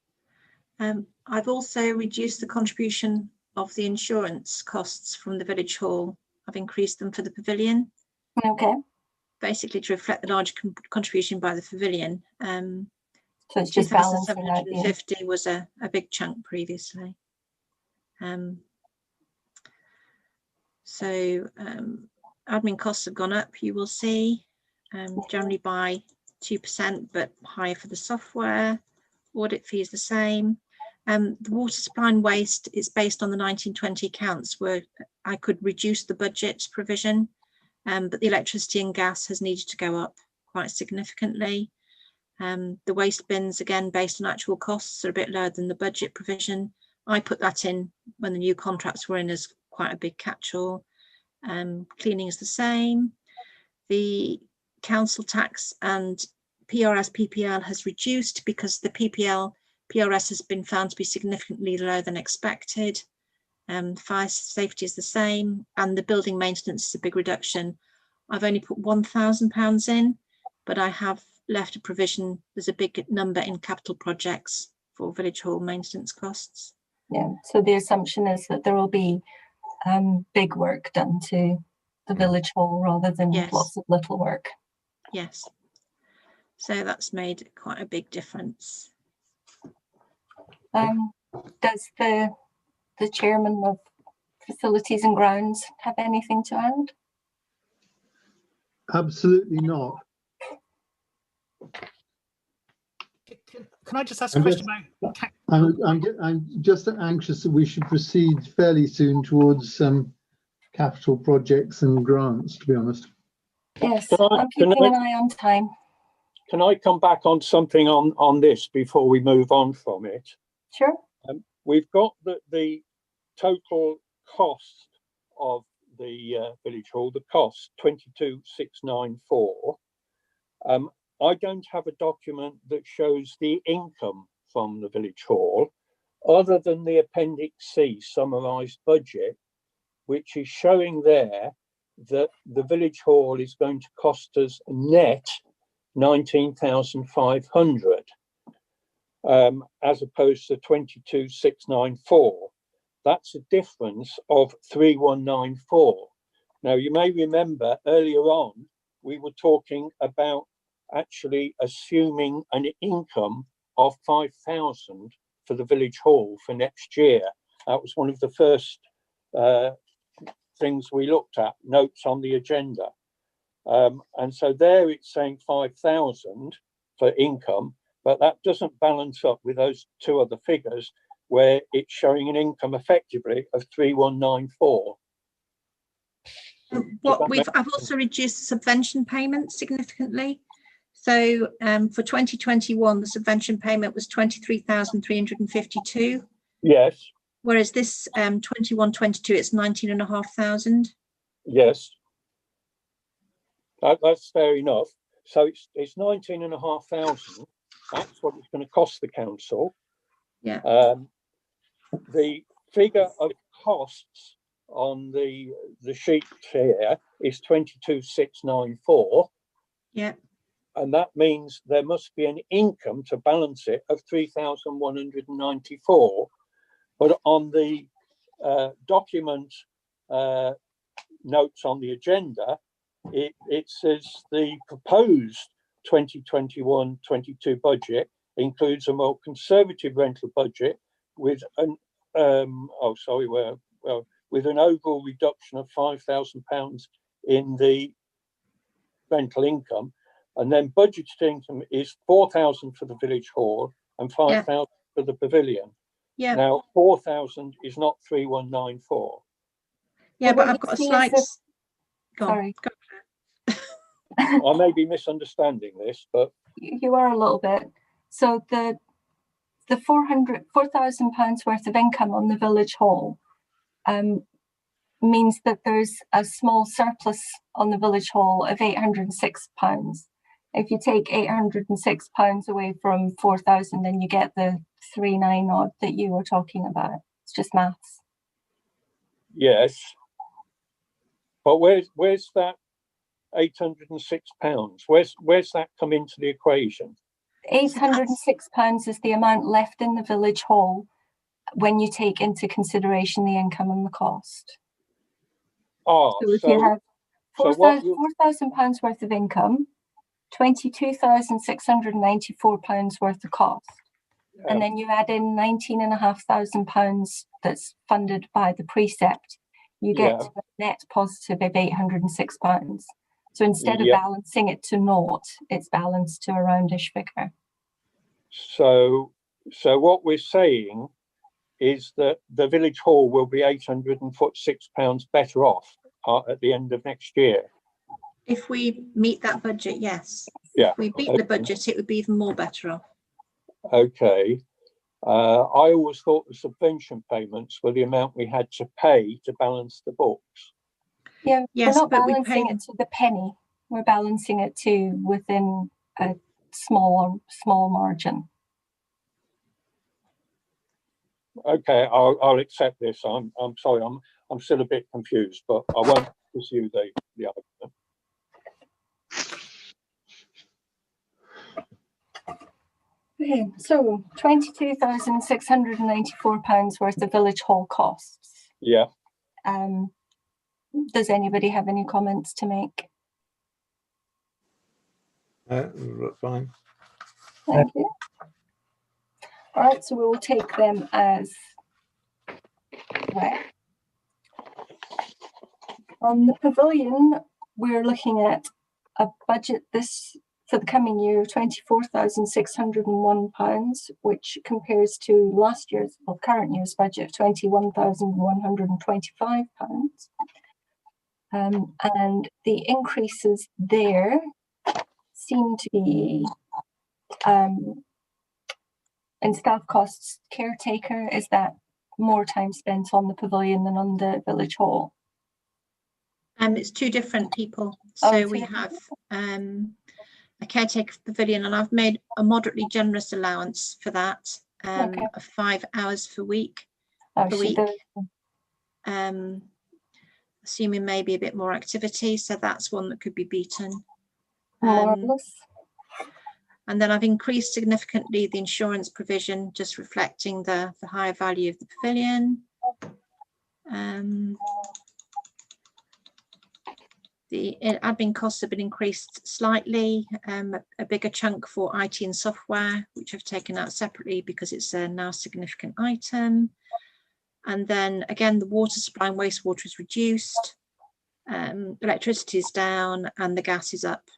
I've also reduced the contribution of the insurance costs from the Village Hall. I've increased them for the pavilion. Okay. Basically to reflect the large contribution by the pavilion. So it's just balancing out. 2,750 was a big chunk previously. Admin costs have gone up, you will see, generally by 2%, but higher for the software. Audit fee is the same. The water supply and waste is based on the 1920 accounts, where I could reduce the budget provision, but the electricity and gas has needed to go up quite significantly. The waste bins, again, based on actual costs, are a bit lower than the budget provision. I put that in when the new contracts were in as quite a big catch-all. Cleaning is the same. The council tax and PRS PPL has reduced because the PRS has been found to be significantly lower than expected. Fire safety is the same, and the building maintenance is a big reduction. I've only put £1,000 in, but I have left a provision. There's a big number in capital projects for Village Hall maintenance costs. Yeah, so the assumption is that there will be big work done to the Village Hall rather than lots of little work. Yes. So that's made quite a big difference. Does the chairman of Facilities and Grounds have anything to add? Absolutely not. Can I just ask a question about? I'm just anxious that we should proceed fairly soon towards some capital projects and grants, to be honest. Yes, I'm keeping an eye on time. Can I come back on something on this before we move on from it? Sure. We've got the total cost of the Village Hall, the cost 22,694. I don't have a document that shows the income from the Village Hall, other than the Appendix C summarised budget, which is showing there that the Village Hall is going to cost us net 19,500, as opposed to 22,694. That's a difference of 3,194. Now, you may remember earlier on, we were talking about actually assuming an income of 5,000 for the Village Hall for next year. That was one of the first things we looked at, notes on the agenda. And so there it's saying 5,000 for income, but that doesn't balance up with those two other figures where it's showing an income effectively of 3,194. I've also reduced the subvention payment significantly. So for 2021, the subvention payment was 23,352. Yes. Whereas this 21-22, it's 19,500. Yes. That's fair enough. So it's 19,500. That's what it's going to cost the council. Yeah. The figure of costs on the sheet here is 22,694. Yeah. And that means there must be an income to balance it of 3,194. But on the document notes on the agenda, it says the proposed 2021-22 budget includes a more conservative rental budget with an with an overall reduction of £5,000 in the rental income, and then budgeted income is 4,000 for the village hall and 5,000 for the pavilion. Yeah. Now 4,000 is not 3,194. Yeah, Well, but I've got a see, slight. Go on, sorry. go. I may be misunderstanding this, but You are a little bit. So the £4,000 worth of income on the village hall means that there's a small surplus on the village hall of £806. If you take £806 away from 4,000, then you get the 3,900 odd that you were talking about. It's just maths. yes. But where's that £806? Where's that come into the equation? £806 is the amount left in the village hall when you take into consideration the income and the cost. Oh, So if you have £4,000 worth of income, £22,694 worth of cost, and then you add in £19,500 that's funded by the precept, you get to a net positive of £806. So instead of balancing it to naught, it's balanced to a roundish figure. So what we're saying is that the village hall will be £806 better off at the end of next year. If we meet that budget, yes. Yeah. If we beat the budget, it would be even more better off. Okay. I always thought the subvention payments were the amount we had to pay to balance the books. Yeah, yes, we're not but balancing it to the penny. We're balancing it to within a small margin. Okay, I'll accept this. I'm sorry, I'm still a bit confused, but I won't pursue the argument. Okay, so £22,694 worth of village hall costs. Yeah. Does anybody have any comments to make? Fine. Thank you. All right, so we will take them as read. On the pavilion, we're looking at a budget for the coming year of £24,601, which compares to last year's or current year's budget of £21,125. And the increases there seem to be in staff costs. Caretaker, is that more time spent on the pavilion than on the village hall? It's two different people. So we have a caretaker pavilion, and I've made a moderately generous allowance for that of 5 hours per week. Assuming maybe a bit more activity, so that's one that could be beaten. Marvelous. And then I've increased significantly the insurance provision, just reflecting the higher value of the pavilion. The admin costs have been increased slightly, a bigger chunk for IT and software, which I've taken out separately because it's a now significant item. And then again, the water supply and wastewater is reduced, electricity is down, and the gas is up.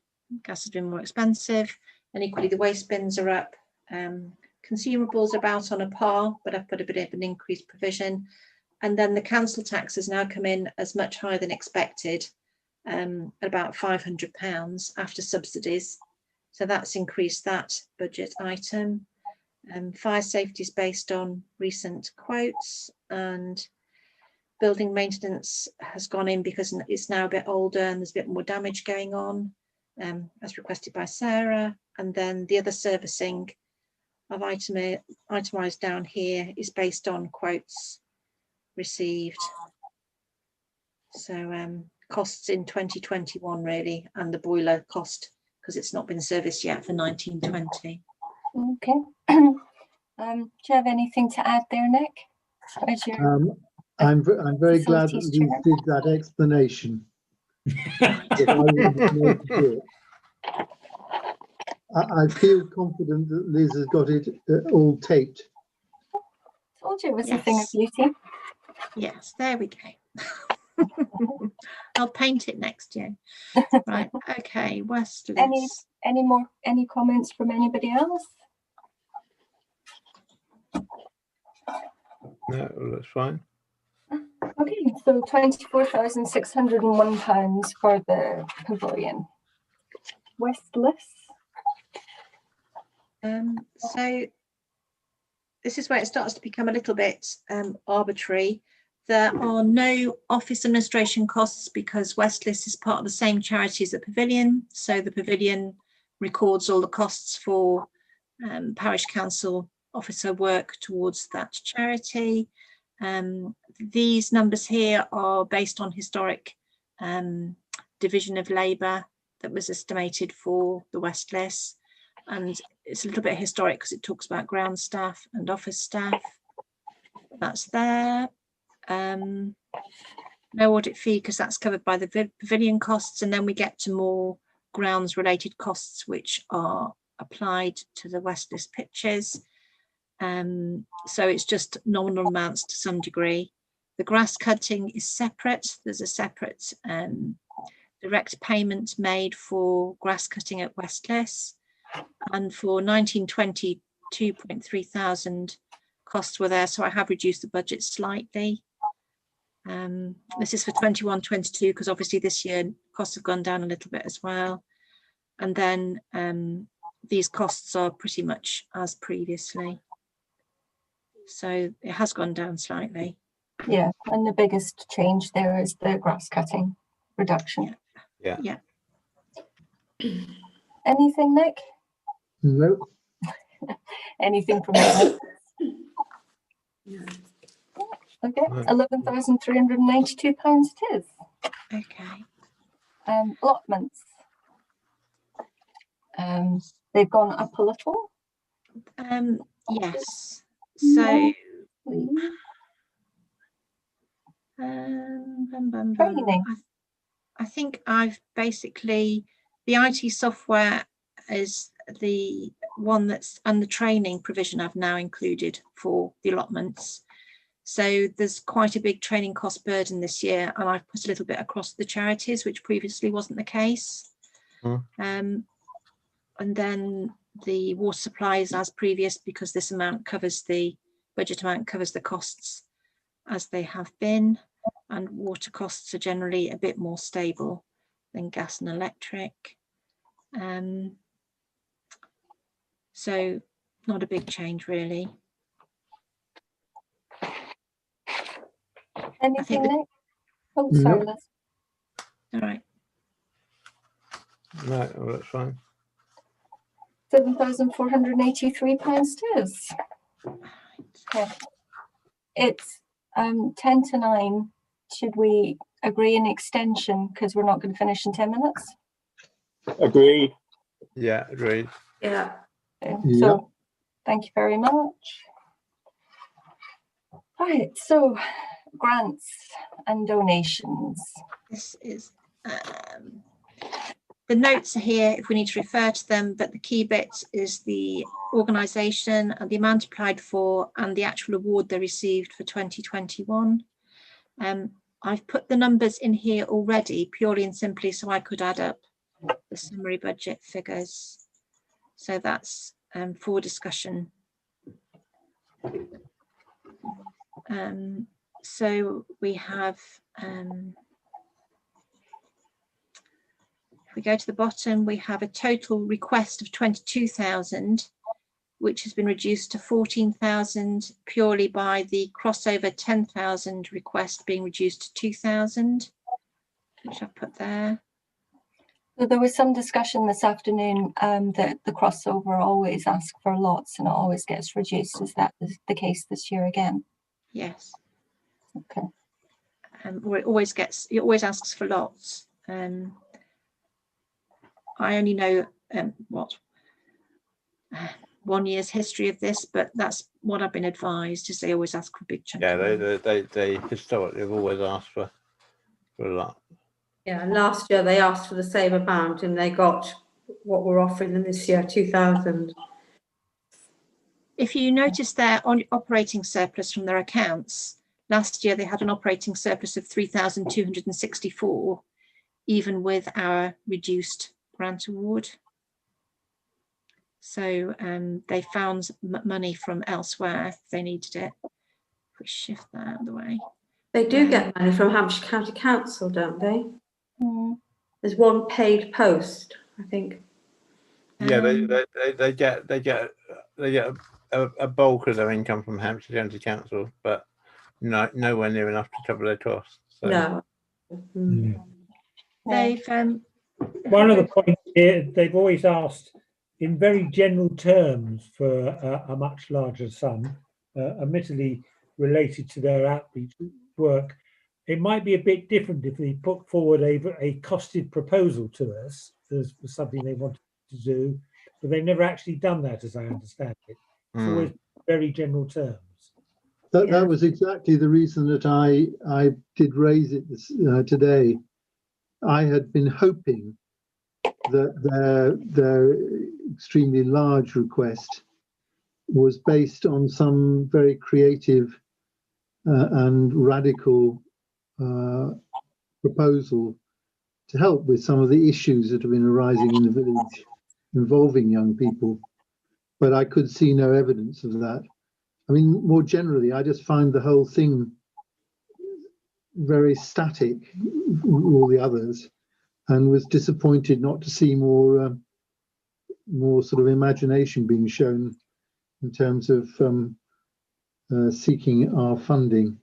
Gas has been more expensive, and equally the waste bins are up. Consumables are about on a par, but I've put a bit of an increased provision. And then the council tax has now come in as much higher than expected, at about £500 after subsidies. So that's increased that budget item. Fire safety is based on recent quotes, and building maintenance has gone in because it's now a bit older and there's a bit more damage going on, as requested by Sarah. And then the other servicing I've itemised down here is based on quotes received. So costs in 2021 really, and the boiler cost because it's not been serviced yet for 1920. Okay. Do you have anything to add there, Nick? As your I'm very glad that facilities Liz chair. did that explanation. Because I wouldn't have known to do it. I feel confident that Liz has got it all taped. Told you it was a thing of beauty. Yes, there we go. I'll paint it next year. Right, okay, Westliss. Any comments from anybody else? No, that's fine. Okay, so £24,601 for the pavilion. Westliss. So this is where it starts to become a little bit arbitrary. There are no office administration costs because Westliss is part of the same charity as the pavilion. So the pavilion records all the costs for parish council officer work towards that charity. These numbers here are based on historic division of labour that was estimated for the Westliss. And it's a little bit historic because it talks about ground staff and office staff. That's there. No audit fee because that's covered by the pavilion costs, and then we get to more grounds related costs which are applied to the Westliss pitches. So it's just nominal amounts to some degree. The grass cutting is separate. There's a separate direct payment made for grass cutting at Westliss, and for 1920, 2.3 thousand costs were there, so I have reduced the budget slightly. This is for 21-22 because obviously this year costs have gone down a little bit as well, and then these costs are pretty much as previously, so it has gone down slightly. Yeah, and the biggest change there is the grass cutting reduction. Yeah. Anything, Nick? No. Anything from the Okay, No. £11,392 it is. Okay. Allotments. They've gone up a little. Yes. So Training. I think I've basically, the IT software is the one that's, and the training provision I've now included for the allotments. So there's quite a big training cost burden this year, and I've put a little bit across the charities, which previously wasn't the case. And then the water supplies as previous, because this amount covers the budget amount, covers the costs as they have been, and water costs are generally a bit more stable than gas and electric. So not a big change really. Anything, Nick? Oh, No. sorry, Liz. All right. No, that's fine. £7,483 it is. Okay. It's 10 to 9. Should we agree an extension because we're not going to finish in 10 minutes? Agreed. Yeah, agreed. Yeah. Okay, Yeah. so thank you very much. Right, so grants and donations. This is the notes are here if we need to refer to them, but the key bit is the organisation and the amount applied for and the actual award they received for 2021. I've put the numbers in here already purely and simply so I could add up the summary budget figures. So that's for discussion. So we have, if we go to the bottom, we have a total request of 22,000, which has been reduced to 14,000 purely by the crossover 10,000 request being reduced to 2,000, which I've put there. So there was some discussion this afternoon that the crossover always asks for lots and it always gets reduced. Is that the case this year again? Yes. Okay. Or it always asks for lots. I only know 1 year's history of this, but that's what I've been advised, is they always ask for big chunks. Yeah, they historically have always asked for a lot. Yeah, last year they asked for the same amount and they got what we're offering them this year, 2,000. If you notice their operating surplus from their accounts, last year they had an operating surplus of 3,264, even with our reduced grant award. So they found money from elsewhere if they needed it. If we shift that out of the way. They do get money from Hampshire County Council, don't they? Mm. There's one paid post, I think. Yeah, they get a bulk of their income from Hampshire County Council, but nowhere near enough to cover their costs. So. No. Mm. They've One of the points here, they've always asked in very general terms for a much larger sum, admittedly related to their outreach work. It might be a bit different if they put forward a costed proposal to us as something they wanted to do, but they've never actually done that, as I understand it. It's always very general terms. That was exactly the reason that I did raise it today. I had been hoping that their extremely large request was based on some very creative and radical proposal to help with some of the issues that have been arising in the village involving young people. But I could see no evidence of that. I mean, more generally, I just find the whole thing very static, all the others, and was disappointed not to see more sort of imagination being shown in terms of seeking our funding.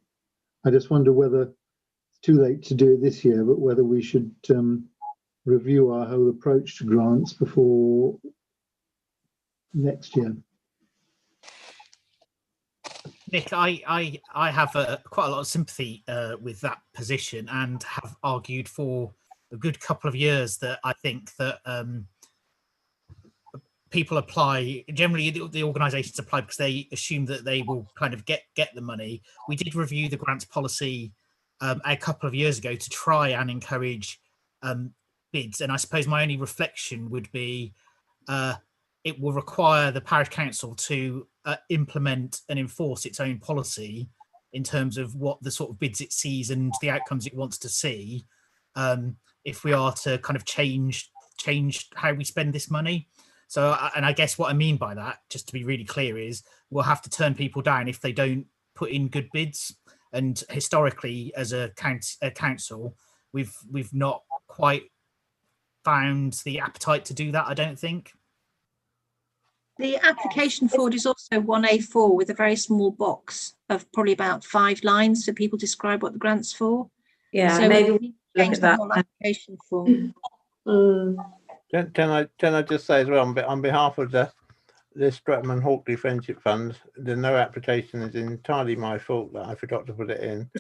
I just wonder whether it's too late to do it this year, but whether we should review our whole approach to grants before next year. Nick, I have quite a lot of sympathy with that position, and have argued for a good couple of years that I think that people apply, generally the organisations apply because they assume that they will kind of get the money. We did review the grants policy a couple of years ago to try and encourage bids, and I suppose my only reflection would be it will require the parish council to implement and enforce its own policy in terms of what the sort of bids it sees and the outcomes it wants to see, if we are to kind of change how we spend this money. So, and I guess what I mean by that, just to be really clear, is we'll have to turn people down if they don't put in good bids. And historically, as a council, we've not quite found the appetite to do that, I don't think. The application forward is also 1A4 with a very small box of probably about 5 lines for people to describe what the grant's for. Yeah, so maybe we change the whole application form. Can I just say as well, on behalf of the Streatham and Hawkley Friendship Fund, the no application is entirely my fault that I forgot to put it in.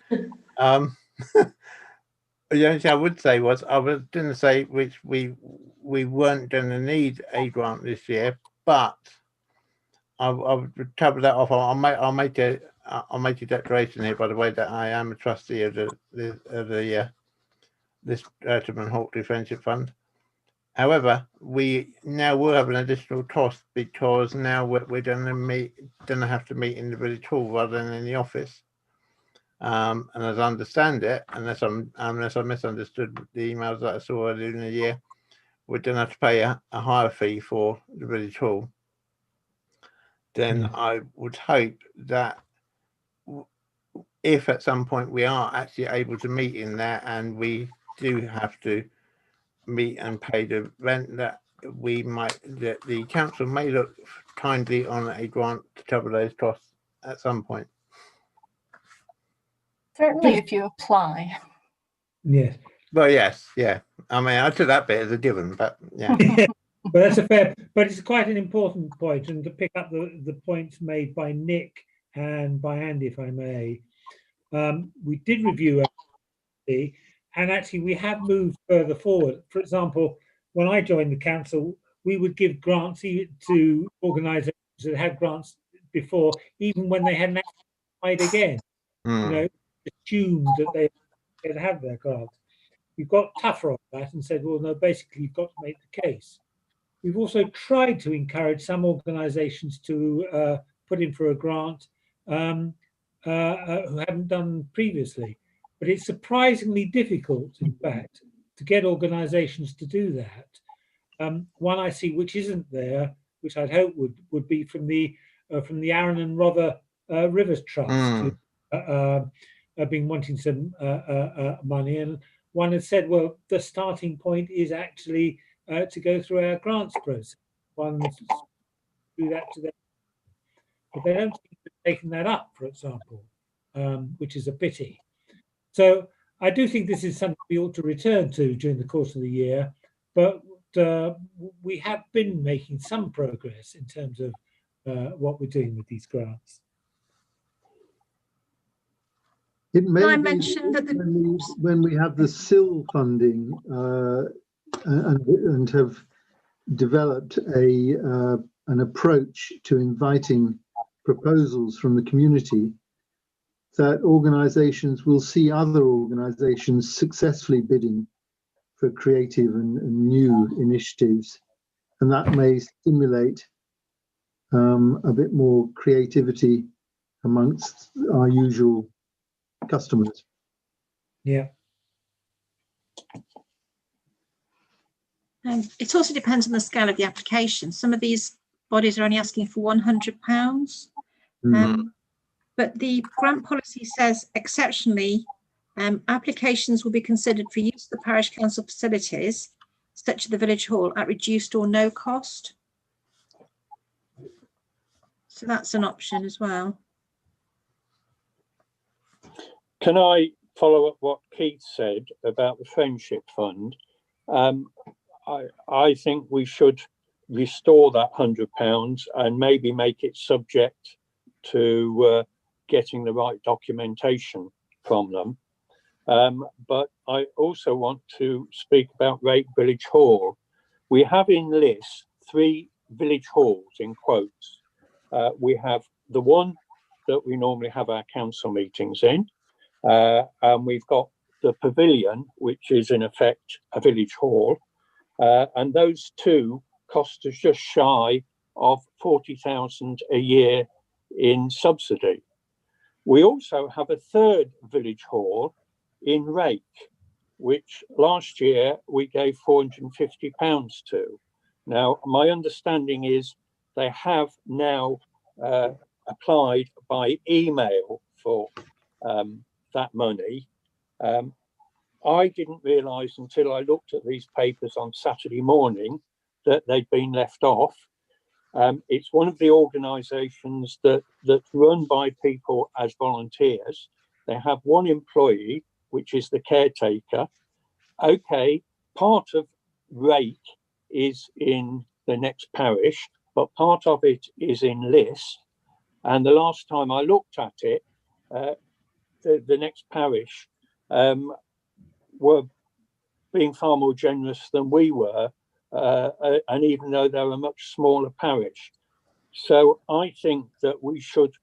The only thing I would say was I was going to say which we weren't going to need a grant this year, but I would cover that off. I'll make a declaration here, by the way, that I am a trustee of the Streatham and Hawkley Friendship Fund. However, we now will have an additional cost because now we're going to have to meet in the village hall rather than in the office. And as I understand it, unless I misunderstood the emails that I saw earlier in the year, we're going to have to pay a higher fee for the village hall. Then I would hope that if at some point we are actually able to meet in there and we do have to meet and pay the rent, that the council may look kindly on a grant to cover those costs at some point. Certainly, if you apply. Yes. Well, yes, yeah. I mean, I took that bit as a given, but yeah. But that's a fair, but it's quite an important point, and to pick up the points made by Nick and by Andy, if I may, We did review LPC, and actually we have moved further forward. For example, when I joined the council, we would give grants to organisations that had grants before, even when they hadn't applied again. You know, assumed that they'd have their grants. We've got tougher on that and said, well, no, basically you've got to make the case. We've also tried to encourage some organisations to put in for a grant who hadn't done previously. But it's surprisingly difficult, in fact, to get organisations to do that. One I see which isn't there, which I'd hope would be from the Arun and Rother Rivers Trust, who have been wanting some money, and one has said, well, the starting point is actually to go through our grants process. One do that to them, but they don't seem to have taken that up, for example, which is a pity. So I do think this is something we ought to return to during the course of the year, but we have been making some progress in terms of what we're doing with these grants. It may I be mentioned that when we have the SIL funding and have developed an approach to inviting proposals from the community, that organisations will see other organisations successfully bidding for creative and new initiatives, and that may stimulate a bit more creativity amongst our usual customers. Yeah. It also depends on the scale of the application. Some of these bodies are only asking for £100. But the grant policy says exceptionally, applications will be considered for use of the parish council facilities, such as the village hall, at reduced or no cost. So that's an option as well. Can I follow up what Keith said about the Friendship Fund? I think we should restore that £100 and maybe make it subject to getting the right documentation from them. But I also want to speak about Rake Village Hall. We have in Liss 3 village halls, in quotes. We have the one that we normally have our council meetings in, and we've got the pavilion, which is in effect a village hall, and those 2 cost us just shy of 40,000 a year in subsidy. We also have a 3rd village hall in Rake, which last year we gave £450 to. Now, my understanding is they have now applied by email for that money. I didn't realise until I looked at these papers on Saturday morning that they'd been left off. It's one of the organisations that's run by people as volunteers. They have 1 employee, which is the caretaker. Okay, part of Rake is in the next parish, but part of it is in Liss. And the last time I looked at it, the next parish were being far more generous than we were, and even though they're a much smaller parish. So I think that we should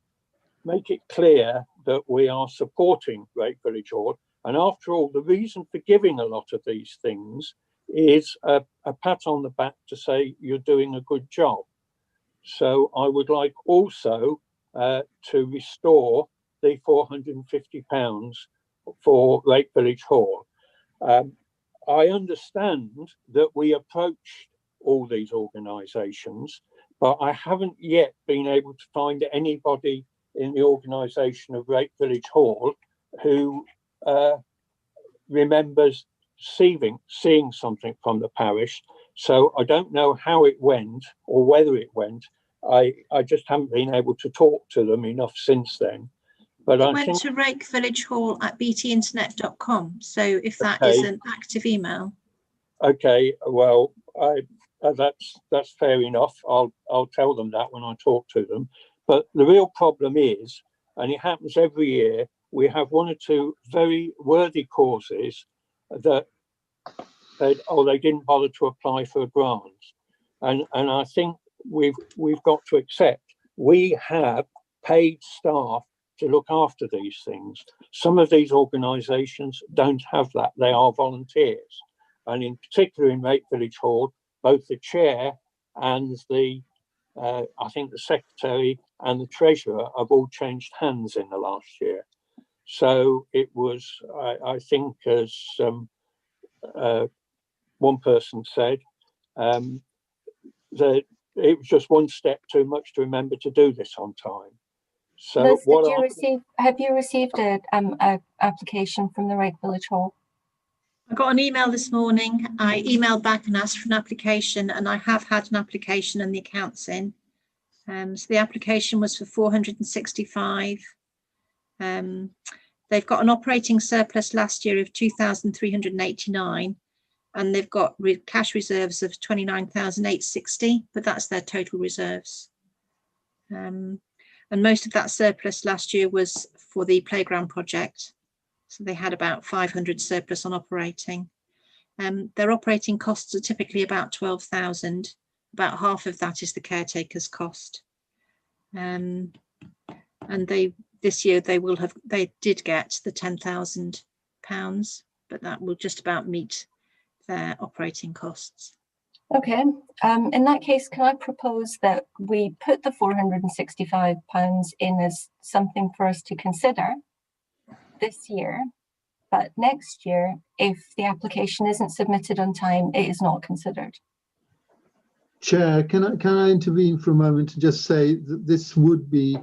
make it clear that we are supporting Rake Village Hall. And after all, the reason for giving a lot of these things is a pat on the back to say you're doing a good job. So I would like also to restore the £450 for Rake Village Hall. I understand that we approached all these organisations, but I haven't yet been able to find anybody in the organisation of Rake Village Hall who remembers seeing something from the parish. So I don't know how it went or whether it went. I just haven't been able to talk to them enough since then. But I went to Rake Village Hall at btinternet.com. So if that is an active email. Okay, well, that's fair enough. I'll tell them that when I talk to them. But the real problem is, and it happens every year, we have one or two very worthy causes that they didn't bother to apply for a grant. And I think we've got to accept we have paid staff to look after these things. Some of these organisations don't have that. They are volunteers. And in particular in Rake Village Hall, both the chair and I think the secretary and the treasurer have all changed hands in the last year. So it was, I think, as one person said, that it was just one step too much to remember to do this on time. So Liz, have you received a application from the Rake Village Hall? I got an email this morning. I emailed back and asked for an application, and I have had an application and the accounts in. So the application was for 465. They've got an operating surplus last year of 2,389, and they've got cash reserves of 29,860, but that's their total reserves. And most of that surplus last year was for the playground project. So they had about 500 surplus on operating. Their operating costs are typically about 12,000. About half of that is the caretaker's cost. And this year they did get the £10,000, but that will just about meet their operating costs. Okay, in that case, can I propose that we put the £465 in as something for us to consider this year, but next year, if the application isn't submitted on time, it is not considered. Chair, can I intervene for a moment to just say that this would be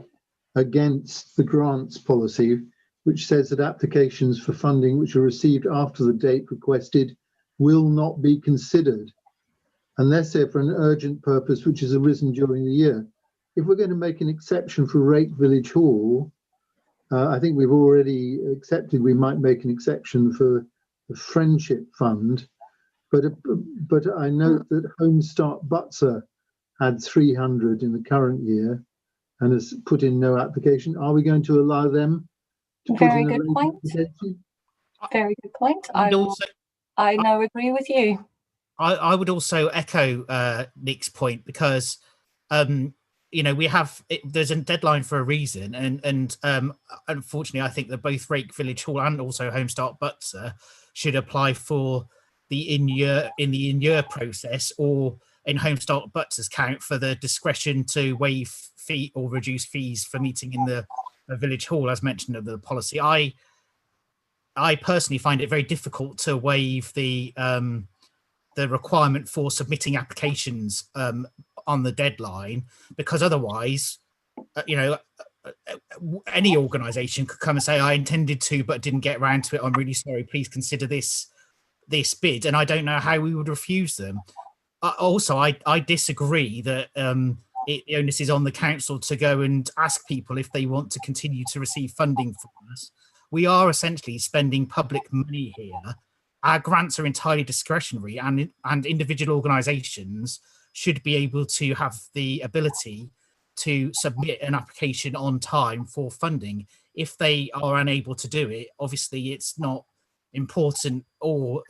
against the grants policy, which says that applications for funding which are received after the date requested will not be considered unless they're for an urgent purpose which has arisen during the year. If we're going to make an exception for Rake Village Hall, I think we've already accepted we might make an exception for the Friendship Fund, but I note that Home Start Butser had 300 in the current year and has put in no application. Are we going to allow them to put in a rate application? Very good point. I now agree with you. I would also echo Nick's point, because we have there's a deadline for a reason, and unfortunately I think that both Rake Village Hall and also Home Start Butser should apply for the in-year process, or in Home Start Butser's count for the discretion to waive fee or reduce fees for meeting in the Village Hall, as mentioned of the policy. I personally find it very difficult to waive the requirement for submitting applications on the deadline, because otherwise, any organisation could come and say, I intended to but didn't get around to it, I'm really sorry, please consider this bid, and I don't know how we would refuse them. Also, I disagree that the onus is on the council to go and ask people if they want to continue to receive funding from us. We are essentially spending public money here. Our grants are entirely discretionary, and individual organisations should be able to have the ability to submit an application on time for funding. If they are unable to do it, obviously it's not important, or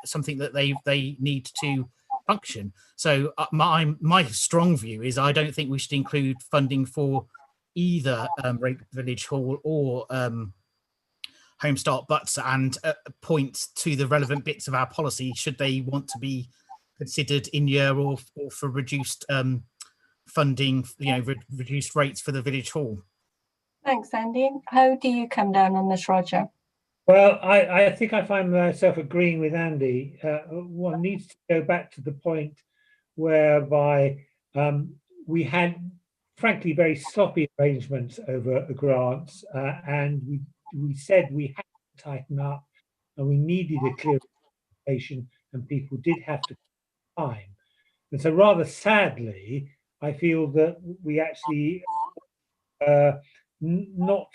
something that they need to function. So my strong view is I don't think we should include funding for either Rake Village Hall or Home Start Butser, and point to the relevant bits of our policy should they want to be considered in year or for reduced funding, reduced rates for the Village Hall. Thanks, Andy. How do you come down on this, Roger? Well, I think I find myself agreeing with Andy. One needs to go back to the point whereby we had, frankly, very sloppy arrangements over grants, and we said we had to tighten up, and we needed a clear expectation, and people did have to time. And so, rather sadly, I feel that we actually not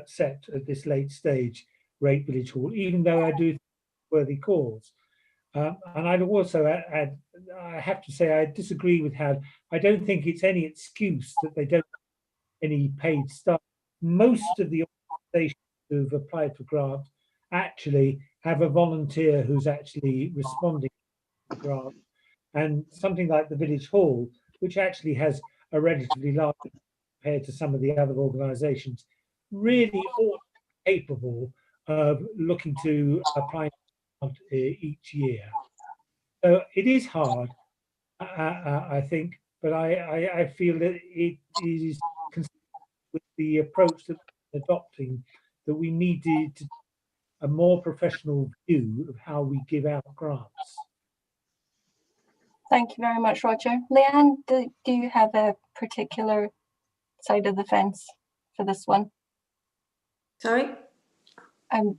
set at this late stage Rake Village Hall, even though I do think it's worthy cause. And I'd also add, I have to say, I disagree with Howard. I don't think it's any excuse that they don't have any paid staff. Most of the organisations who've applied for grants actually have a volunteer who's actually responding to the grant, and something like the village hall, which actually has a relatively large compared to some of the other organisations, really ought to be capable of looking to apply each year. So it is hard, I think, but I feel that it is consistent with the approach that we're adopting, that we need to a more professional view of how we give out grants. Thank you very much, Roger. Leanne, do you have a particular side of the fence for this one? Sorry? Do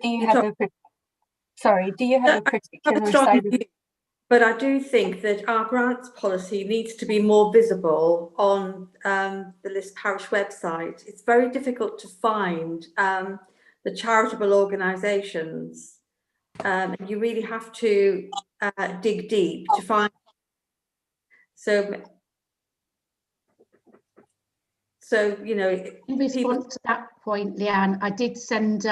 you have a particular side of it? But I do think that our grants policy needs to be more visible on the List Parish website. It's very difficult to find the charitable organisations. You really have to dig deep to find. So you know. In response to that point, Leanne, I did send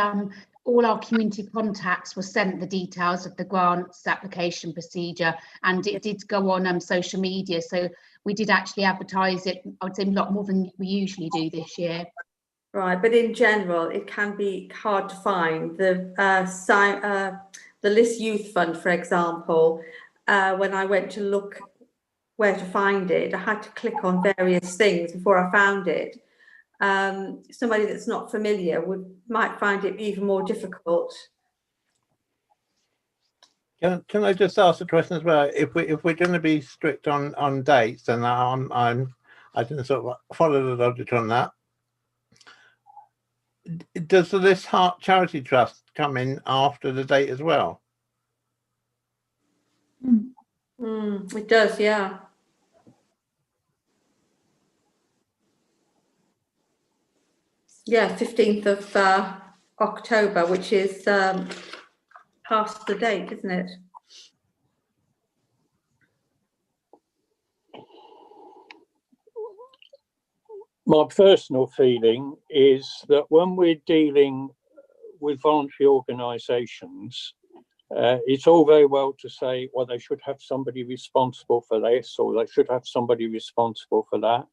all our community contacts were sent the details of the grants application procedure, and it did go on social media. So we did actually advertise it, I would say, a lot more than we usually do this year. Right, but in general, it can be hard to find. The List Youth Fund, for example, when I went to look where to find it, I had to click on various things before I found it. Somebody that's not familiar might find it even more difficult. Can I just ask a question as well? If we're going to be strict on dates, and I didn't sort of follow the logic on that. Does the List Heart Charity Trust come in after the date as well? It does, yeah. Yeah, 15th of October, which is past the date, isn't it? My personal feeling is that when we're dealing with voluntary organisations, it's all very well to say, well, they should have somebody responsible for this, or they should have somebody responsible for that.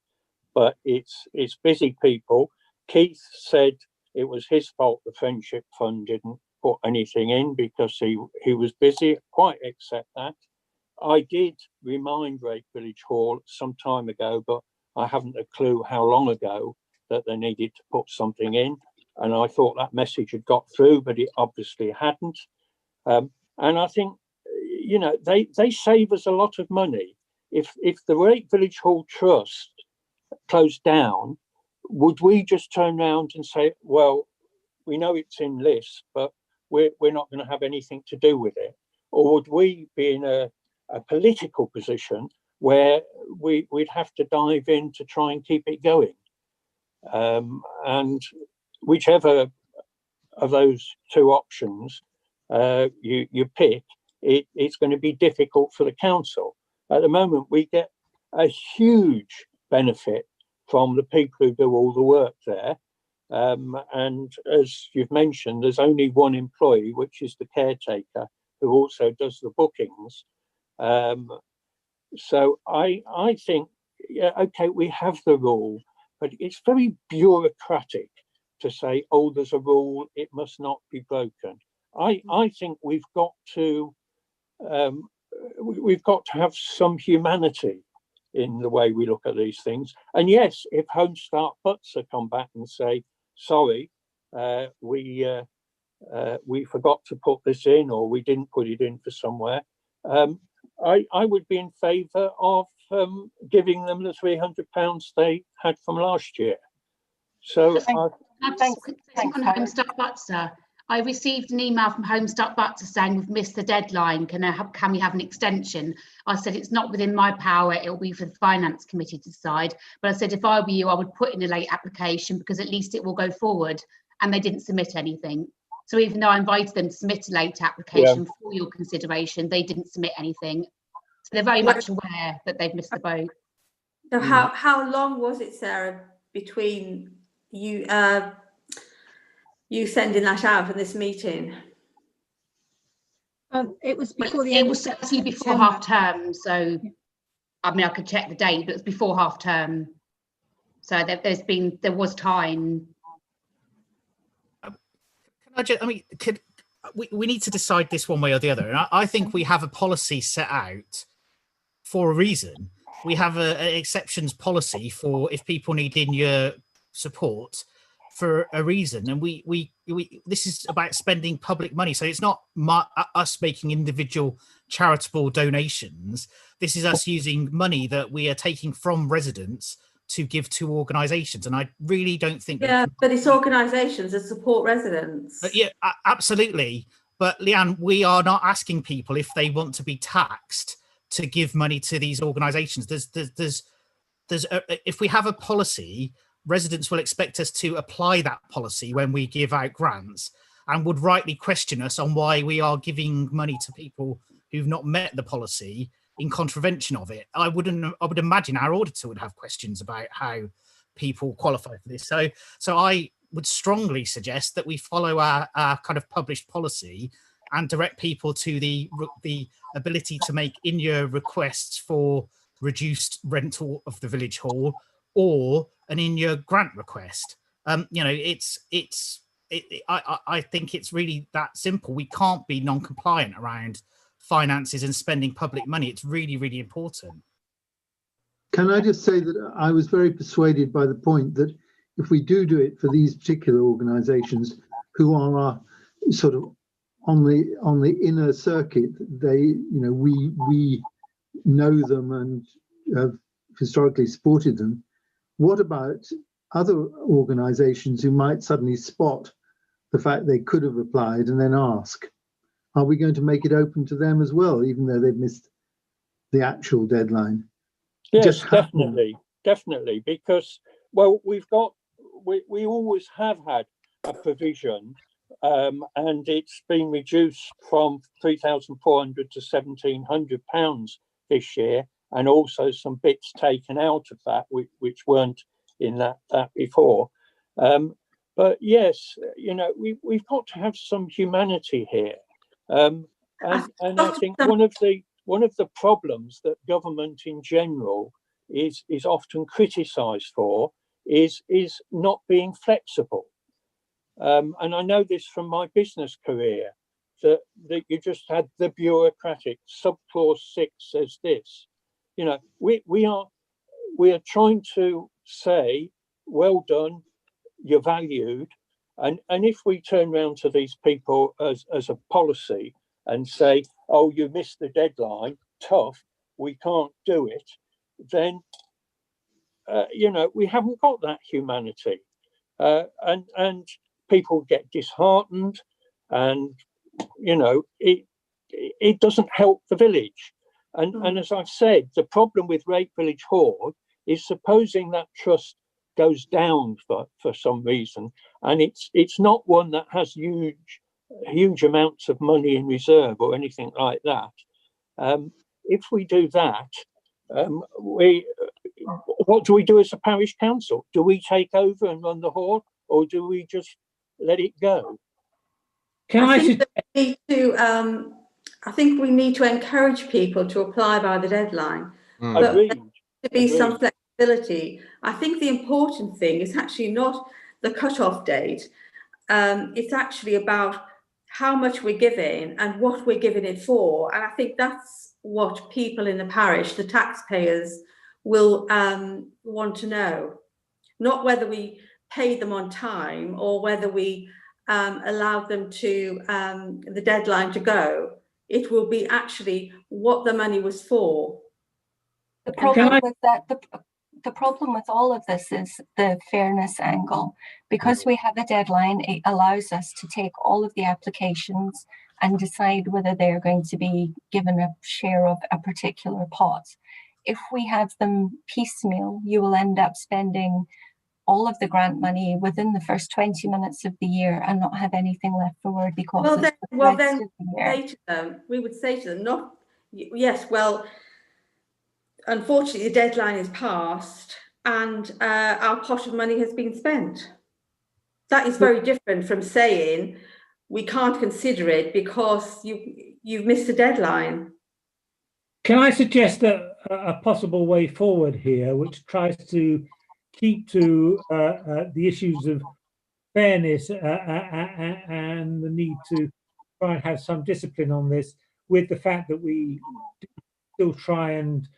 But it's busy people. Keith said it was his fault the Friendship Fund didn't put anything in because he was busy. Quite accept that. I did remind Rake Village Hall some time ago, but I haven't a clue how long ago, that they needed to put something in. And I thought that message had got through, but it obviously hadn't. And I think, you know, they save us a lot of money. If the Rake Village Hall Trust closed down, would we just turn around and say, well, we know it's in List, but we're not going to have anything to do with it? Or would we be in a political position where we'd have to dive in to try and keep it going? And whichever of those two options you pick, it's going to be difficult for the council. At the moment, we get a huge benefit from the people who do all the work there. And as you've mentioned, there's only one employee, which is the caretaker, who also does the bookings. So I think, yeah, okay, we have the rule, but it's very bureaucratic to say, oh, there's a rule, it must not be broken. I think we've got to have some humanity in the way we look at these things. And yes, if Home Start Butser come back and say, sorry, we forgot to put this in, or we didn't put it in for somewhere, I would be in favour of giving them the £300 they had from last year. So Thanks, Home Start Butser. I received an email from Home Start Butser saying we've missed the deadline. Can we have an extension? I said it's not within my power. It will be for the Finance Committee to decide. But I said if I were you, I would put in a late application because at least it will go forward. And they didn't submit anything. So even though I invited them to submit a late application for your consideration, they didn't submit anything. So they're very much aware that they've missed the boat. So how long was it, Sarah, between you you sending that out in this meeting? It was before the It end was of actually before September. half term, so I mean I could check the date, but it's before half term. So there was time. We need to decide this one way or the other, and I think we have a policy set out for a reason. We have an exceptions policy for if people need in-year support for a reason, and we this is about spending public money, so it's not us making individual charitable donations. This is us using money that we are taking from residents to give to organisations, and I really don't think. Yeah, but it's organisations that support residents. Yeah, absolutely. But Leanne, we are not asking people if they want to be taxed to give money to these organisations. If we have a policy, residents will expect us to apply that policy when we give out grants, and would rightly question us on why we are giving money to people who've not met the policy in contravention of it. I would imagine our auditor would have questions about how people qualify for this. So I would strongly suggest that we follow our kind of published policy and direct people to the ability to make in-year requests for reduced rental of the village hall or an in-year grant request. I think it's really that simple. We can't be non-compliant around finances and spending public money. It's really, really important. Can I just say that I was very persuaded by the point that if we do it for these particular organisations who are sort of on the inner circuit, we know them and have historically supported them. What about other organisations who might suddenly spot the fact they could have applied and then ask? Are we going to make it open to them as well, even though they've missed the actual deadline? Yes, definitely, because, well, we always have had a provision, and it's been reduced from £3,400 to £1,700 this year, and also some bits taken out of that which weren't in that before. But yes, we've got to have some humanity here, and I think one of the problems that government in general is often criticised for is not being flexible. And I know this from my business career, that you just had the bureaucratic subclause 6 says this. We are trying to say, well done, you're valued. And if we turn around to these people as a policy and say, oh, you missed the deadline, tough, we can't do it, then, we haven't got that humanity. And people get disheartened, and, it doesn't help the village. And as I've said, the problem with Rake Village Hall is supposing that trust goes down for some reason, and it's not one that has huge amounts of money in reserve or anything like that. If we do that, what do we do as a parish council? Do we take over and run the hall, or do we just let it go? I think we need to encourage people to apply by the deadline. Agreed. To be some flexibility. I think the important thing is actually not the cut-off date. It's actually about how much we're giving and what we're giving it for. And I think that's what people in the parish, the taxpayers, will want to know. Not whether we pay them on time or whether we allow them to the deadline to go. It will be actually what the money was for. The problem with that, the problem with all of this is the fairness angle. Because we have a deadline, it allows us to take all of the applications and decide whether they're going to be given a share of a particular pot. If we have them piecemeal, you will end up spending all of the grant money within the first 20 minutes of the year and not have anything left forward because we would say to them, unfortunately, the deadline is passed and our pot of money has been spent. That is very different from saying we can't consider it because you've missed a deadline. Can I suggest a possible way forward here, which tries to keep to the issues of fairness and the need to try and have some discipline on this, with the fact that we still try and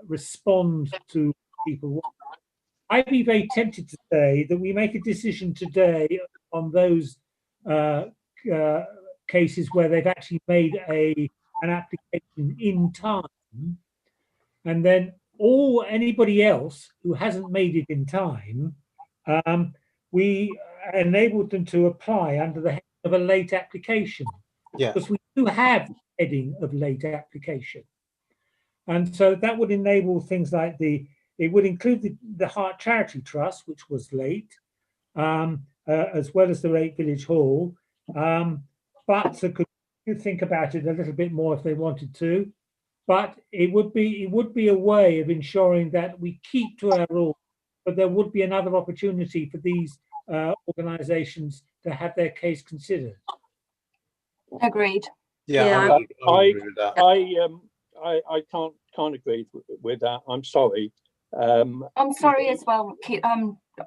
respond to people? I'd be very tempted to say that we make a decision today on those cases where they've actually made an application in time, and then anybody else who hasn't made it in time, we enabled them to apply under the head of a late application. Yeah. Because we do have the heading of late application. And so that would enable things like it would include the Heart Charity Trust, which was late, as well as the Lake Village Hall. But so could you think about it a little bit more if they wanted to? But it would be a way of ensuring that we keep to our rules, but there would be another opportunity for these organisations to have their case considered. Agreed. Yeah, I agree with that. I can't agree with that. I'm sorry. I'm sorry as well,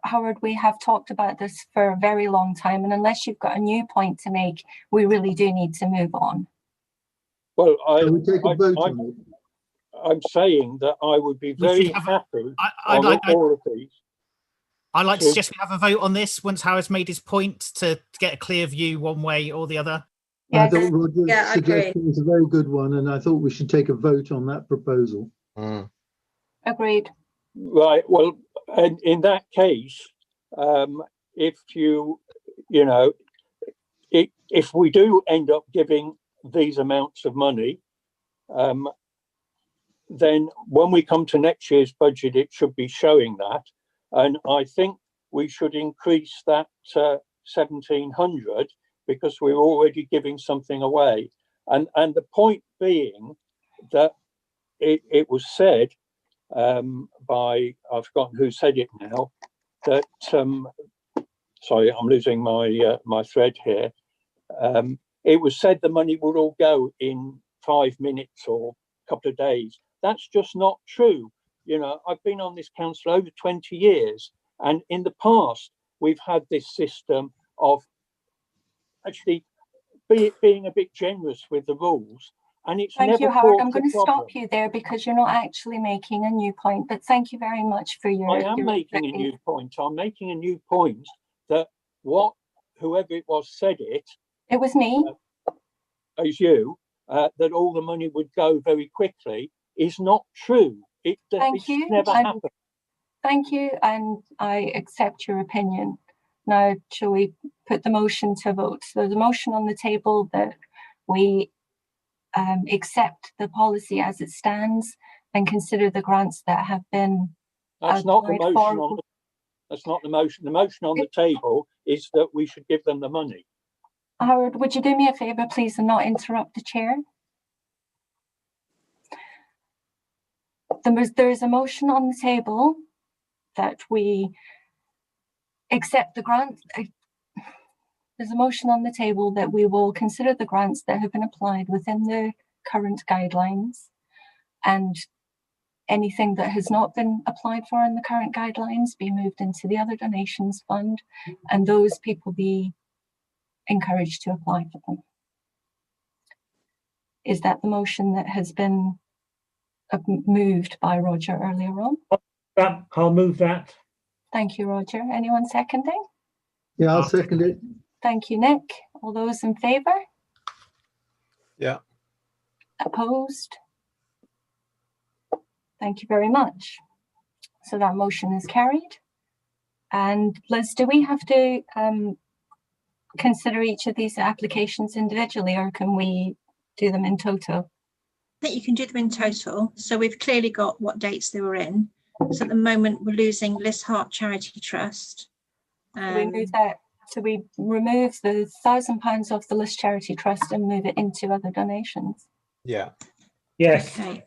Howard. We have talked about this for a very long time, and unless you've got a new point to make, we really do need to move on. Well, Can we take a vote on it? I'm saying that I would be very happy on all of these. I'd like to suggest we have a vote on this once Howard's made his point to get a clear view one way or the other. Yeah, I thought Roger's suggestion was a very good one, and I thought we should take a vote on that proposal. Agreed. Right. Well, and in that case, if if we do end up giving these amounts of money, then when we come to next year's budget, it should be showing that. And I think we should increase that 1,700 because we're already giving something away. And the point being that it was said by, I've forgotten who said it now, that, sorry, I'm losing my thread here. It was said the money would all go in 5 minutes or a couple of days. That's just not true. You know, I've been on this council over 20 years, and in the past, we've had this system of actually being a bit generous with the rules. And it's thank never you, Howard. caused I'm going a to stop problem. you there because you're not actually making a new point, but thank you very much for your... I am making a new point. I'm making a new point that whoever it was said it. It was me. As you, that all the money would go very quickly is not true. Thank you. Never happened. Thank you, and I accept your opinion. Now, shall we put the motion to vote? So there's a motion on the table that we accept the policy as it stands and consider the grants that have been That's not the motion. That's not the motion. The motion on the table is that we should give them the money. Howard, would you do me a favour, please, and not interrupt the chair? There is a motion on the table that we accept the grant. There's a motion on the table that we will consider the grants that have been applied within the current guidelines, and anything that has not been applied for in the current guidelines be moved into the other donations fund, and those people be encouraged to apply for them. Is that the motion that has been moved by Roger earlier on? I'll move that. Thank you, Roger. Anyone seconding? Yeah, I'll second it. Thank you, Nick. All those in favour? Yeah. Opposed? Thank you very much. So that motion is carried. And Liz, do we have to consider each of these applications individually, or can we do them in total? I think you can do them in total. So we've clearly got what dates they were in. So at the moment we're losing Liz Heart Charity Trust. So we remove the £1,000 off the Liz Charity Trust and move it into other donations. Yeah. Yes. Okay.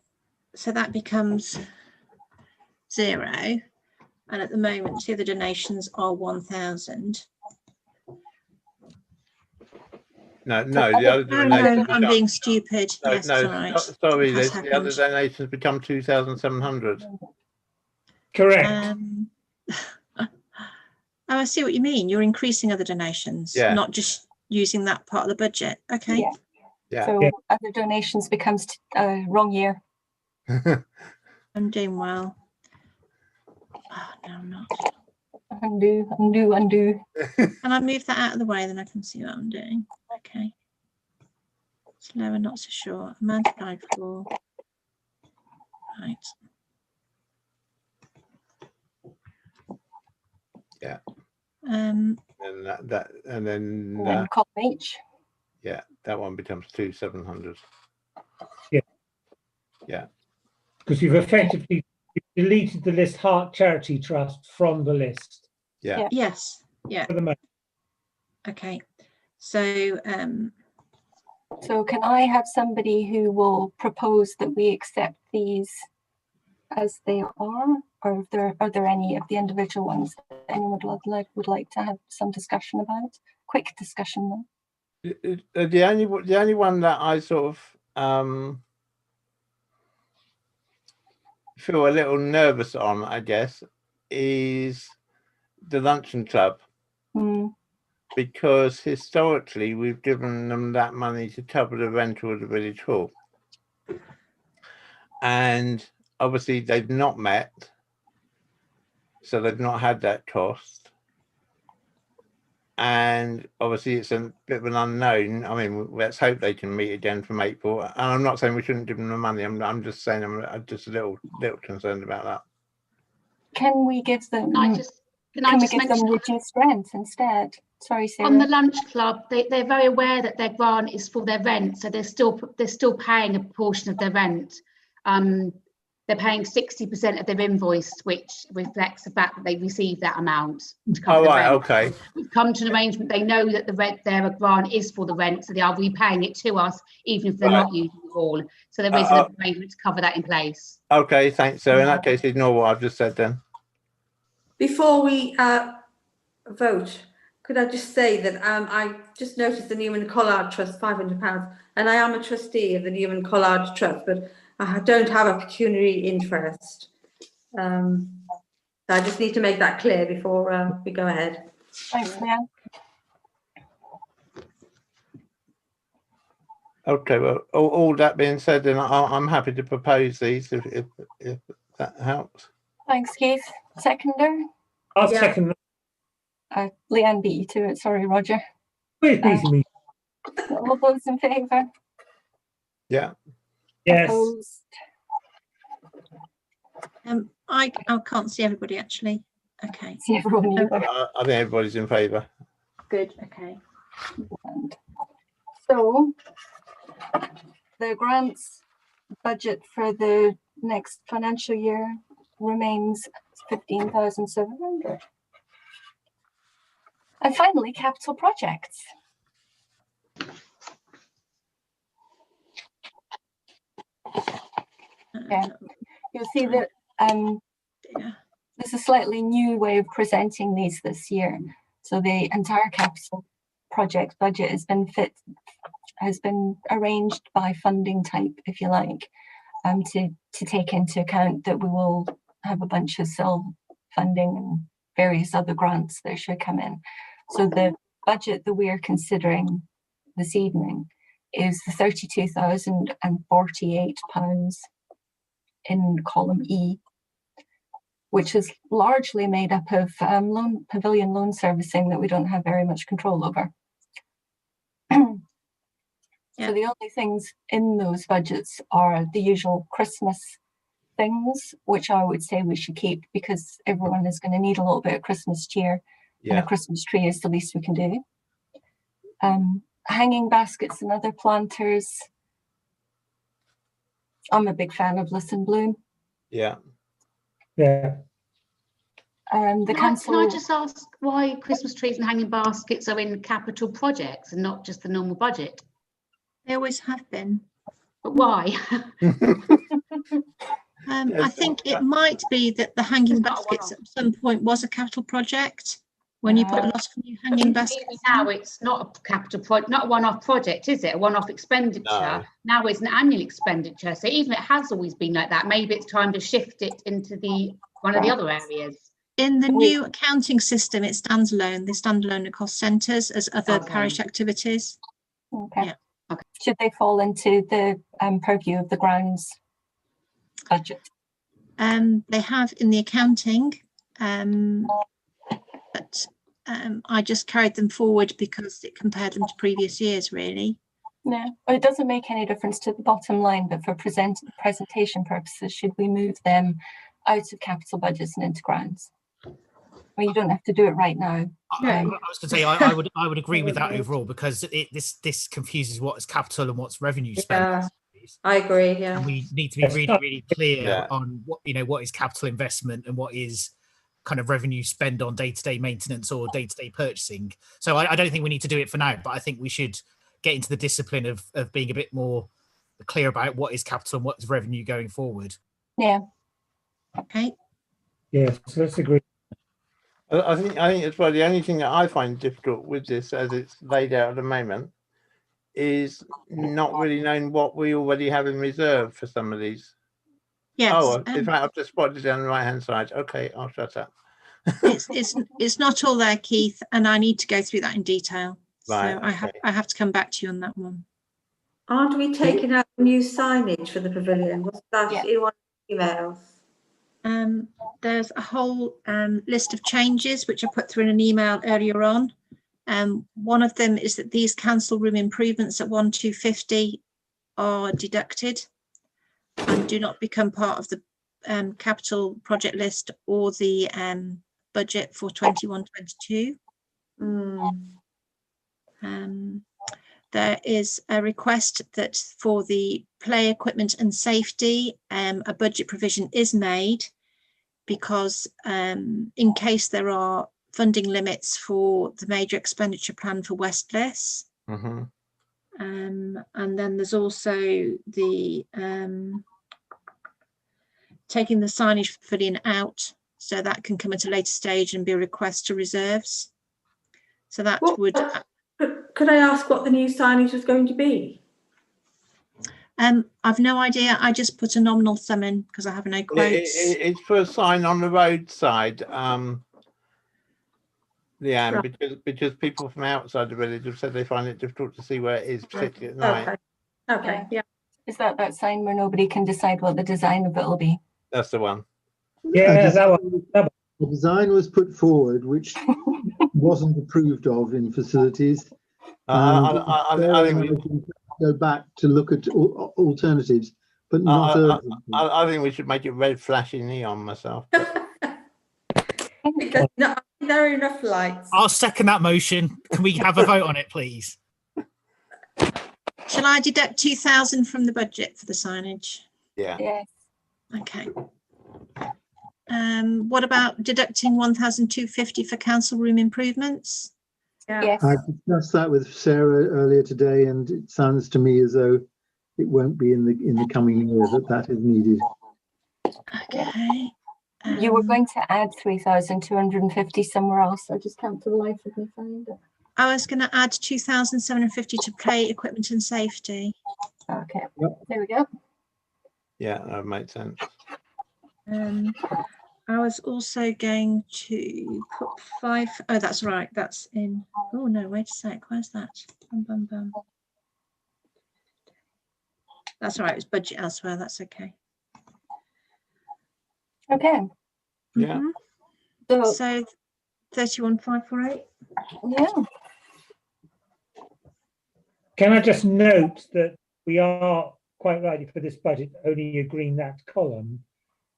So that becomes 0. And at the moment, the other donations are 1,000. No, the other No, donations. I'm being stupid. No, Yes, no, it's all right. sorry, Has the other happened. donations become 2,700. Correct. Oh, I see what you mean. You're increasing other donations, Yeah. not just using that part of the budget. Okay. Yeah. Yeah. So Yeah. other donations becomes wrong year. I'm doing well. Oh, no, I'm not. Undo. Can I move that out of the way, then I can see what I'm doing? Okay. Slower, not so sure. Amount applied for. Right. Yeah. Um, And that and then And then column H. yeah, that one becomes 2,700. Because you've effectively deleted the list Heart Charity Trust from the list. Yeah. yes. Yeah. For the moment. Okay. So So can I have somebody who will propose that we accept these as they are, or are there any of the individual ones that anyone would like to have some discussion about? Quick discussion though. The only one that I sort of feel a little nervous on, I guess, is the luncheon club, because historically we've given them that money to cover the rental of the village hall, and obviously they've not met, so they've not had that cost, and obviously it's a bit of an unknown. I mean, let's hope they can meet again from April, and I'm not saying we shouldn't give them the money. I'm just saying I'm just a little concerned about that. Can we give them? Can I just give them mention reduced rent instead? Sorry, Sarah. on the lunch club, they're very aware that their grant is for their rent, so they're still paying a portion of their rent. They're paying 60% of their invoice, which reflects the fact that they received that amount to cover the rent. Okay. We've come to an arrangement. They know that their grant is for the rent, so they are repaying it to us, even if they're not using the hall. So there is an arrangement to cover that in place. Okay, thanks. So in that case, ignore what I've just said then. Before we vote, could I just say that I just noticed the Newman Collard Trust, £500, and I am a trustee of the Newman Collard Trust, but I don't have a pecuniary interest. So I just need to make that clear before we go ahead. Thanks, Leanne. Okay, well, all that being said, then I'm happy to propose these if that helps. Thanks, Keith. Seconder? I'll second that. Leanne beat you to it. Sorry, Roger. Please beat me. All those in favour? Yeah. Yes. Opposed? I can't see everybody actually. Okay. See everyone either. I think everybody's in favour. Good. Okay. So the grants budget for the next financial year remains 15,700. And finally, capital projects. Yeah, you'll see that there's a slightly new way of presenting these this year. So the entire capital project budget has been arranged by funding type, if you like, to take into account that we will have a bunch of self-funding and various other grants that should come in. So the budget that we are considering this evening is the £32,048 in column E, which is largely made up of pavilion loan servicing that we don't have very much control over. So the only things in those budgets are the usual Christmas things, which I would say we should keep because everyone is going to need a little bit of Christmas cheer, and a Christmas tree is the least we can do. Hanging baskets and other planters. I'm a big fan of Listen Bloom. Yeah. Yeah. Can I just ask why Christmas trees and hanging baskets are in capital projects and not just the normal budget? They always have been. But why? Yes. I think it might be that the hanging It's not a baskets one-off. at some point was a capital project when you put a lot of new hanging baskets. Now it's not a capital project, not a one-off project, is it? A one-off expenditure. No. Now it's an annual expenditure. So even if it has always been like that, maybe it's time to shift it into one of the other areas. In the new accounting system, it stands alone. They stand alone at cost centres as other Okay. parish activities. Okay. Yeah. Okay. Should they fall into the purview of the grounds budget? They have in the accounting, but I just carried them forward because it compared them to previous years, really. No, well, it doesn't make any difference to the bottom line, but for presentation purposes, should we move them out of capital budgets and into grounds? Well, you don't have to do it right now. I was going to say I would agree with that overall, because this confuses what is capital and what's revenue spend. Yeah, I agree. Yeah. And we need to be really clear Yeah. on what is capital investment and what is kind of revenue spend on day-to-day maintenance or day-to-day purchasing. So I don't think we need to do it for now, but I think we should get into the discipline of being a bit more clear about what is capital and what is revenue going forward. Yeah. Okay. Yes, let's agree. I think as well, the only thing that I find difficult with this as it's laid out at the moment is not really knowing what we already have in reserve for some of these. Yes. Oh, in fact, I've just spotted it on the right hand side. Okay, I'll shut up. It's not all there, Keith, and I need to go through that in detail. Right, So I have to come back to you on that one. Aren't we taking out new signage for the pavilion? Was that in one of the emails? There's a whole list of changes which I put through in an email earlier on. One of them is that these council room improvements at 1,250 are deducted and do not become part of the capital project list or the budget for 21-22. There is a request that for the play equipment and safety, a budget provision is made because in case there are funding limits for the major expenditure plan for Westliss. Mm-hmm. And then there's also the taking the signage for pavilion out, so that can come at a later stage and be a request to reserves. So that would... Could I ask what the new signage was going to be? I've no idea. I just put a nominal sum in because I have no quotes. It's for a sign on the roadside, Leanne, Right. because people from outside the village have said they find it difficult to see where it is, particularly at night. Okay. Yeah. Is that sign where nobody can decide what the design of it will be? That's the one. Yeah, that one. The design was put forward, which wasn't approved of in facilities. I think we go back to look at alternatives, but not urgently. I think we should make it red flashing neon myself. Because there are enough lights. I'll second that motion. Can we have a vote on it, please? Shall I deduct 2,000 from the budget for the signage? Yeah. Yes. Okay. What about deducting 1,250 for council room improvements? Yeah. Yes. I discussed that with Sarah earlier today, and it sounds to me as though it won't be in the coming year that is needed. Okay. You were going to add 3,250 somewhere else. I just can't for the life of me find it. I was going to add 2,750 to play equipment and safety. Okay. Yep. There we go. Yeah, that makes sense. I was also going to put 5. Oh, that's right. That's in. Oh no, wait a sec. Where's that? Bum, bum, bum. That's all right. It's budget elsewhere. That's okay. Okay. Yeah. So 31,548. Yeah. Can I just note that we are quite rightly for this budget only agreeing that column,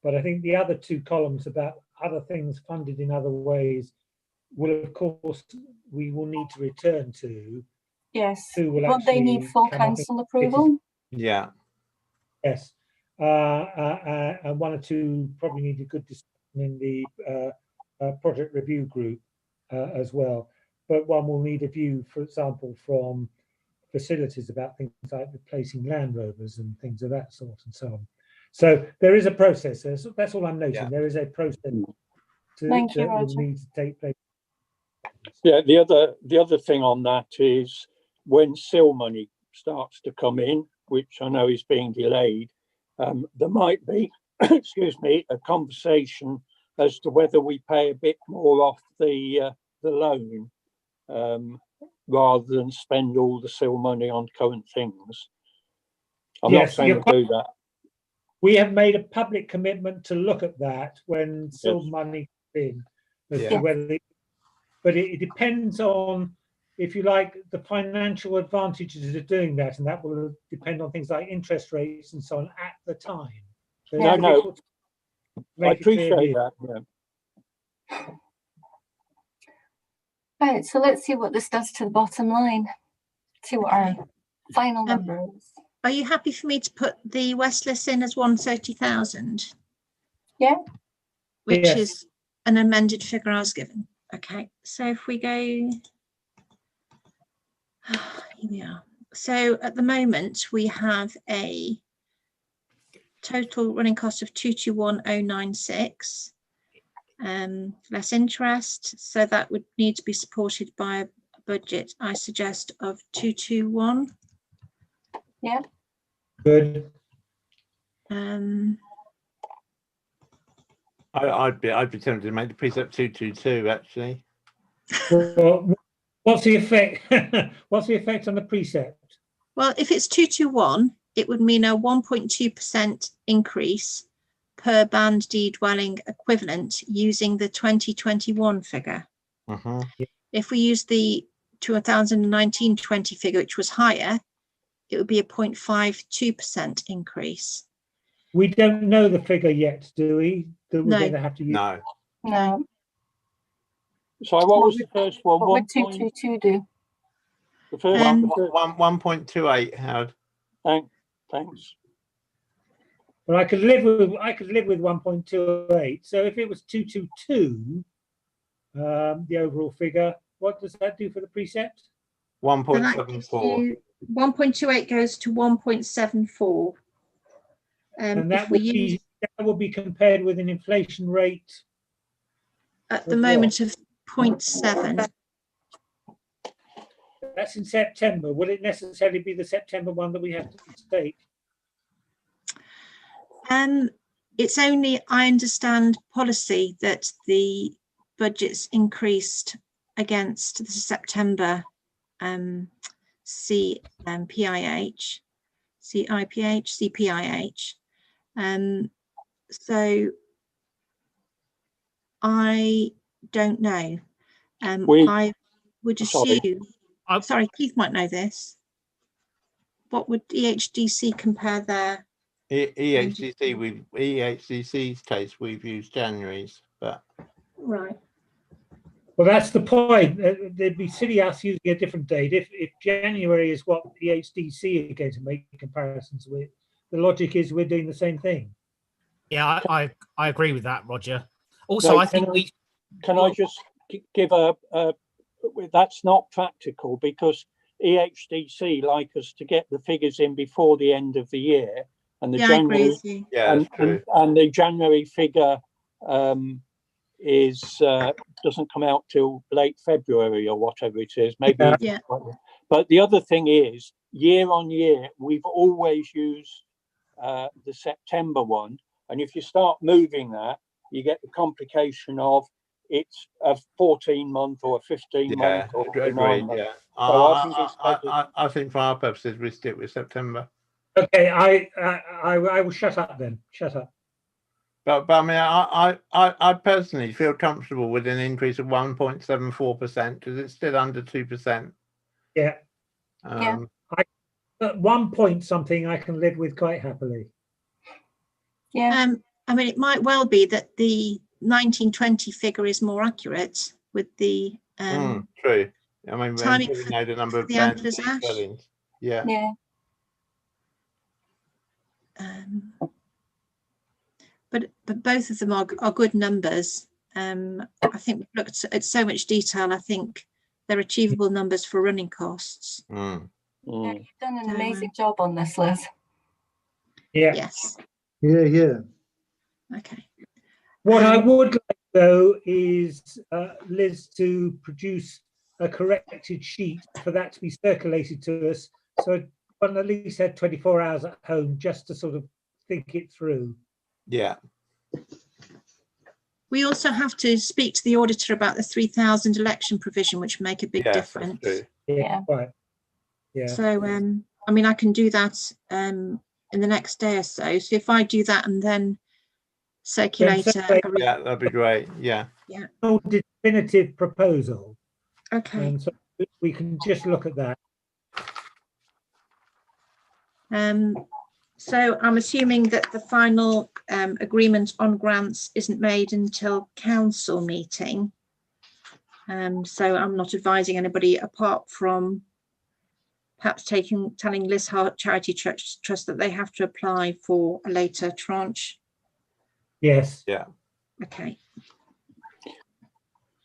but I think the other two columns about other things funded in other ways will, of course, we will need to return to. Yes. Who will Will they need actually full come up council with- approval? Yeah. Yes. And one or two probably need a good discussion in the project review group as well. But one will need a view, for example, from facilities about things like replacing Land Rovers and things of that sort and so on. So there is a process. That's all I'm noting. Yeah. There is a process Thank you, that will Roger. need to take place. Yeah, the other thing on that is when SIL money starts to come in, which I know is being delayed, there might be, excuse me, a conversation as to whether we pay a bit more off the loan rather than spend all the SIL money on current things. I'm not Yes, saying to do that. we have made a public commitment to look at that when SIL Yes. money comes in, as Yeah. to whether but it depends on, if you like, the financial advantages of doing that, and that will depend on things like interest rates and so on at the time. So Yeah. No, difficult to I make a clear appreciate view. that. Yeah. Right, so let's see what this does to the bottom line. See what our final number is. Are you happy for me to put the Westliss in as 130,000? Yeah. Which Yes. is an amended figure I was given. Okay, so if we go, here we are. So at the moment we have a total running cost of 221,096, less interest. So that would need to be supported by a budget, I suggest, of 221. Yeah. Good. I'd be tempted to make the precept 222 actually. Well, what's the effect? What's the effect on the precept? Well, if it's 221, it would mean a 1.2% increase per band D dwelling equivalent using the 2021 figure. Uh-huh. If we use the 2019-20 figure, which was higher, it would be a 0.52% increase. We don't know the figure yet, do we? That we're No. going to have to use. No. No. So what was the first one? What would 222 do? The first Um, one. 1.28, Howard. Thanks. Well, I could live with 1.28. So if it was 222, the overall figure, what does that do for the precept? And that gives 1.74. you 1.28 goes to 1.74. And If we use that will be compared with an inflation rate at the of moment of 0.7. That's in September. Will it necessarily be the September one that we have to take? It's only, I understand, policy that the budget's increased against the September CPIH. So I don't know. I would assume, sorry, Keith might know this. What would EHDC compare their? EHCC's case, we've used January's, but Right. Well, that's the point. They'd be silly us using a different date. If January is what the HDC are going to make comparisons with, the logic is we're doing the same thing. Yeah, I agree with that, Roger. Also, I think Can I just give that's not practical because EHDC like us to get the figures in before the end of the year, and the Yeah, January, I agree with you. yeah, that's true. and the January figure doesn't come out till late February or whatever it is, maybe. Yeah. But the other thing is, year on year, we've always used the September one, and if you start moving that, you get the complication of it's a 14-month or a 15-month or a 9-month. Yeah. So I think it's better. I think for our purposes, we stick with September. Okay, I will shut up then. Shut up. But I mean, I personally feel comfortable with an increase of 1.74% because it's still under 2%. Yeah. Yeah. At 1 point something I can live with quite happily. Yeah. I mean, it might well be that the 1920 figure is more accurate with the True. I mean, timing we for know the number of the bands Antlers Ash. dwellings. Yeah. Yeah. But both of them are good numbers. I think we've looked at so much detail. I think they're achievable numbers for running costs. Yeah, you've done an amazing job on this, Liz. Yeah. Yes. Yeah. Okay. What I would like though is Liz to produce a corrected sheet for that to be circulated to us. So one at least had 24 hours at home just to sort of think it through. Yeah. We also have to speak to the auditor about the 3,000 election provision, which make a big Yes, that's difference. true. Yeah. Right. Yeah. So, I mean, I can do that in the next day or so. So if I do that and then circulate, Yeah, that'd be great. Yeah. No definitive proposal. okay. And so we can just look at that. So I'm assuming that the final agreement on grants isn't made until council meeting. So I'm not advising anybody apart from perhaps telling Liz Hart Charity Trust that they have to apply for a later tranche. Yes. Yeah. Okay.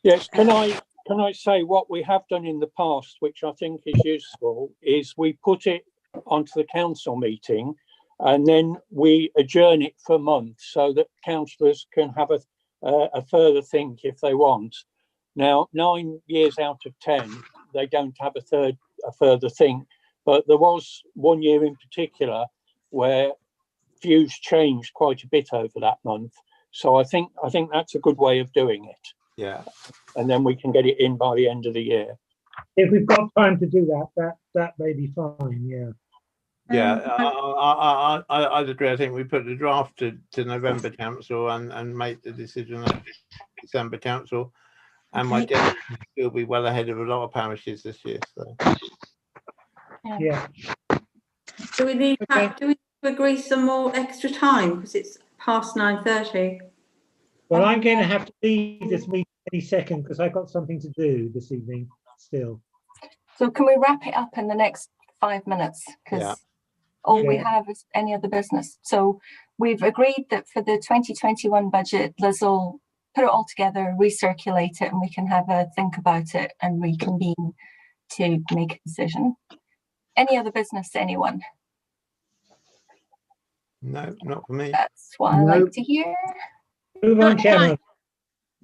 Yes, can I say what we have done in the past, which I think is useful, is we put it onto the council meeting and then we adjourn it for a month so that councillors can have a further think if they want. Now, 9 years out of 10, they don't have a further think, but there was 1 year in particular where views changed quite a bit over that month. So I think that's a good way of doing it. Yeah. And then we can get it in by the end of the year. If we've got time to do that may be fine. Yeah. Yeah, I'd agree. I think we put the draft to November council and make the decision at December council. And my guess is we'll be well ahead of a lot of parishes this year. So. Yeah. Do we need to agree some more extra time because it's past 9:30? Well, I'm going to have to leave this meeting any second because I've got something to do this evening still. So can we wrap it up in the next 5 minutes? Because all we have is any other business. So we've agreed that for the 2021 budget, Liz will put it all together, recirculate it, and we can have a think about it and reconvene to make a decision. Any other business, anyone? No, not for me. That's what I like to hear. Move on, Chairman.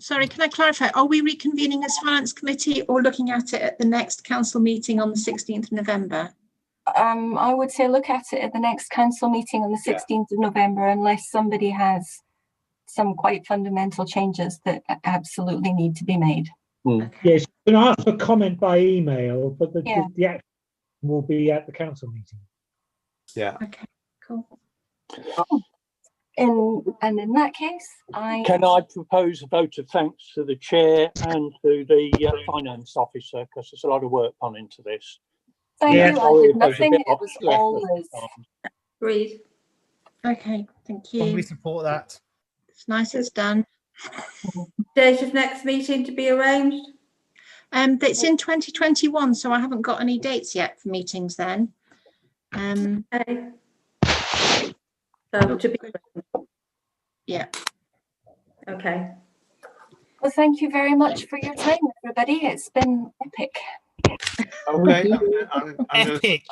Sorry, can I clarify? Are we reconvening as Finance Committee or looking at it at the next council meeting on the 16th of November? I would say look at it at the next council meeting on the 16th of November, unless somebody has some quite fundamental changes that absolutely need to be made. Yes, you can ask for comment by email, but the action will be at the council meeting. Yeah. Okay, cool. And in that case, Can I propose a vote of thanks to the chair and to the finance officer, because there's a lot of work gone into this. Thank you. I did nothing. It was all Liz. Agreed. Okay, thank you. We support that. It's nice it's done. Date of next meeting to be arranged? It's in 2021, so I haven't got any dates yet for meetings then. Okay. So to be okay. Well, thank you very much for your time, everybody. It's been epic. Okay. Epic.